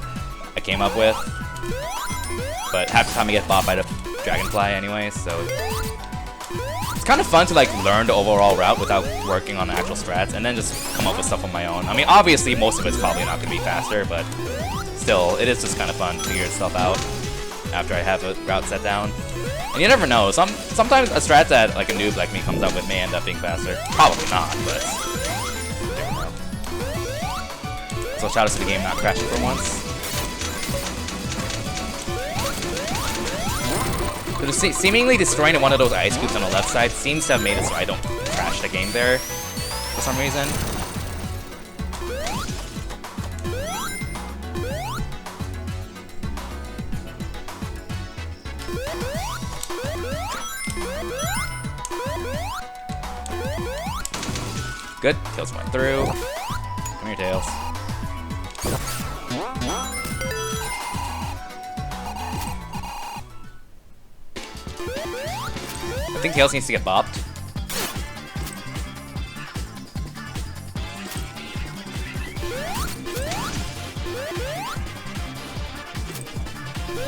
I came up with, but half the time I get bought by the dragonfly anyway. So it's kind of fun to like learn the overall route without working on the actual strats, and then just come up with stuff on my own. I mean, obviously most of it's probably not going to be faster, but still, it is just kind of fun to figure stuff out after I have a route set down. And you never know, sometimes a strat that like a noob like me comes up with may end up being faster. Probably not, but you never know. So shout out to the game not crashing for once. Because seemingly destroying one of those ice cubes on the left side seems to have made it so I don't crash the game there for some reason. Good. Tails went through. Come here, Tails. I think Tails needs to get bopped.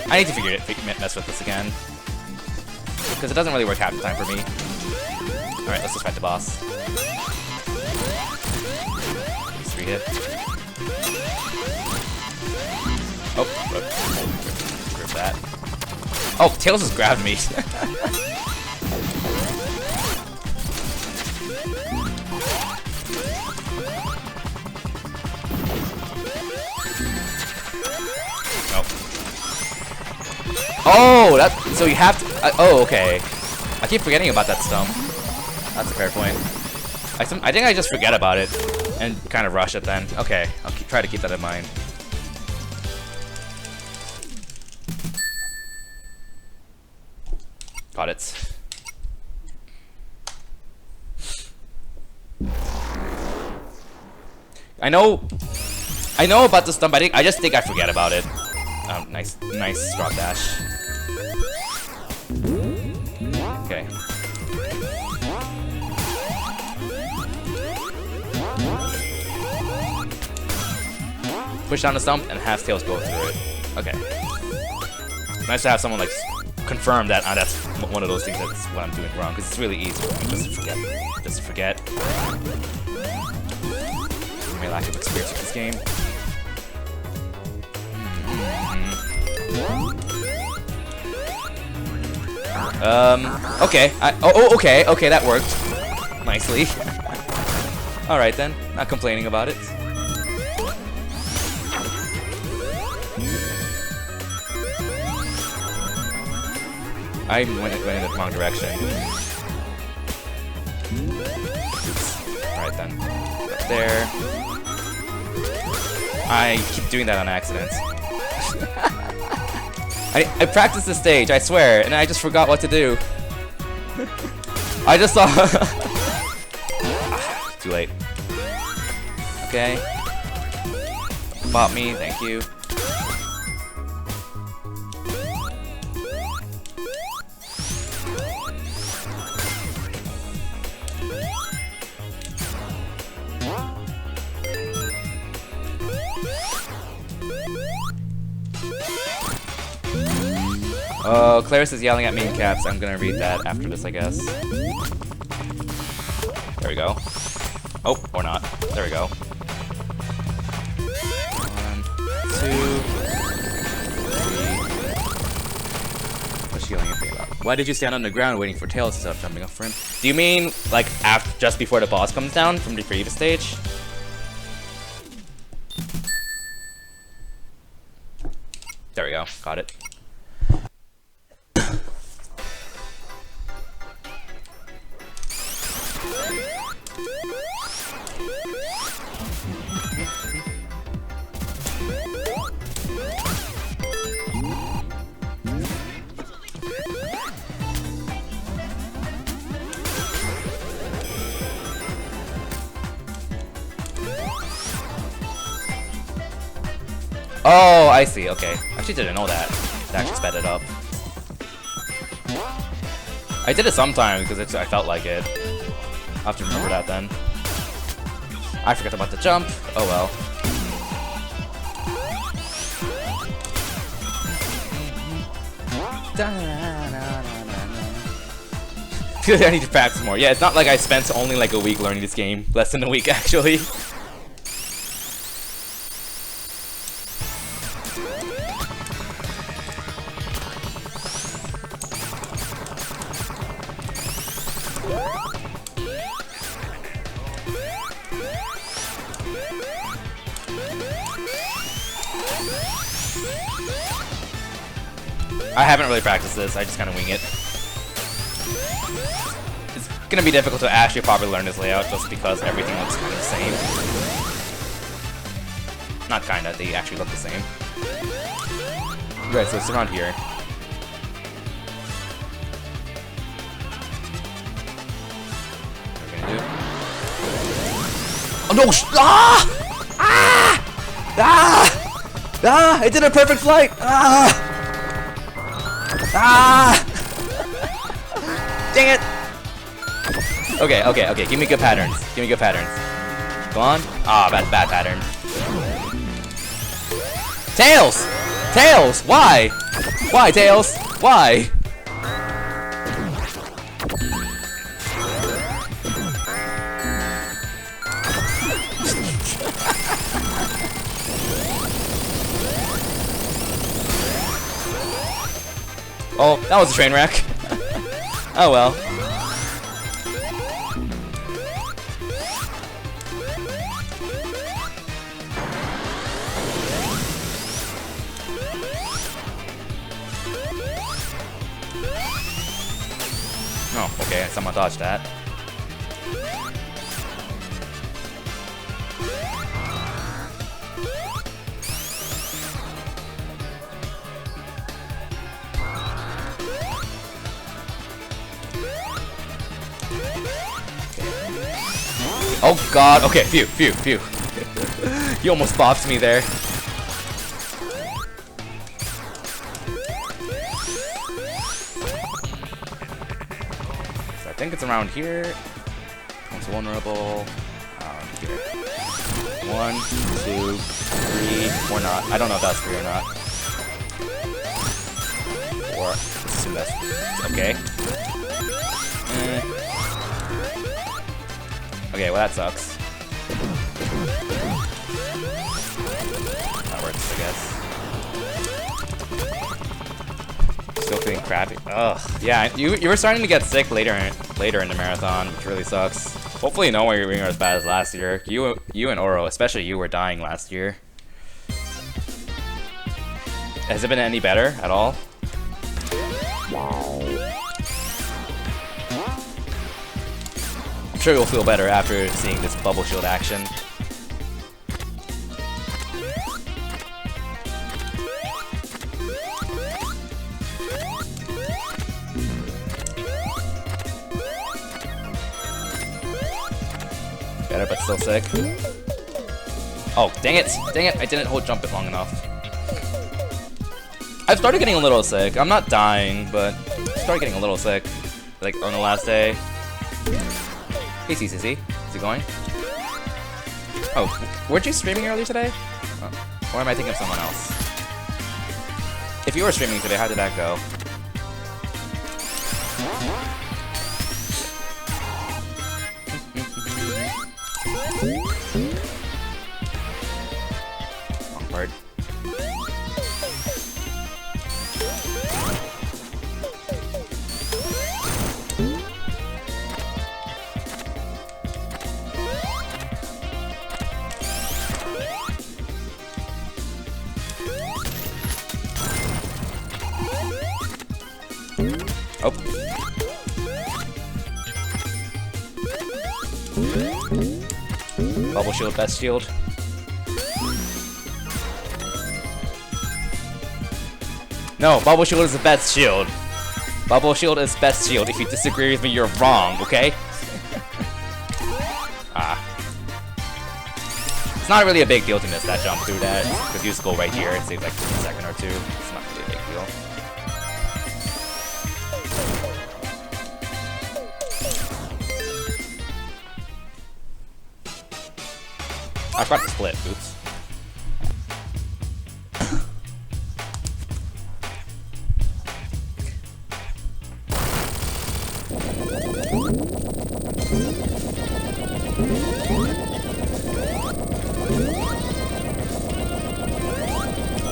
I need to mess with this again. Because it doesn't really work half the time for me. Alright, let's just fight the boss. Please 3-hit. Oh, grab that. Oh, Tails just grabbed me. Oh, that. So you have to. Oh, okay. I keep forgetting about that stump. That's a fair point. I think I just forget about it and kind of rush it then. Okay, I'll try to keep that in mind. Got it. I know about the stump. I just think I forget about it. Nice drop dash. Okay. Push down the stump and have Tails go through it. Okay. Nice to have someone like confirm that that's one of those things that's what I'm doing wrong, because it's really easy for me just to forget. My lack of experience with this game. Okay. Okay, that worked nicely. Alright then, not complaining about it. I went in the wrong direction. Oops. Alright then. Up there. I keep doing that on accident. I practiced the stage, I swear, and I just forgot what to do. I just saw... Too late. Okay. Bop me, thank you. Oh, Claris is yelling at me in caps. I'm gonna read that after this, I guess. There we go. Oh, or not. There we go. 1, 2, 3. What's she yelling at me about? Why did you stand on the ground waiting for Tails to stop jumping up for him? Do you mean, like, after, just before the boss comes down from the previous stage? There we go. Got it. Oh, I see. Okay. Actually didn't know that. It actually sped it up. I did it sometimes because I felt like it. I'll have to remember that then. I forgot about the jump. Oh well. Feel like I need to practice more. Yeah, it's not like I spent only like a week learning this game. Less than a week, actually. I haven't really practiced this, I just kind of wing it. It's gonna be difficult to actually properly learn this layout just because everything looks kind of the same. Not kinda, they actually look the same. Okay, so it's around here. What are we gonna do? Oh no! Ah! Ah! Ah! Ah! It did a perfect flight! Ah! Ah! Dang it! Okay, okay, okay. Give me good patterns. Give me good patterns. Go on. Ah, bad pattern. Tails! Tails! Why? Why, Tails? Why? Oh, that was a train wreck. Oh well. Oh, okay, someone dodged that. Oh god, okay, phew. You almost bopped me there. So I think it's around here. It's vulnerable. Here. 1, 2, 3, or not. I don't know if that's 3 or not. 4. Assume that's okay. Okay, well that sucks. That works, I guess. Still feeling crappy. Ugh. Yeah, you were starting to get sick later in the marathon, which really sucks. Hopefully no one you're being as bad as last year. You and Oro, especially you, were dying last year. Has it been any better at all? I'm sure you'll feel better after seeing this bubble shield action. Better, but still sick. Oh, dang it! Dang it! I didn't hold jump it long enough. I've started getting a little sick. I'm not dying, but I started getting a little sick. Like, on the last day. Hey, CCC. Is it going? Oh, weren't you streaming earlier today? Oh, or am I thinking of someone else? If you were streaming today, how did that go? Awkward. Oh. Bubble shield, best shield. No, bubble shield is the best shield. Bubble shield is best shield. If you disagree with me, you're wrong, okay? It's not really a big deal to miss that jump through that, because you just go right here and save like a second or two. It's not really a big deal. I forgot to split, oops.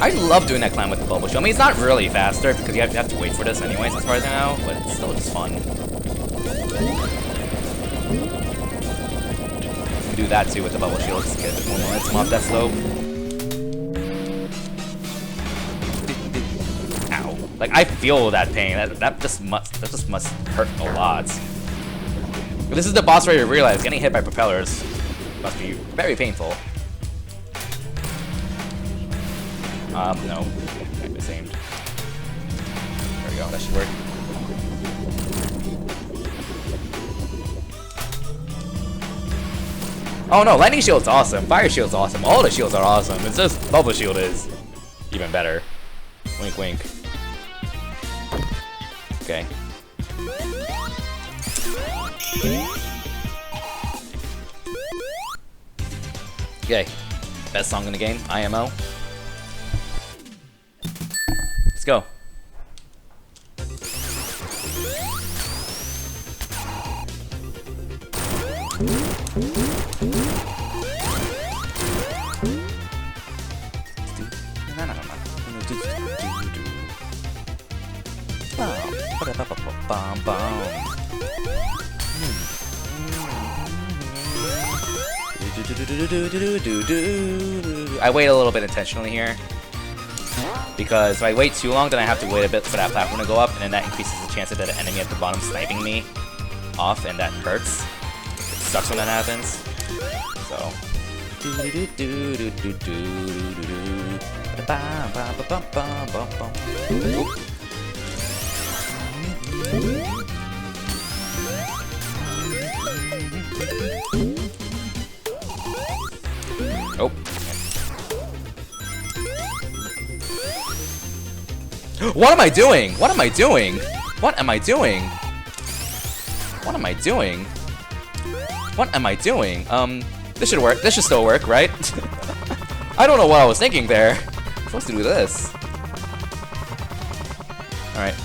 I love doing that climb with the bubble shield. I mean, it's not really faster because you have to wait for this anyways, as far as I know, but it's still just fun. Do that too with the bubble shield, just get a bit more momentum off that slope. Ow. Like, I feel that pain. That just must hurt a lot. But this is the boss where you realize getting hit by propellers must be very painful. No. Might be aimed. There we go, that should work. Oh no, lightning shield's awesome, fire shield's awesome, all the shields are awesome. It's just bubble shield is even better. Wink wink. Okay. Okay. Best song in the game, IMO. Let's go. I wait a little bit intentionally here, because if I wait too long, then I have to wait a bit for that platform to go up, and then that increases the chance of the enemy at the bottom sniping me off, and that hurts. It sucks when that happens. So. Oh. What am I doing? What am I doing? What am I doing? What am I doing? What am I doing? This should work. This should still work, right? I don't know what I was thinking there. I'm supposed to do this. Alright.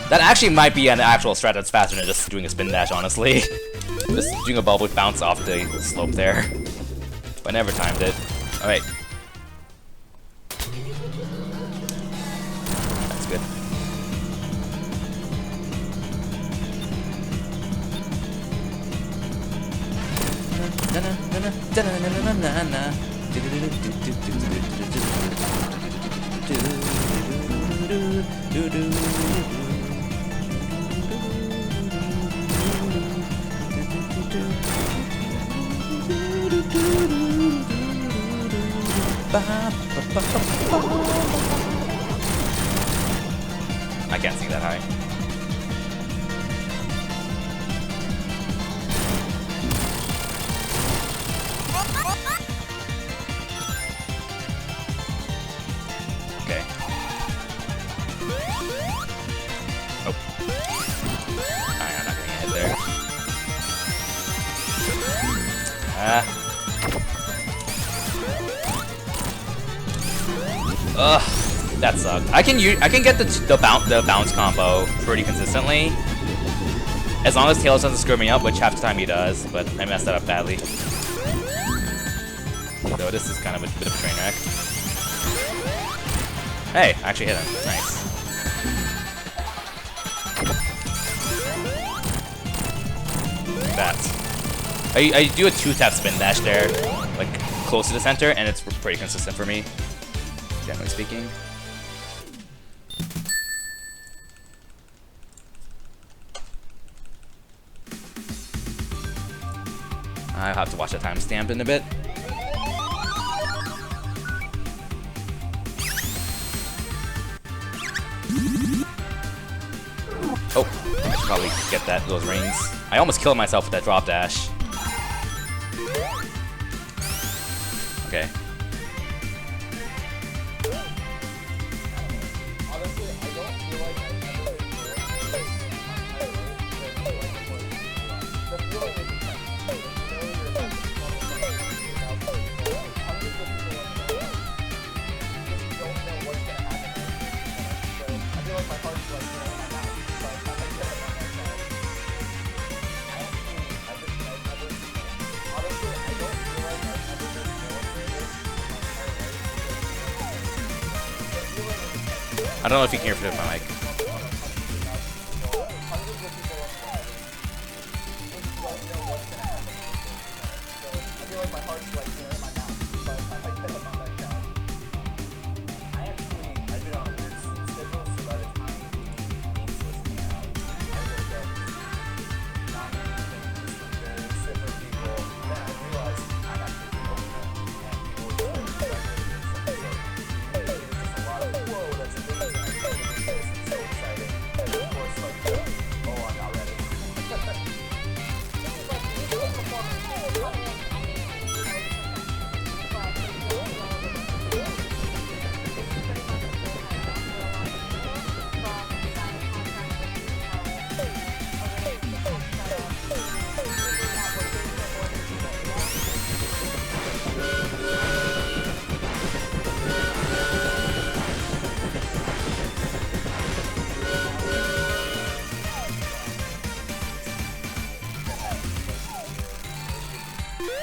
That actually might be an actual strat that's faster than just doing a spin dash, honestly. Just doing a bubble bounce off the slope there. But I never timed it. Alright. That's good. I can't sing that high. Okay. Oh. I'm not gonna hit there. Ugh, that sucked. I can get the bounce combo pretty consistently, as long as Tails doesn't screw me up, which half the time he does. But I messed that up badly. So this is kind of a bit of a train wreck. Hey, I actually hit him. Nice. Like that. I do a 2-tap spin dash there, like close to the center, and it's pretty consistent for me, generally speaking. I'll have to watch the timestamp in a bit. Oh, I should probably get those rings. I almost killed myself with that drop dash. Okay. I don't know if you can hear through my mic.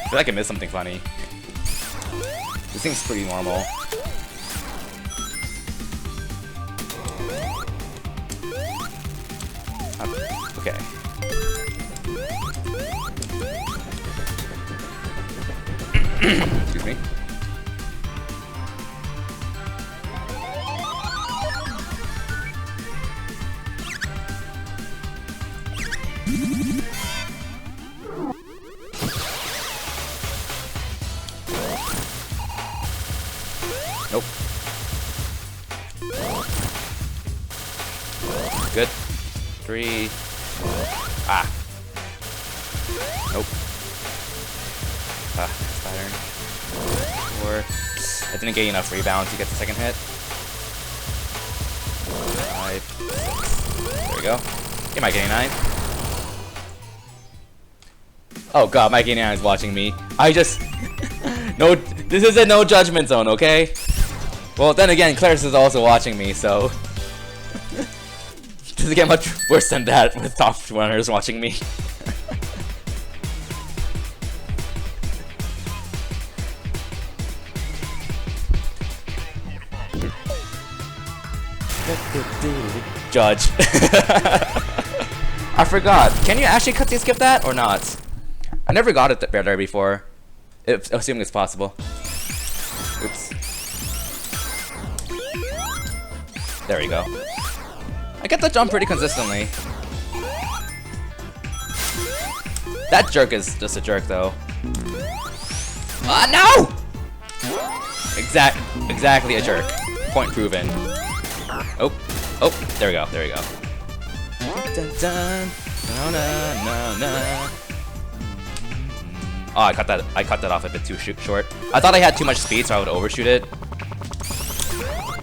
I feel like I missed something funny. This thing's pretty normal. Okay. Excuse me. Nope. Good. 3. Ah. Nope. Ah, pattern. 4. I didn't get enough rebound to get the second hit. 5. 6. There we go. Get Mike 89. Oh god, Mike 89 is watching me. I just... No, this is a no judgment zone, okay? Well, then again, Claris is also watching me, so... Doesn't get much worse than that with top runners watching me. Judge. I forgot. Can you actually skip that or not? I never got it there before. Assuming it's possible. Oops. There we go. I get the jump pretty consistently. That jerk is just a jerk, though. Ah, no! Exactly a jerk. Point proven. Oh, there we go, there we go. Dun, dun. No, no, no, no. Oh, I cut that off a bit too short. I thought I had too much speed, so I would overshoot it.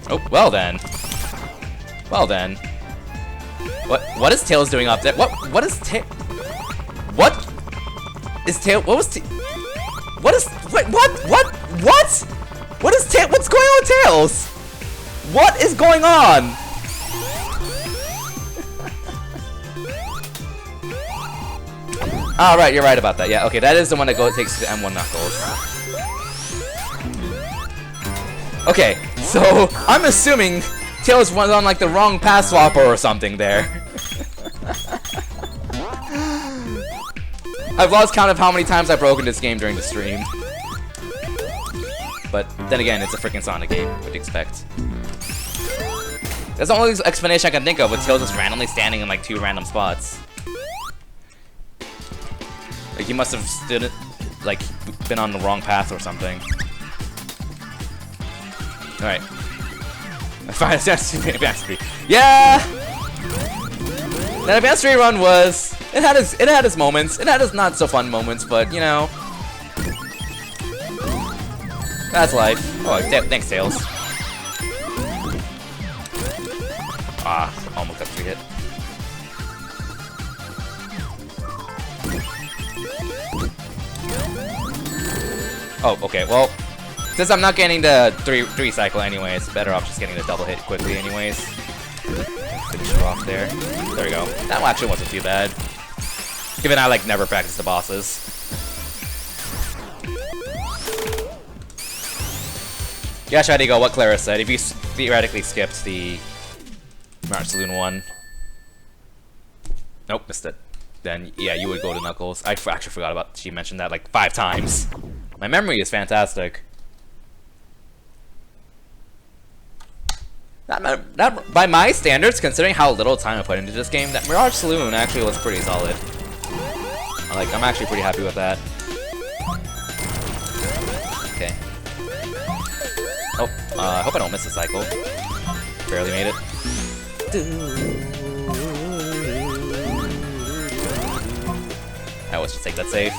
Oh, well then. Well then. What is Tails doing up there? What is Tails? What is Tails? What was What is What is Tails? What's going on with Tails? What is going on? Alright, you're right about that. Yeah, okay, that is the one that takes the M1 Knuckles. Okay, so I'm assuming Tails was on like the wrong pass swapper or something there. I've lost count of how many times I've broken this game during the stream. But then again, it's a freaking Sonic game. What do you expect? That's the only explanation I can think of with Tails just randomly standing in like 2 random spots. Like he must have stood, like, been on the wrong path or something. Alright. Advanced 3. Yeah! That Advanced 3 run was... It had its moments. It had its not so fun moments, but, you know... That's life. Oh, thanks, Tails. Ah, almost got 3 hit. Oh, okay, well, since I'm not getting the 3 cycle anyway, it's better off just getting the double hit quickly anyways. Finish it off there. There we go. That actually wasn't too bad. Given I, like, never practice the bosses. Yeah, Shady Go, what Clara said. If you theoretically skipped the Mario Saloon 1. Nope, missed it. Then, yeah, you would go to Knuckles. I actually forgot about, she mentioned that like 5 times. My memory is fantastic. That, by my standards, considering how little time I put into this game, that Mirage Saloon actually was pretty solid. Like, I'm actually pretty happy with that. Okay. Oh, I hope I don't miss a cycle. Barely made it. I was just take that safe.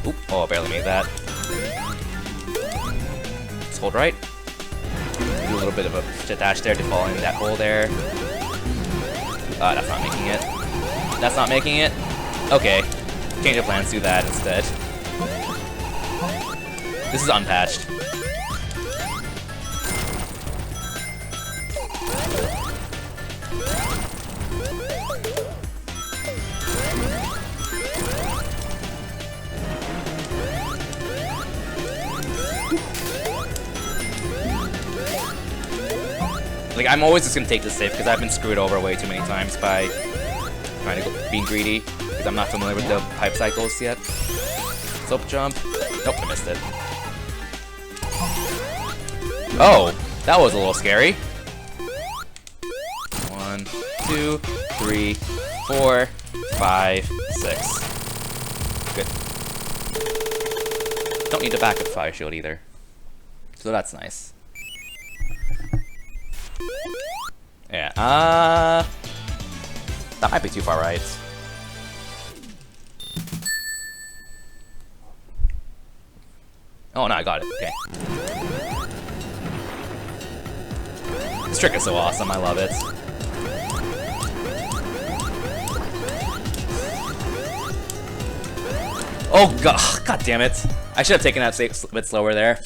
Oop, oh, I barely made that. Just hold right. Do a little bit of a shit dash there to fall in that hole there. That's not making it. That's not making it. Okay. Change of plans, do that instead. This is unpatched. Like, I'm always just gonna take this safe because I've been screwed over way too many times by trying to go, being greedy because I'm not familiar with the pipe cycles yet. Soap jump. Nope, I missed it. Oh, that was a little scary. 1, 2, 3, 4, 5, 6. Good. Don't need a backup fire shield either. So that's nice. Yeah, that might be too far right. Oh no, I got it, okay. This trick is so awesome, I love it. Oh god damn it. I should have taken that a bit slower there.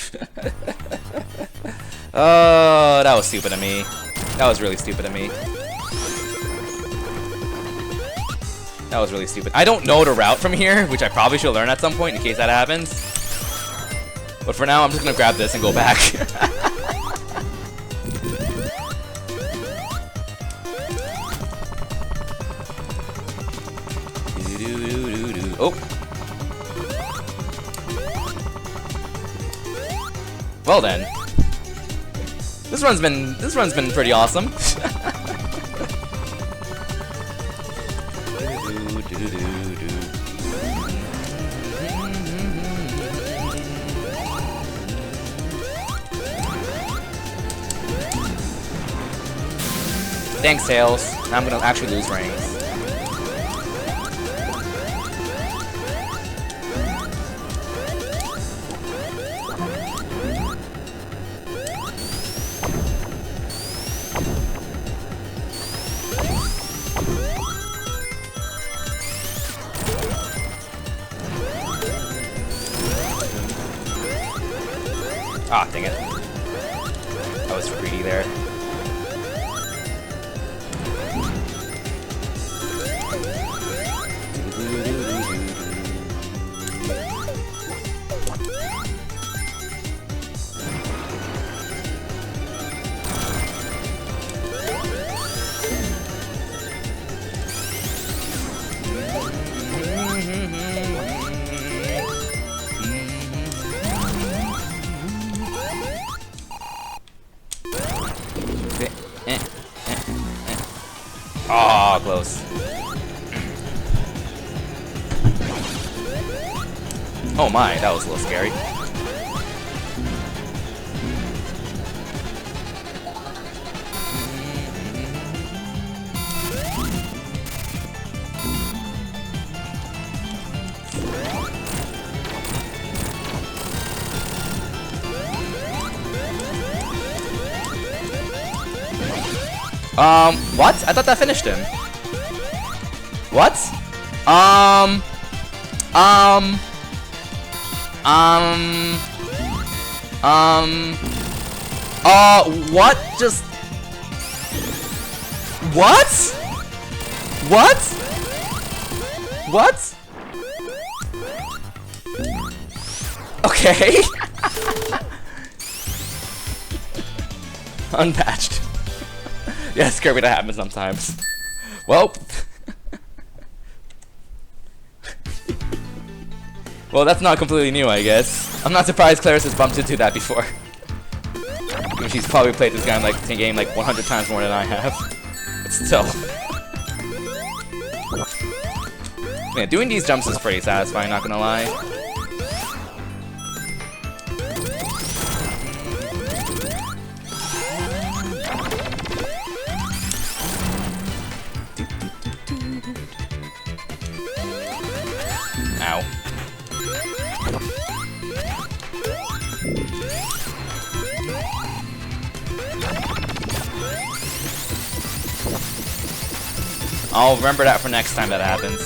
Oh, that was stupid of me. That was really stupid of me. That was really stupid. I don't know the route from here, which I probably should learn at some point in case that happens. But for now, I'm just gonna grab this and go back. Oh. Well then. This run's been pretty awesome. Thanks, Tails. Now I'm gonna actually lose rings. Ah, dang it. I was greedy there. Ah, close. Oh my, that was a little scary. What? I thought that finished him. What? What? Just... What? What? What? Okay. Okay. Unpatched. Yes, Kirby, that happens sometimes. Well. Well, that's not completely new, I guess. I'm not surprised Claris has bumped into that before. I mean, she's probably played this game like 100 times more than I have. But still. Man, doing these jumps is pretty satisfying, not gonna lie. Ow. I'll remember that for next time that happens.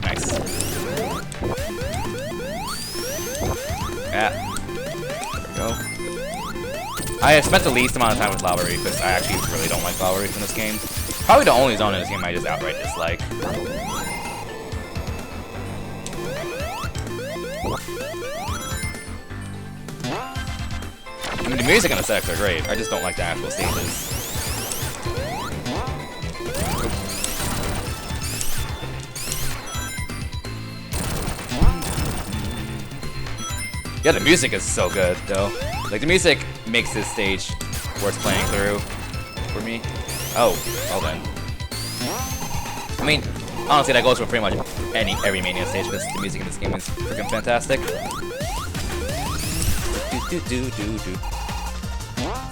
Nice. Yeah. There we go. I have spent the least amount of time with Lava Reef because I actually really don't like Lava Reef in this game. Probably the only zone in this game I just outright dislike. I mean, the music and the setups are great. I just don't like the actual stages. Yeah, the music is so good, though. Like, the music makes this stage worth playing through for me. Oh, well then. I mean, honestly, that goes for pretty much every Mania stage because the music in this game is freaking fantastic.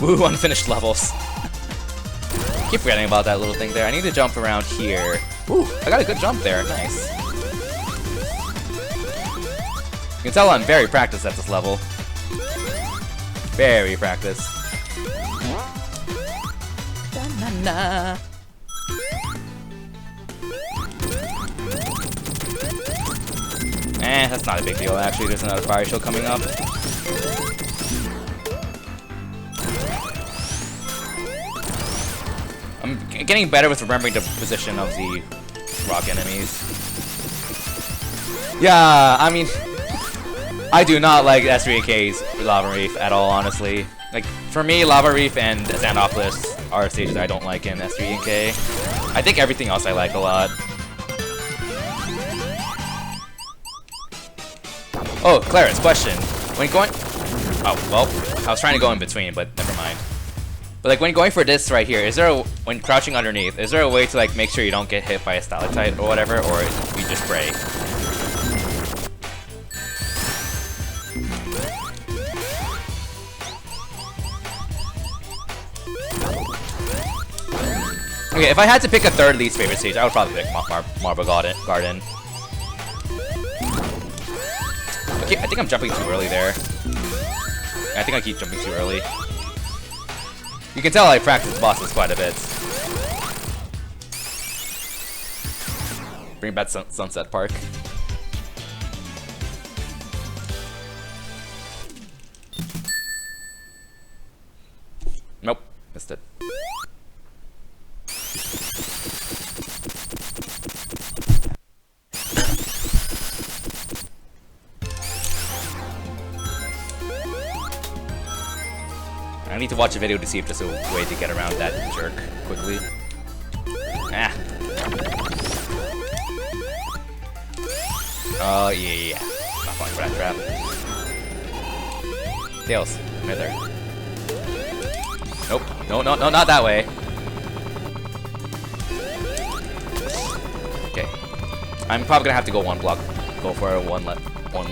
Woo, unfinished levels. Keep forgetting about that little thing there. I need to jump around here. Ooh, I got a good jump there. Nice. You can tell I'm very practiced at this level. Very practiced. Da-na-na. That's not a big deal actually. There's another fire show coming up. I'm getting better with remembering the position of the rock enemies. Yeah, I mean, I do not like S3K's Lava Reef at all, honestly. Like, for me, Lava Reef and Xandopolis are stages I don't like in S3K. I think everything else I like a lot. Oh, Claris, question. When going... Oh, well, I was trying to go in between, but never mind. But like, when going for this right here, is there a... When crouching underneath, is there a way to like make sure you don't get hit by a stalactite or whatever, or we just pray? Okay, if I had to pick a third least favorite stage, I would probably pick Marble Garden. Okay, I think I'm jumping too early there. I think I keep jumping too early. You can tell I practice bosses quite a bit. Bring back Sunset Park. Nope, missed it. I need to watch a video to see if there's a way to get around that jerk quickly. Ah. Oh, yeah. Not falling for that trap. Tails, come here. Nope. No, not that way. Okay. I'm probably gonna have to go one for one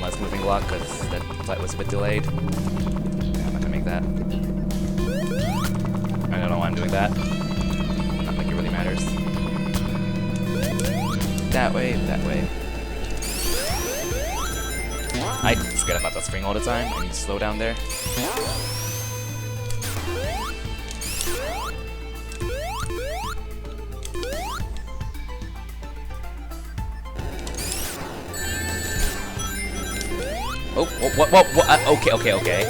less moving block because that flight was a bit delayed. Yeah, I'm not gonna make that. I don't know why I'm doing that. Not like it really matters. That way, that way. I forget about that spring all the time. I need to slow down there. Oh, what? Okay.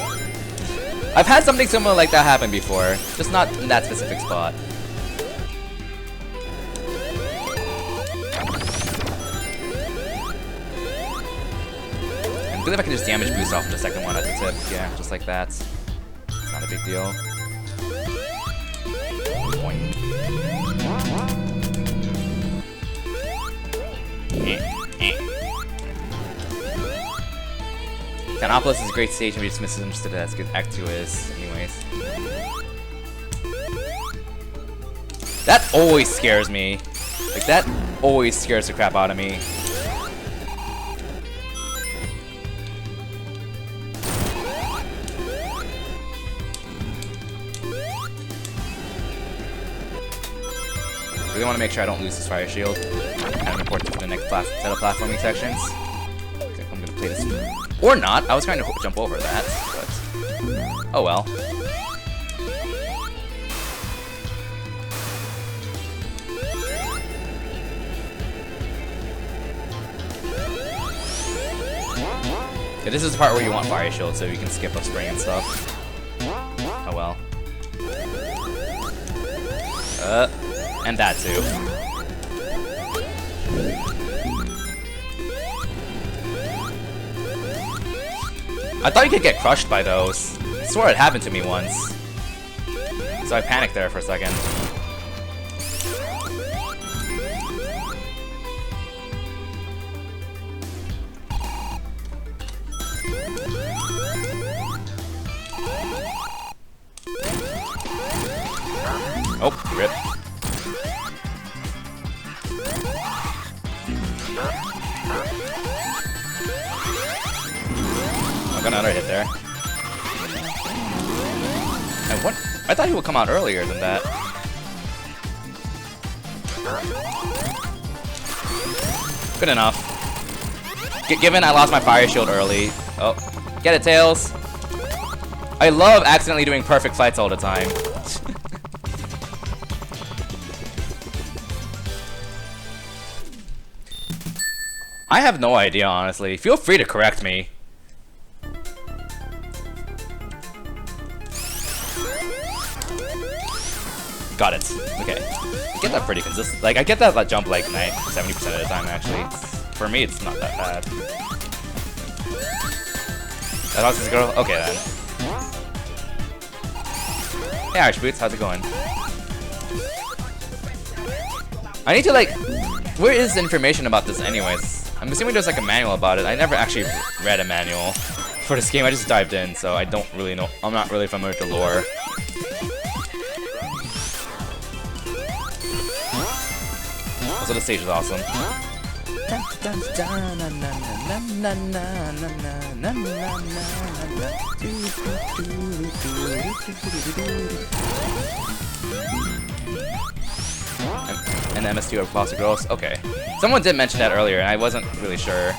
I've had something similar like that happen before, just not in that specific spot. I believe I can just damage boost off the second one at the tip. Yeah, just like that. Not a big deal. Boing. Canopolis is a great stage and we just misunderstood it as good Act 2 is, anyways. That always scares me. Like, that always scares the crap out of me. I really want to make sure I don't lose this fire shield. Kind of important for the next set of platforming sections. Okay, I'm gonna play this. Or not. I was trying to jump over that, but oh well. Yeah, this is the part where you want fire shield, so you can skip a spring and stuff. Oh well. And that too. I thought you could get crushed by those. I swore it happened to me once. So I panicked there for a second. Oh, rip. I got another hit there. And what? I thought he would come out earlier than that. Good enough. Given I lost my fire shield early. Oh, get it, Tails. I love accidentally doing perfect fights all the time. I have no idea, honestly. Feel free to correct me. Got it. Okay. I get that pretty consistent. Like, I get that jump like 70% of the time, actually. For me, it's not that bad. That was this girl? Okay, then. Hey, Irish Boots, how's it going? I need to, like... Where is the information about this anyways? I'm assuming there's like a manual about it. I never actually read a manual for this game. I just dived in, so I don't really know. I'm not really familiar with the lore. Also, the stage is awesome. And MS2 are Boss Girls? Okay. Someone did mention that earlier, and I wasn't really sure.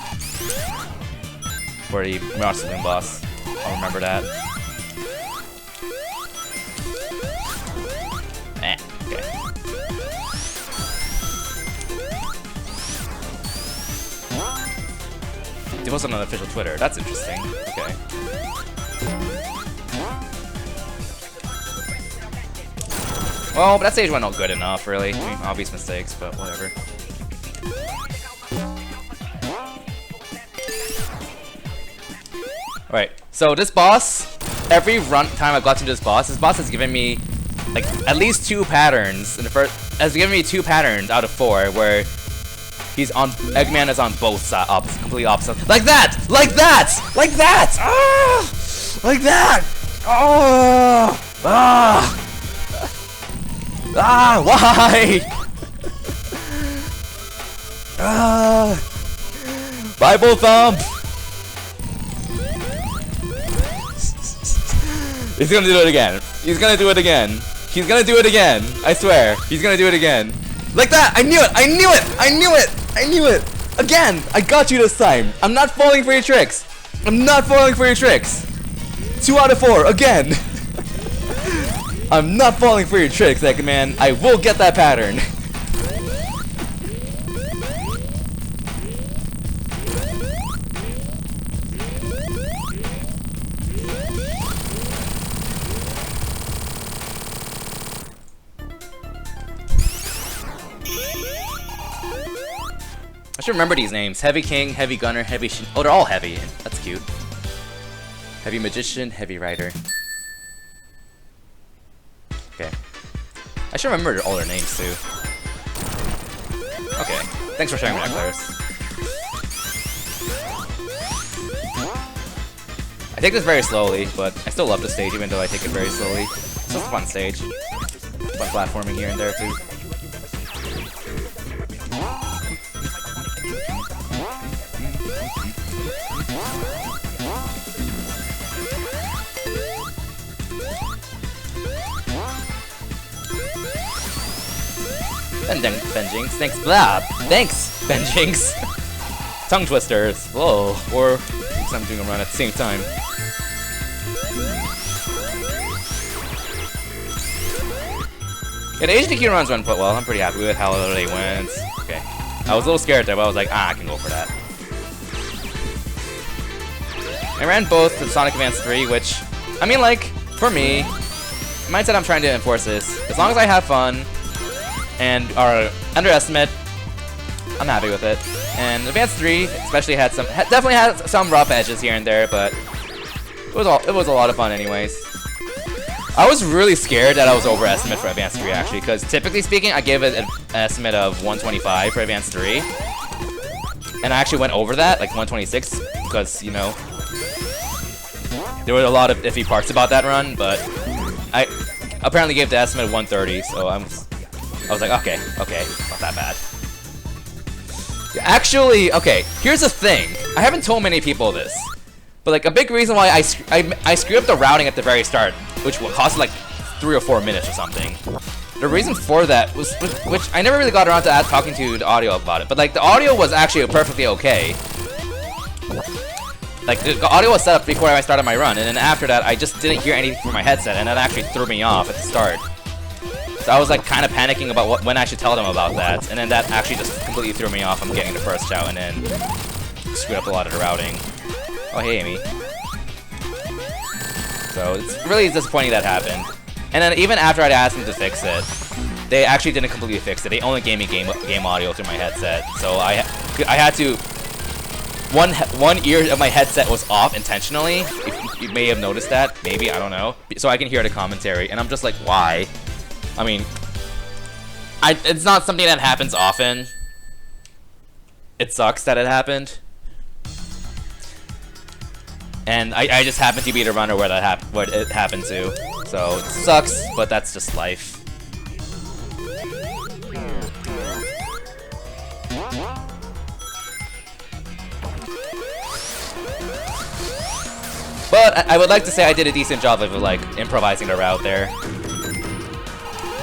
For the Mirage Saloon boss. I'll remember that. Okay. It wasn't on official Twitter. That's interesting. Okay. Well, but that stage went not good enough, really. I mean, obvious mistakes, but whatever. Alright, so this boss, every time I've gotten to this boss has given me, like, at least 2 patterns. In the first, has given me 2 patterns out of 4 where Eggman is on both sides, completely opposite. Like that! Like that! Like that! Ah! Like that! Oh! Ah! Ah! Why? Ah! Bible thump! He's gonna do it again. He's gonna do it again. He's gonna do it again. I swear. He's gonna do it again. Like that! I knew it! I knew it! I knew it! I knew it! Again! I got you this time! I'm not falling for your tricks! I'm not falling for your tricks! 2 out of 4, again! I'm not falling for your tricks, Eggman. I will get that pattern. I should remember these names. Heavy King, Heavy Gunner, Heavy oh, they're all heavy. That's cute. Heavy Magician, Heavy Rider. Okay. I should remember all their names, too. Okay. Thanks for sharing that, Claris. I take this very slowly, but I still love the stage, even though I take it very slowly. It's just a fun stage. Fun platforming here and there, too. Benjinx, thanks, blah! Thanks, Benjinx! Tongue twisters, whoa, or I'm doing a run at the same time. Yeah, the HDQ runs went quite well. I'm pretty happy with how they went. Okay. I was a little scared there, but I was like, I can go for that. I ran both the Sonic Advance 3, which, I mean, like, for me, the mindset I'm trying to enforce is, as long as I have fun, and are underestimate, I'm happy with it. And Advance 3 especially had definitely had some rough edges here and there, but it was a lot of fun anyways. I was really scared that I was overestimate for Advance 3 actually, because typically speaking, I gave it an estimate of 125 for Advance 3, and I actually went over that, like 126, because you know there were a lot of iffy parts about that run, but I apparently gave the estimate of 130, so I was like, okay, not that bad. Actually, okay, here's the thing. I haven't told many people this, but like a big reason why I screwed up the routing at the very start, which cost like 3 or 4 minutes or something. The reason for that was, which I never really got around to talking to the audio about it, but like the audio was actually perfectly okay. Like the audio was set up before I started my run, and then after that I just didn't hear anything from my headset, and that actually threw me off at the start. So I was like kind of panicking about when I should tell them about that, and then that actually just completely threw me off. I'm getting the first shout and then screwed up a lot of the routing. Oh hey Amy. So it's really disappointing that happened. And then even after I'd asked them to fix it, they actually didn't completely fix it. They only gave me game audio through my headset. So I had to one ear of my headset was off intentionally. If you may have noticed that, maybe, I don't know. So I can hear the commentary, and I'm just like, why? I mean, it's not something that happens often. It sucks that it happened. And I just happened to be the runner where it happened to. So it sucks, but that's just life. But I would like to say I did a decent job of like improvising the route there.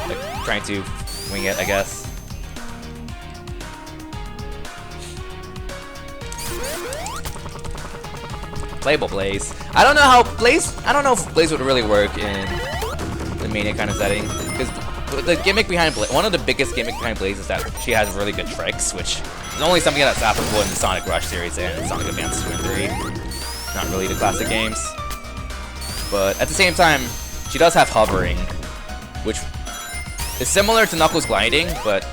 Like trying to wing it, I guess. Playable Blaze. I don't know if Blaze would really work in the Mania kind of setting, because the gimmick behind one of the biggest gimmicks behind Blaze is that she has really good tricks, which is only something that's applicable in the Sonic Rush series and Sonic Advance 2 and 3. Not really the classic games. But at the same time, she does have hovering, which is similar to Knuckles gliding, but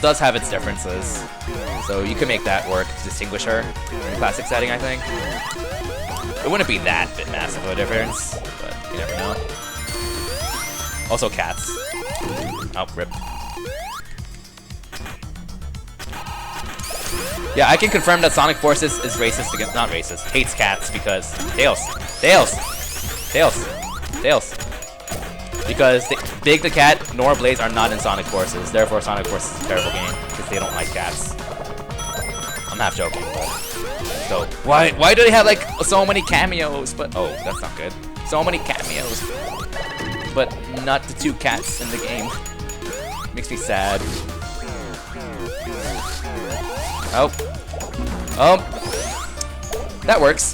does have its differences. So you can make that work to distinguish her in the classic setting, I think. It wouldn't be that bit massive of a difference, but you never know. Also cats. Oh, rip. Yeah, I can confirm that Sonic Forces is racist against, not racist, hates cats because Tails. Because Big the Cat nor Blaze are not in Sonic Forces, therefore Sonic Forces is a terrible game because they don't like cats. I'm half joking, but so why do they have like so many cameos? But oh, that's not good. So many cameos, but not the two cats in the game. Makes me sad. Oh. That works.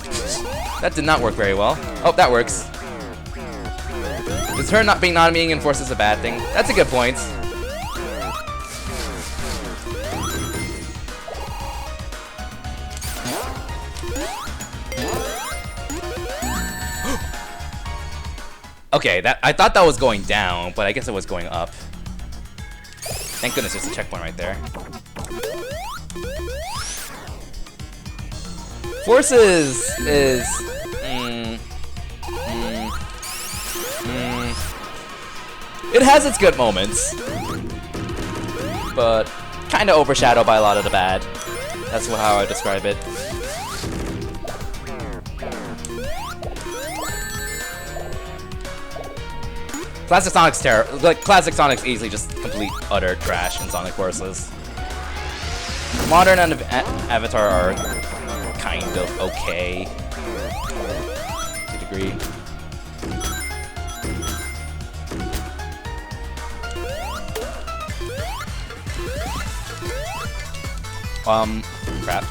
That did not work very well. Oh, that works. Does her not being enforced is a bad thing? That's a good point. Okay, I thought that was going down, but I guess it was going up. Thank goodness there's a checkpoint right there. Forces is it has its good moments, but kind of overshadowed by a lot of the bad. That's how I describe it. Classic Sonic's terrible. Like Classic Sonic's easily just complete utter trash in Sonic Forces. Modern and Avatar are kind of okay to a degree. Crap.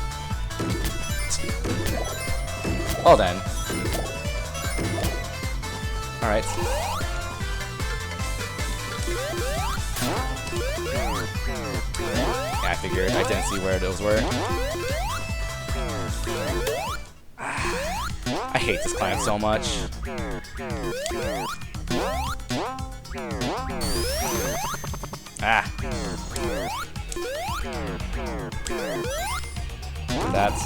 Well then. Alright. Yeah, I figured. I didn't see where those were. I hate this clan so much. Ah. That's...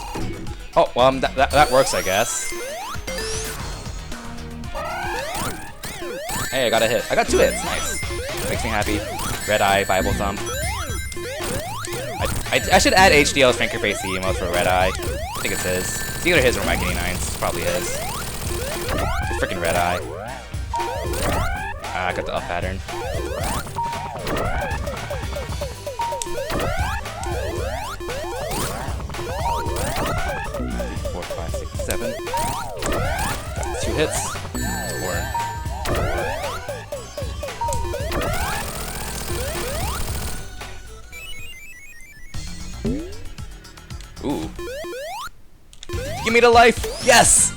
Oh, well, that works, I guess. Hey, I got a hit. I got 2 hits. Nice. Makes me happy. Red Eye, Bible Thump. I should add HDL's Finger Face emote for Red Eye. I think it's his. It's either his or Mike 89's. It's probably his. Freaking Red Eye. Ah, I got the up pattern. 4, 5, 6, 7. Got 2 hits. 4. Ooh. Give me the life! Yes!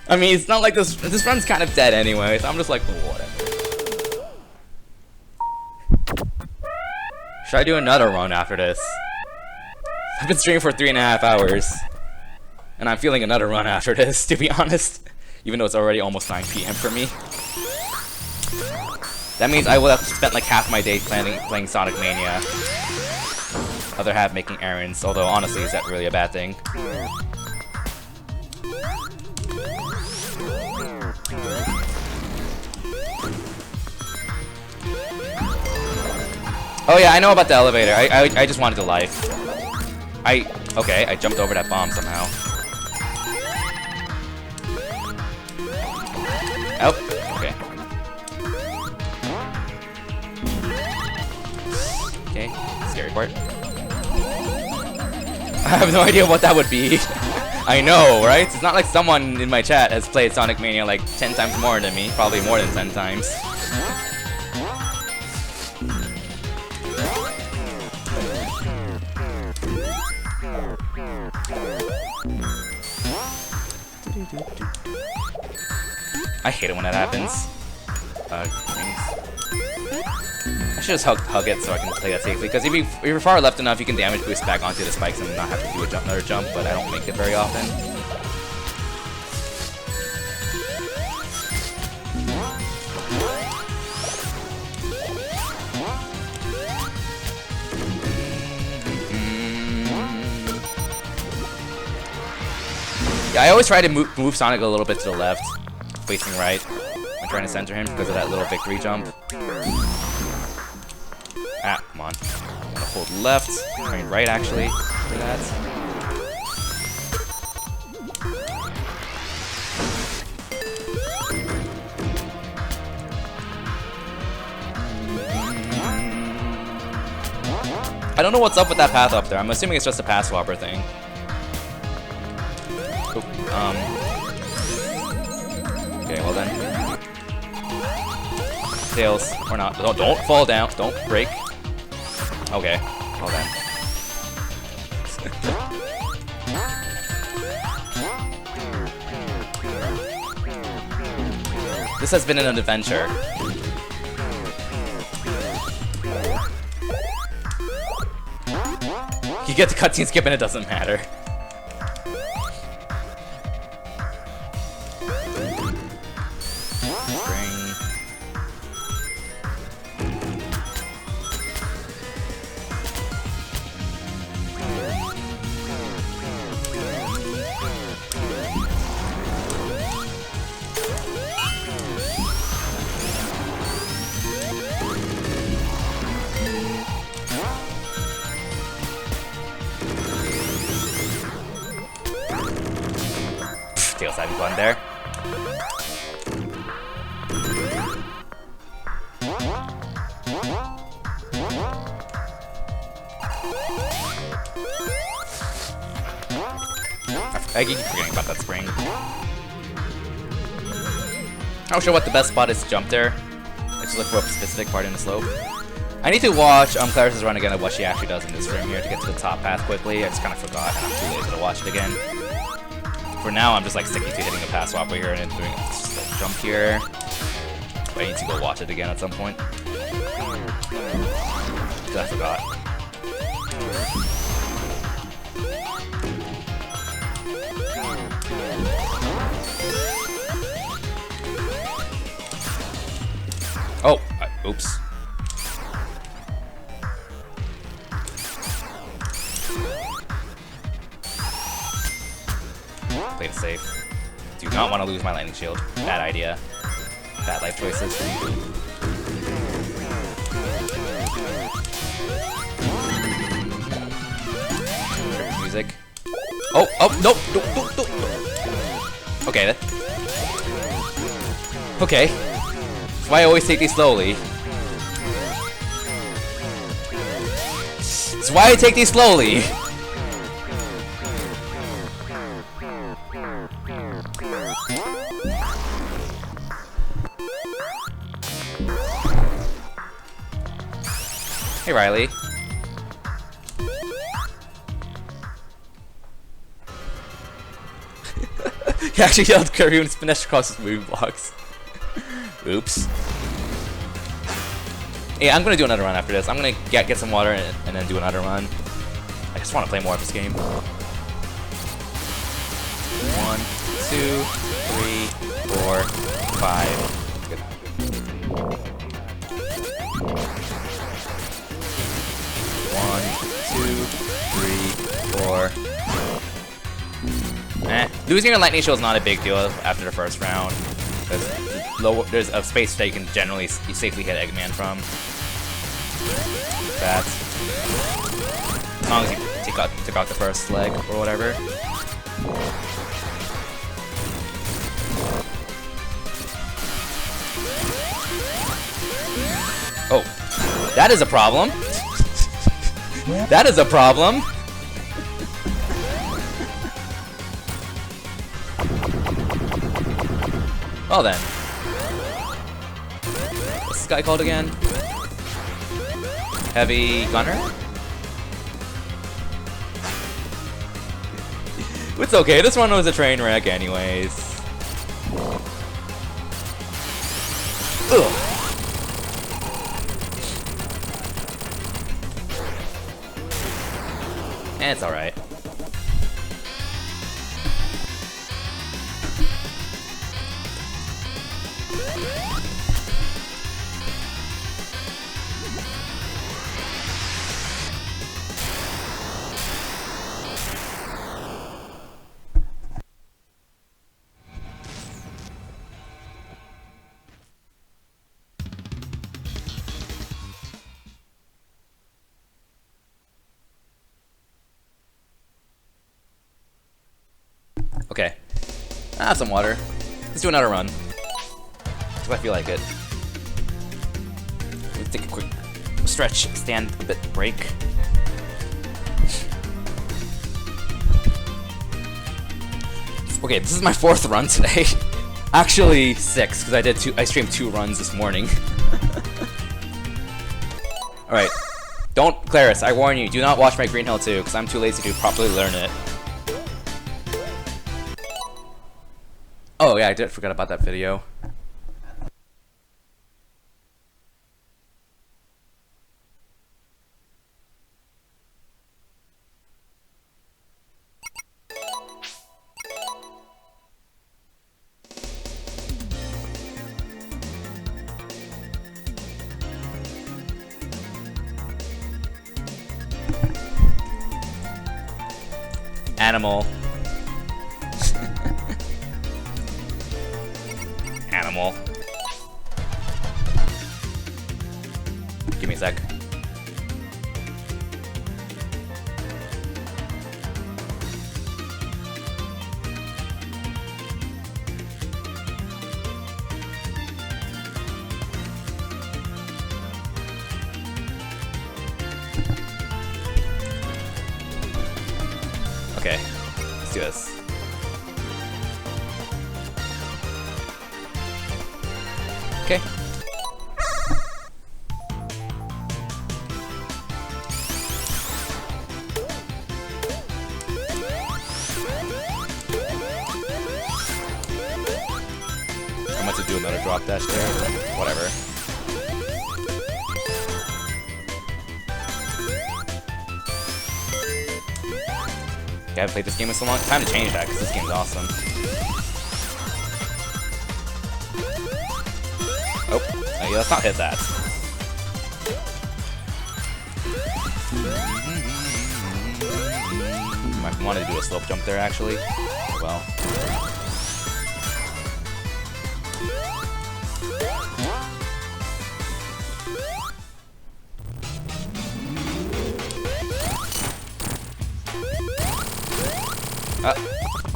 I mean, it's not like this run's kind of dead anyway, so I'm just like, whatever. Should I do another run after this? I've been streaming for 3.5 hours. And I'm feeling another run after this, to be honest. Even though it's already almost 9 PM for me. That means I will have spent like half my day playing Sonic Mania. Other half making errands, although honestly, is that really a bad thing? Oh yeah, I know about the elevator. I just wanted the life. Okay, I jumped over that bomb somehow. Oh, okay. Okay, scary part. I have no idea what that would be. I know, right? It's not like someone in my chat has played Sonic Mania like 10 times more than me. Probably more than 10 times. I hate it when that happens. I should just hug it so I can play that safely. Because if you're far left enough, you can damage boost back onto the spikes and not have to do another jump. But I don't make it very often. Yeah, I always try to move Sonic a little bit to the left, facing right. I'm trying to center him because of that little victory jump. Ah, come on. I'm gonna hold left, going right actually, for that. I don't know what's up with that path up there. I'm assuming it's just a path swapper thing. Okay, well then. Tails, or not. Don't fall down. Don't break. Okay, well then. This has been an adventure. You get the cutscene skip and it doesn't matter. I keep forgetting about that spring. I'm not sure what the best spot is to jump there. I just look for a specific part in the slope. I need to watch Claris's run again of what she actually does in this room here to get to the top path quickly. I just kind of forgot and I'm too lazy to watch it again. For now, I'm just like sticking to hitting a path swap over here and then doing a slope jump here. But I need to go watch it again at some point. Because I forgot. Oh, oops. Played it safe. Do not want to lose my lightning shield. Bad idea. Bad life choices. Music. Oh, nope. Don't. Okay. Okay. That's why I always take these slowly. That's why I take these slowly. Hey, Riley. He actually yelled curry and spinach across his moving blocks. Oops. Hey, I'm gonna do another run after this. I'm gonna get some water and then do another run. I just want to play more of this game. 1, 2, 3, 4, 5. Good. 1, 2, 3, 4. Losing a lightning shield is not a big deal after the first round. There's a space that you can generally safely hit Eggman from. That. As long as you took out the first leg or whatever. Oh, that is a problem. That is a problem. Well then. What's this guy called again? Heavy Gunner? It's okay, this one was a train wreck anyways. Ugh. It's alright. Okay. I have some water. Let's do another run. Because I feel like it. Let's take a quick stretch, stand a bit, break. Okay, this is my 4th run today. Actually 6, because I streamed 2 runs this morning. Alright. Claris, I warn you, do not watch my Green Hill 2, because I'm too lazy to properly learn it. Oh yeah, I did forget about that video. Animal. Animal. Give me a sec. Okay, let's do this. up dash there, but whatever. I haven't played this game in so long. Time to change that, because this game's awesome. Oh, yeah, let's not hit that. Might want to do a slope jump there, actually. Well.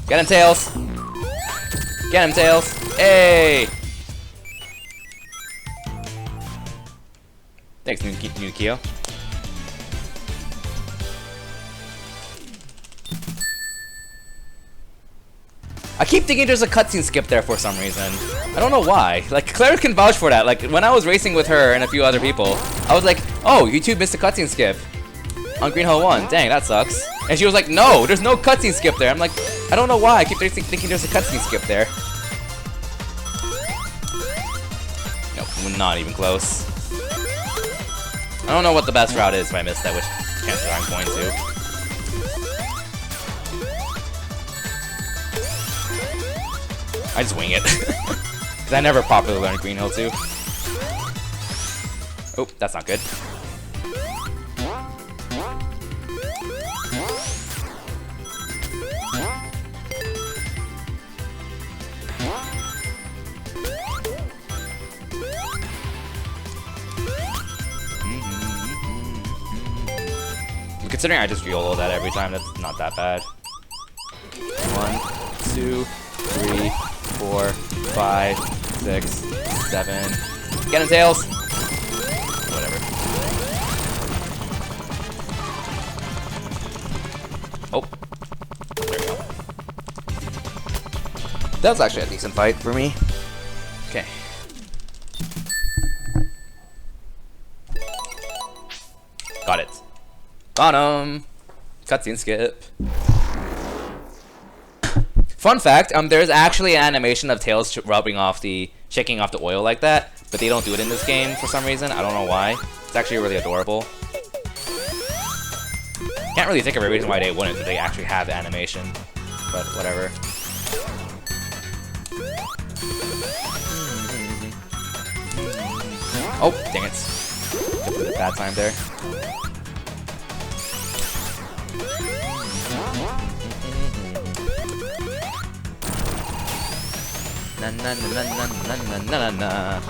Get him, Tails! Get him, Tails! Hey! Thanks, new Kyo. I keep thinking there's a cutscene skip there for some reason. I don't know why. Like, Claire can vouch for that. Like, when I was racing with her and a few other people, I was like, oh, you two missed a cutscene skip on Green Hill 1. Dang, that sucks. And she was like, no, there's no cutscene skip there. I'm like, I don't know why. I keep thinking there's a cutscene skip there. Nope, we're not even close. I don't know what the best route is if I miss that, which chances are I'm going to. I just wing it. Because I never properly learned Green Hill 2. Oh, that's not good. Considering I just YOLO that every time, that's not that bad. 1, 2, 3, 4, 5, 6, 7. Get him, Tails! Whatever. Oh. There we go. That was actually a decent fight for me. Okay. Got it. Got him! Cutscene skip. Fun fact, there's actually an animation of Tails rubbing off shaking off the oil like that, but they don't do it in this game for some reason. I don't know why. It's actually really adorable. Can't really think of a reason why they wouldn't, but they actually have the animation. But whatever. Oh, dang it. Just a bad time there. Na na na na na na na na na.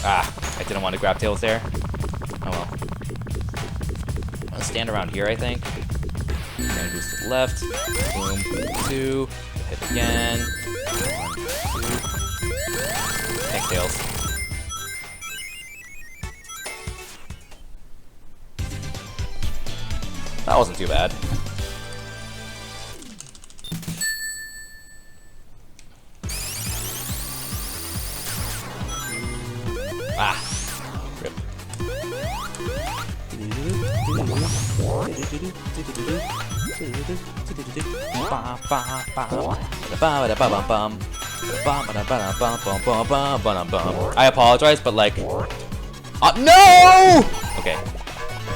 Ah, I didn't want to grab Tails there. Oh well. I'm gonna stand around here, I think. And boost to the left. Boom. 2. Hit again. 1, 2. Thanks, Tails. That wasn't too bad. Ah, rip. I apologize, but like, no! Okay.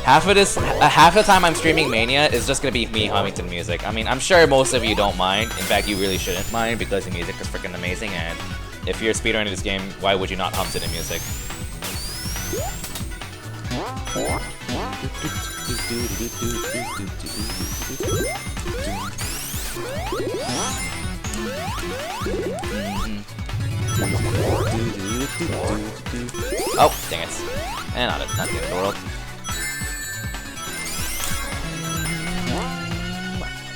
Half the time I'm streaming Mania is just gonna be me humming to the music. I mean, I'm sure most of you don't mind. In fact, you really shouldn't mind because the music is freaking amazing, and if you're speedrunning this game, why would you not hum to the music? Oh, dang it. And not the end of the world.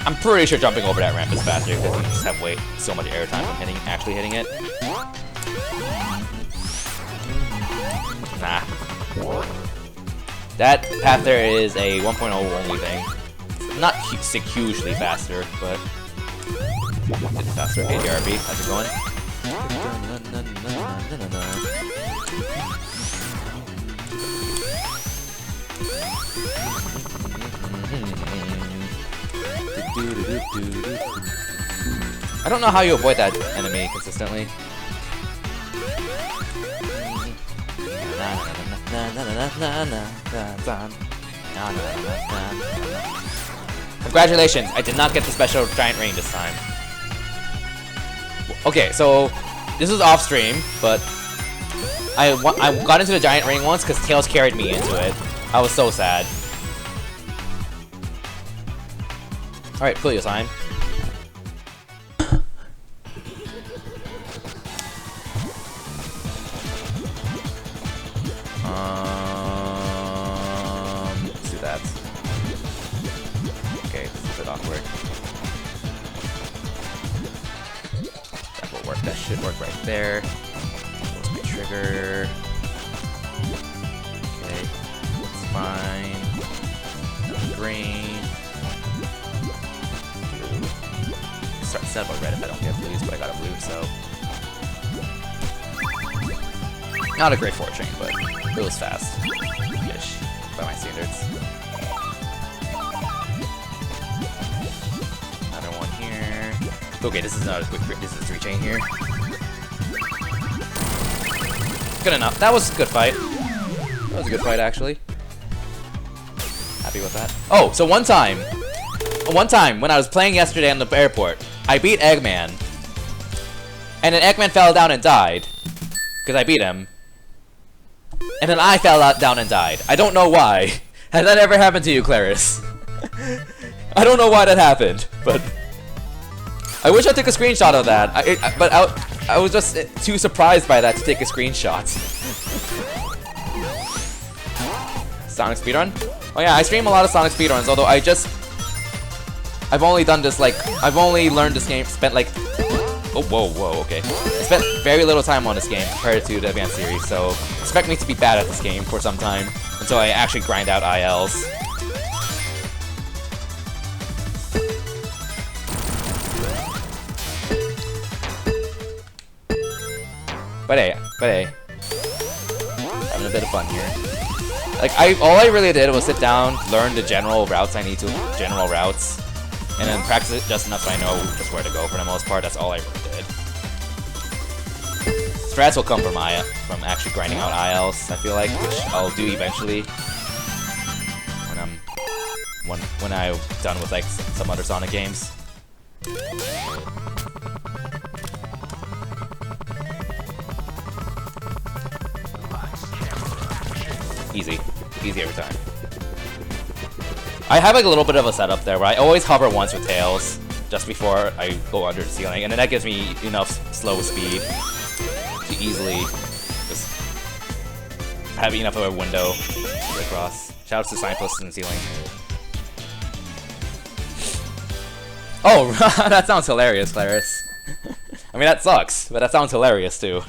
I'm pretty sure jumping over that ramp is faster because you just have so much airtime from actually hitting it. Nah. That path there is a 1.0 only thing. Not hugely faster, but it's faster. Hey, DRB, how's it going? I don't know how you avoid that enemy consistently. Congratulations, I did not get the special giant ring this time. Okay, so this was off stream, but I got into the giant ring once because Tails carried me into it. I was so sad. Alright, Coolio time. Let's do that. Okay, this is a bit awkward. That will work. That should work right there. Close my trigger. Okay, that's fine. Green. Start set up a red if I don't get blues, but I got a blue, so. Not a great fortune, but it was fast-ish by my standards. Another one here. Okay, this is not a quick. This is a 3-chain here. Good enough. That was a good fight. That was a good fight, actually. Happy with that. Oh, so one time when I was playing yesterday on the airport, I beat Eggman, and then Eggman fell down and died because I beat him. And then I fell down and died. I don't know why. Has that ever happened to you, Claris? I don't know why that happened, but I wish I took a screenshot of that. But I was just too surprised by that to take a screenshot. Sonic Speedrun? Oh yeah, I stream a lot of Sonic Speedruns, although I've only done this, like, I've only learned this game, spent like, oh, whoa, okay. I spent very little time on this game compared to the Advanced series, so expect me to be bad at this game for some time until I actually grind out ILs. But hey, having a bit of fun here. Like, all I really did was sit down, learn the general routes I need to, and then practice it just enough so I know just where to go for the most part. That's all I really did. Strats will come from actually grinding out ILs, I feel like, which I'll do eventually when I'm done with like some other Sonic games. Easy every time. I have like a little bit of a setup there where I always hover once with Tails just before I go under the ceiling, and then that gives me enough slow speed to easily just have enough of a window to get across. Shoutouts to signposts in the ceiling. Oh, that sounds hilarious, Claris. I mean, that sucks, but that sounds hilarious too.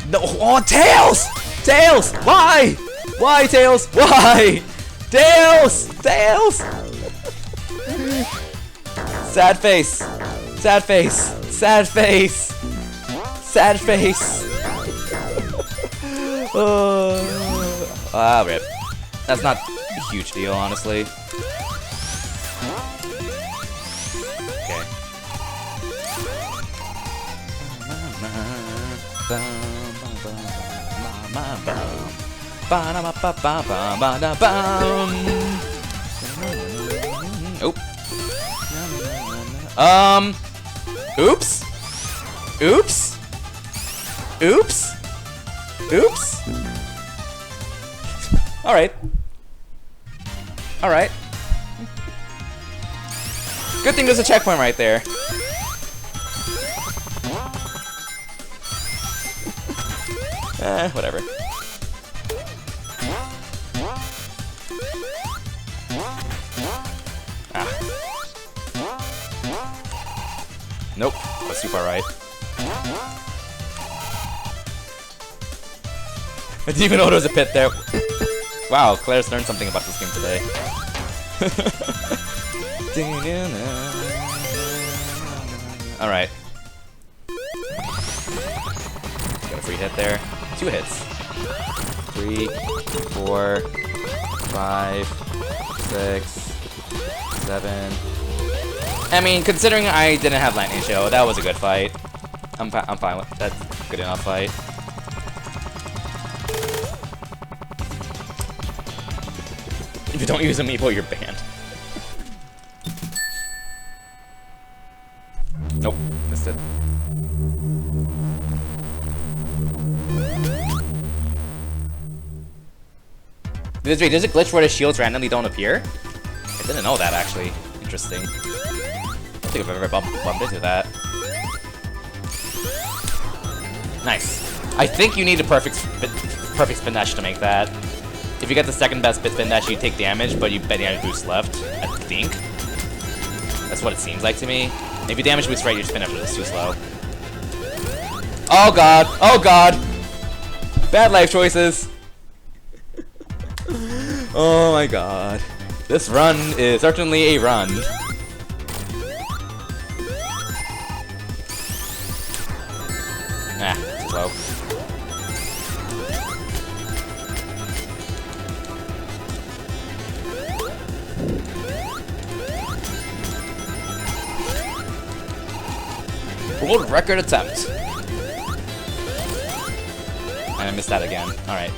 No, oh, Tails! Tails! Why? Why, Tails? Why? Tails! Tails! Sad face. Sad face. Sad face. Sad face. Rip. That's not a huge deal, honestly. Okay. Oop. Oops. Oops. Oops. Oops. Alright. Alright. Good thing there's a checkpoint right there. Whatever. Nope. That's too far right. I didn't even know there was a pit there. Wow, Claire's learned something about this game today. Alright. Got a free hit there. 2 hits. 3, 4, 5, 6, 7. I mean, considering I didn't have Lightning Show, that was a good fight. I'm fine with that. Good enough fight. If you don't use Amiibo, you're banned. Nope, missed it. There's a glitch where the shields randomly don't appear? I didn't know that, actually. Interesting. I don't think I've ever bumped into that. Nice. I think you need a perfect spin dash to make that. If you get the second best spin dash, you take damage, but you damage boost left, I think. That's what it seems like to me. If you damage boost right, your spin dash is too slow. Oh god! Oh god! Bad life choices! Oh my god. This run is certainly a run. Nah, too slow. World record attempt. And I missed that again. Alright.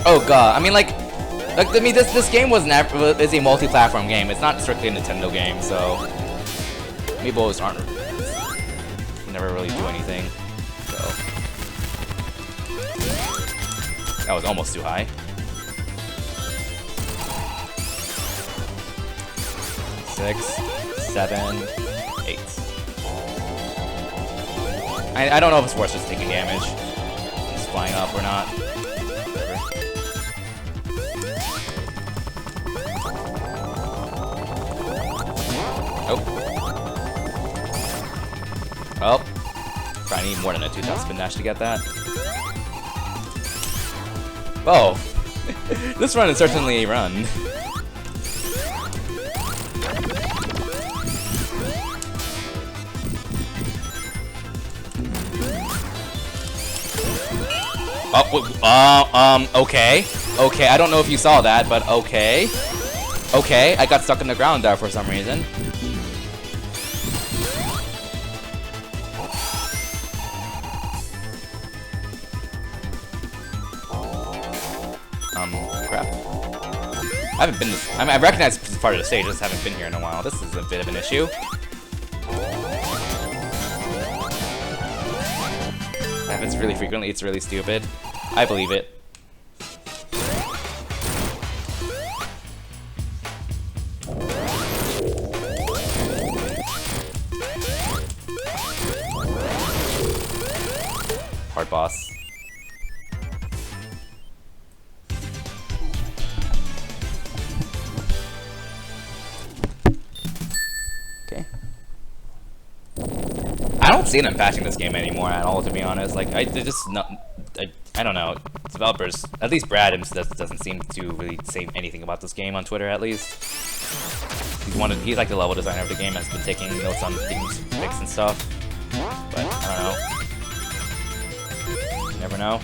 Oh god, I mean this game is a multi-platform game. It's not strictly a Nintendo game, so Amiibos never really do anything. So that was almost too high. 6, 7, 8. I don't know if it's worth just taking damage. Just flying up or not. Oh. Oh. Probably need more than a 2-touch spin dash to get that. Oh. This run is certainly a run. Oh, okay. Okay, I don't know if you saw that, but okay. Okay, I got stuck in the ground there for some reason. Crap. I haven't been this. I mean, I recognize this part of the stage, I just haven't been here in a while. This is a bit of an issue. It happens really frequently, it's really stupid. I believe it. Hard boss. Okay. I don't see them patching this game anymore at all, to be honest. Like, I don't know. Developers, at least Brad doesn't seem to really say anything about this game on Twitter, at least. He's like the level designer of the game, has been taking notes on things fixed and stuff. But I don't know. You never know.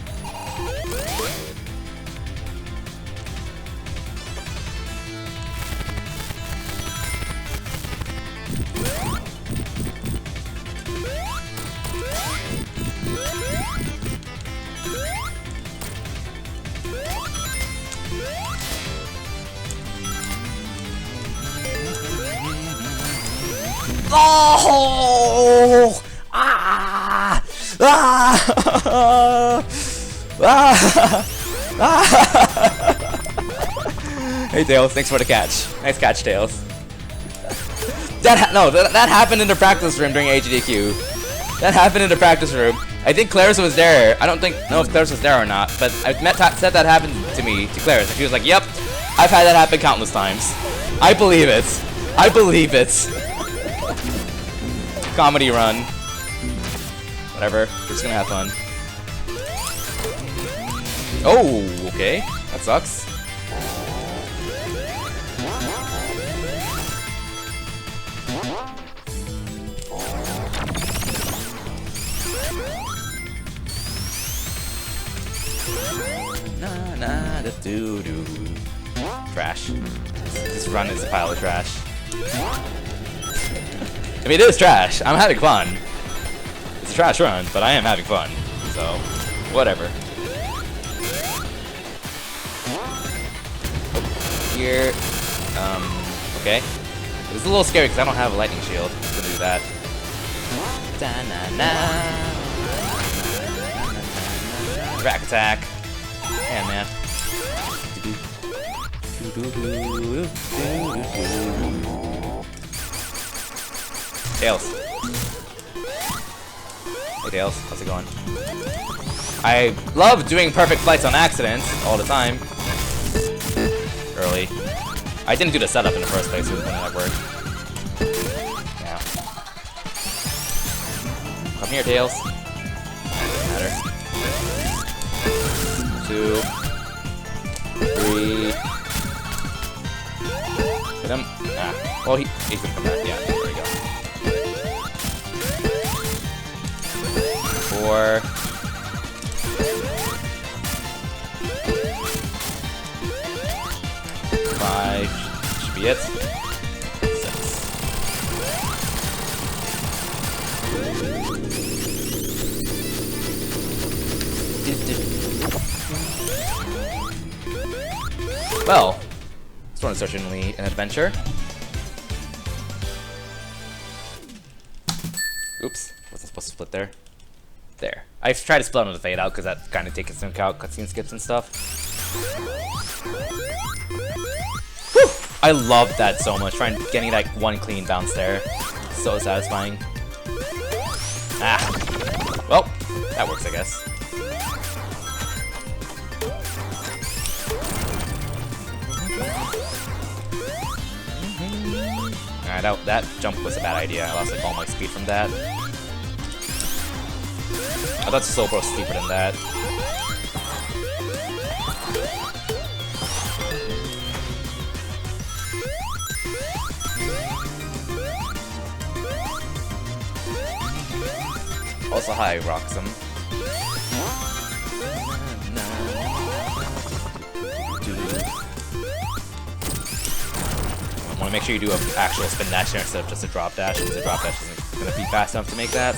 Oh! Ah! Ah! Ah! Ah! Hey Tails, thanks for the catch. Nice catch, Tails. That happened in the practice room during HDQ. That happened in the practice room. I think Claris was there. I don't know if Claris was there or not, but I said that happened to me, to Claris, and she was like, "Yep, I've had that happen countless times." I believe it. I believe it. Comedy run. Whatever. We're just gonna have fun. Oh, okay. That sucks. Doo-doo. Trash. This run is a pile of trash. I mean, it is trash. I'm having fun. It's a trash run, but I am having fun. So, whatever. Here. Okay. It's a little scary because I don't have a lightning shield. I'm gonna do that. Rack attack. And man. Tails. Hey Tails, how's it going? I love doing perfect flights on accident all the time. Early. I didn't do the setup in the first place, so it wouldn't have worked. Yeah. Come here, Tails. Doesn't matter. 2, 3. Hit him. Ah. Well, he's gonna come back. Yeah, there we go. 4. 5. Should be it. 6. Well, this one is certainly an adventure. Oops, wasn't supposed to split there. There. I've tried to split on the fade out because that kind of takes into account cutscene skips and stuff. Whew! I love that so much. Getting that one clean bounce there. So satisfying. Ah. Well, that works, I guess. Alright, that jump was a bad idea. I lost like all my speed from that. I thought Slowbro was steeper than that. Also high Roxum. I want to make sure you do an actual spin dash there instead of just a drop dash, because the drop dash isn't going to be fast enough to make that.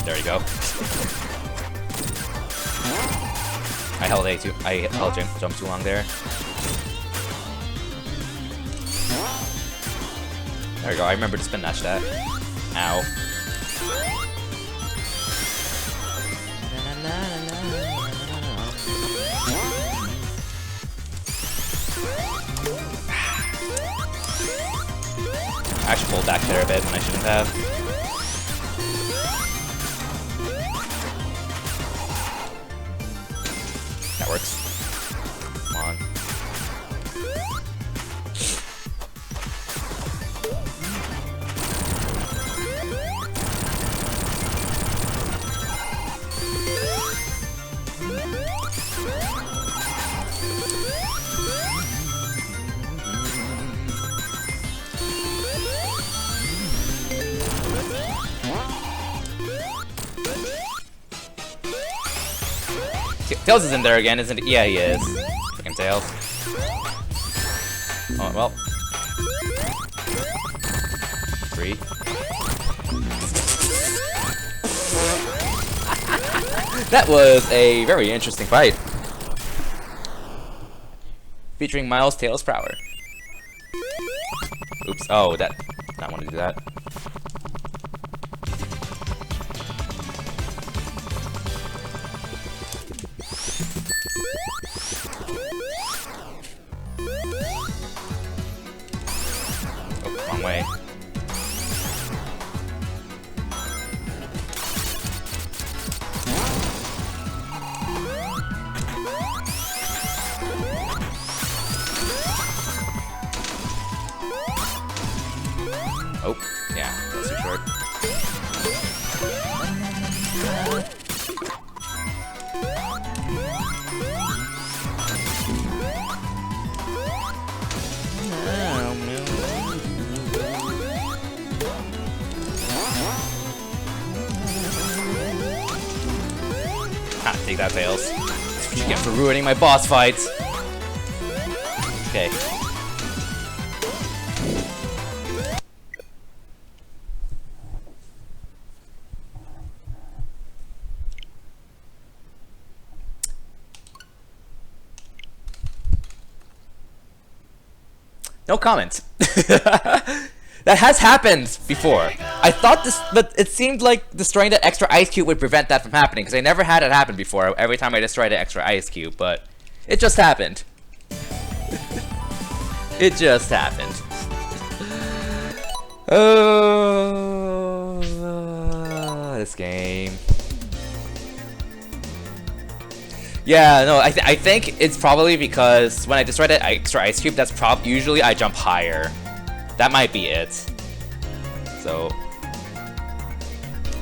There you go. I held jump too long there. There we go, I remember to spin dash that. Ow. I actually pulled back there a bit when I shouldn't have. That works. Come on. Tails is in there again, isn't he? Yeah, he is. Freaking Tails. Oh, well. 3. That was a very interesting fight. Featuring Miles Tails Prower. Oops. Oh, that. I don't want to do that. way. Oh, yeah, that's too short. Ha, take that, Tails. That's what you get for ruining my boss fights. Okay. No comment. That has happened before. I thought this, but it seemed like destroying that extra ice cube would prevent that from happening, because I never had it happen before every time I destroyed an extra ice cube, but it just happened. It just happened. Oh, this game. Yeah, no, I think it's probably because when I destroy that extra ice cube, that's usually I jump higher. That might be it. So,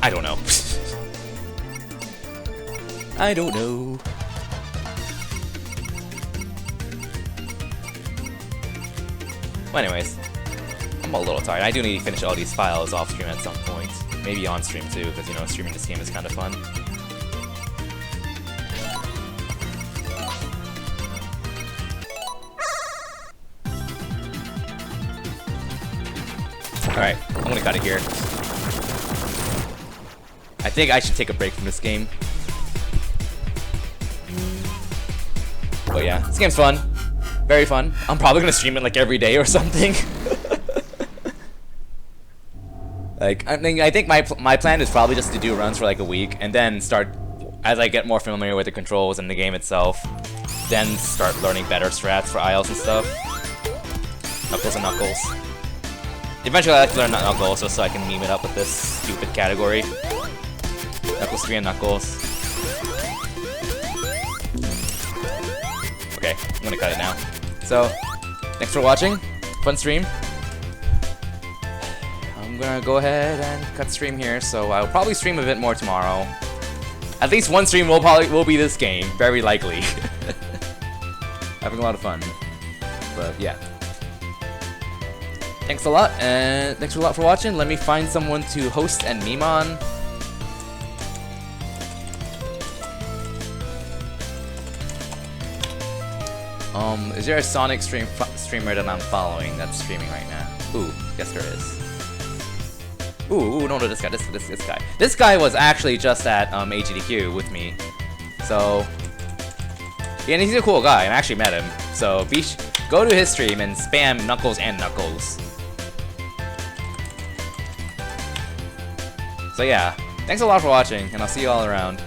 I don't know. I don't know. Well, anyways, I'm a little tired. I do need to finish all these files off stream at some point. Maybe on stream too, because you know, streaming this game is kind of fun. Alright, I'm gonna cut it here. I think I should take a break from this game. But yeah, this game's fun. Very fun. I'm probably gonna stream it like every day or something. Like, I think my plan is probably just to do runs for like a week, and then start, as I get more familiar with the controls and the game itself, then start learning better strats for ILs and stuff. Knuckles and Knuckles. Eventually, I like to learn Knuckles just so I can meme it up with this stupid category. Knuckles 3 and Knuckles. Okay, I'm gonna cut it now. So, thanks for watching. Fun stream. I'm gonna go ahead and cut stream here, so I'll probably stream a bit more tomorrow. At least one stream will be this game, very likely. Having a lot of fun. But yeah. Thanks a lot, and thanks a lot for watching. Let me find someone to host and meme on. Is there a Sonic streamer that I'm following that's streaming right now? Ooh, yes there is. Ooh, no, this guy, this guy. This guy was actually just at AGDQ with me. So, yeah, and he's a cool guy. I actually met him. So, go to his stream and spam Knuckles and Knuckles. So yeah, thanks a lot for watching, and I'll see you all around.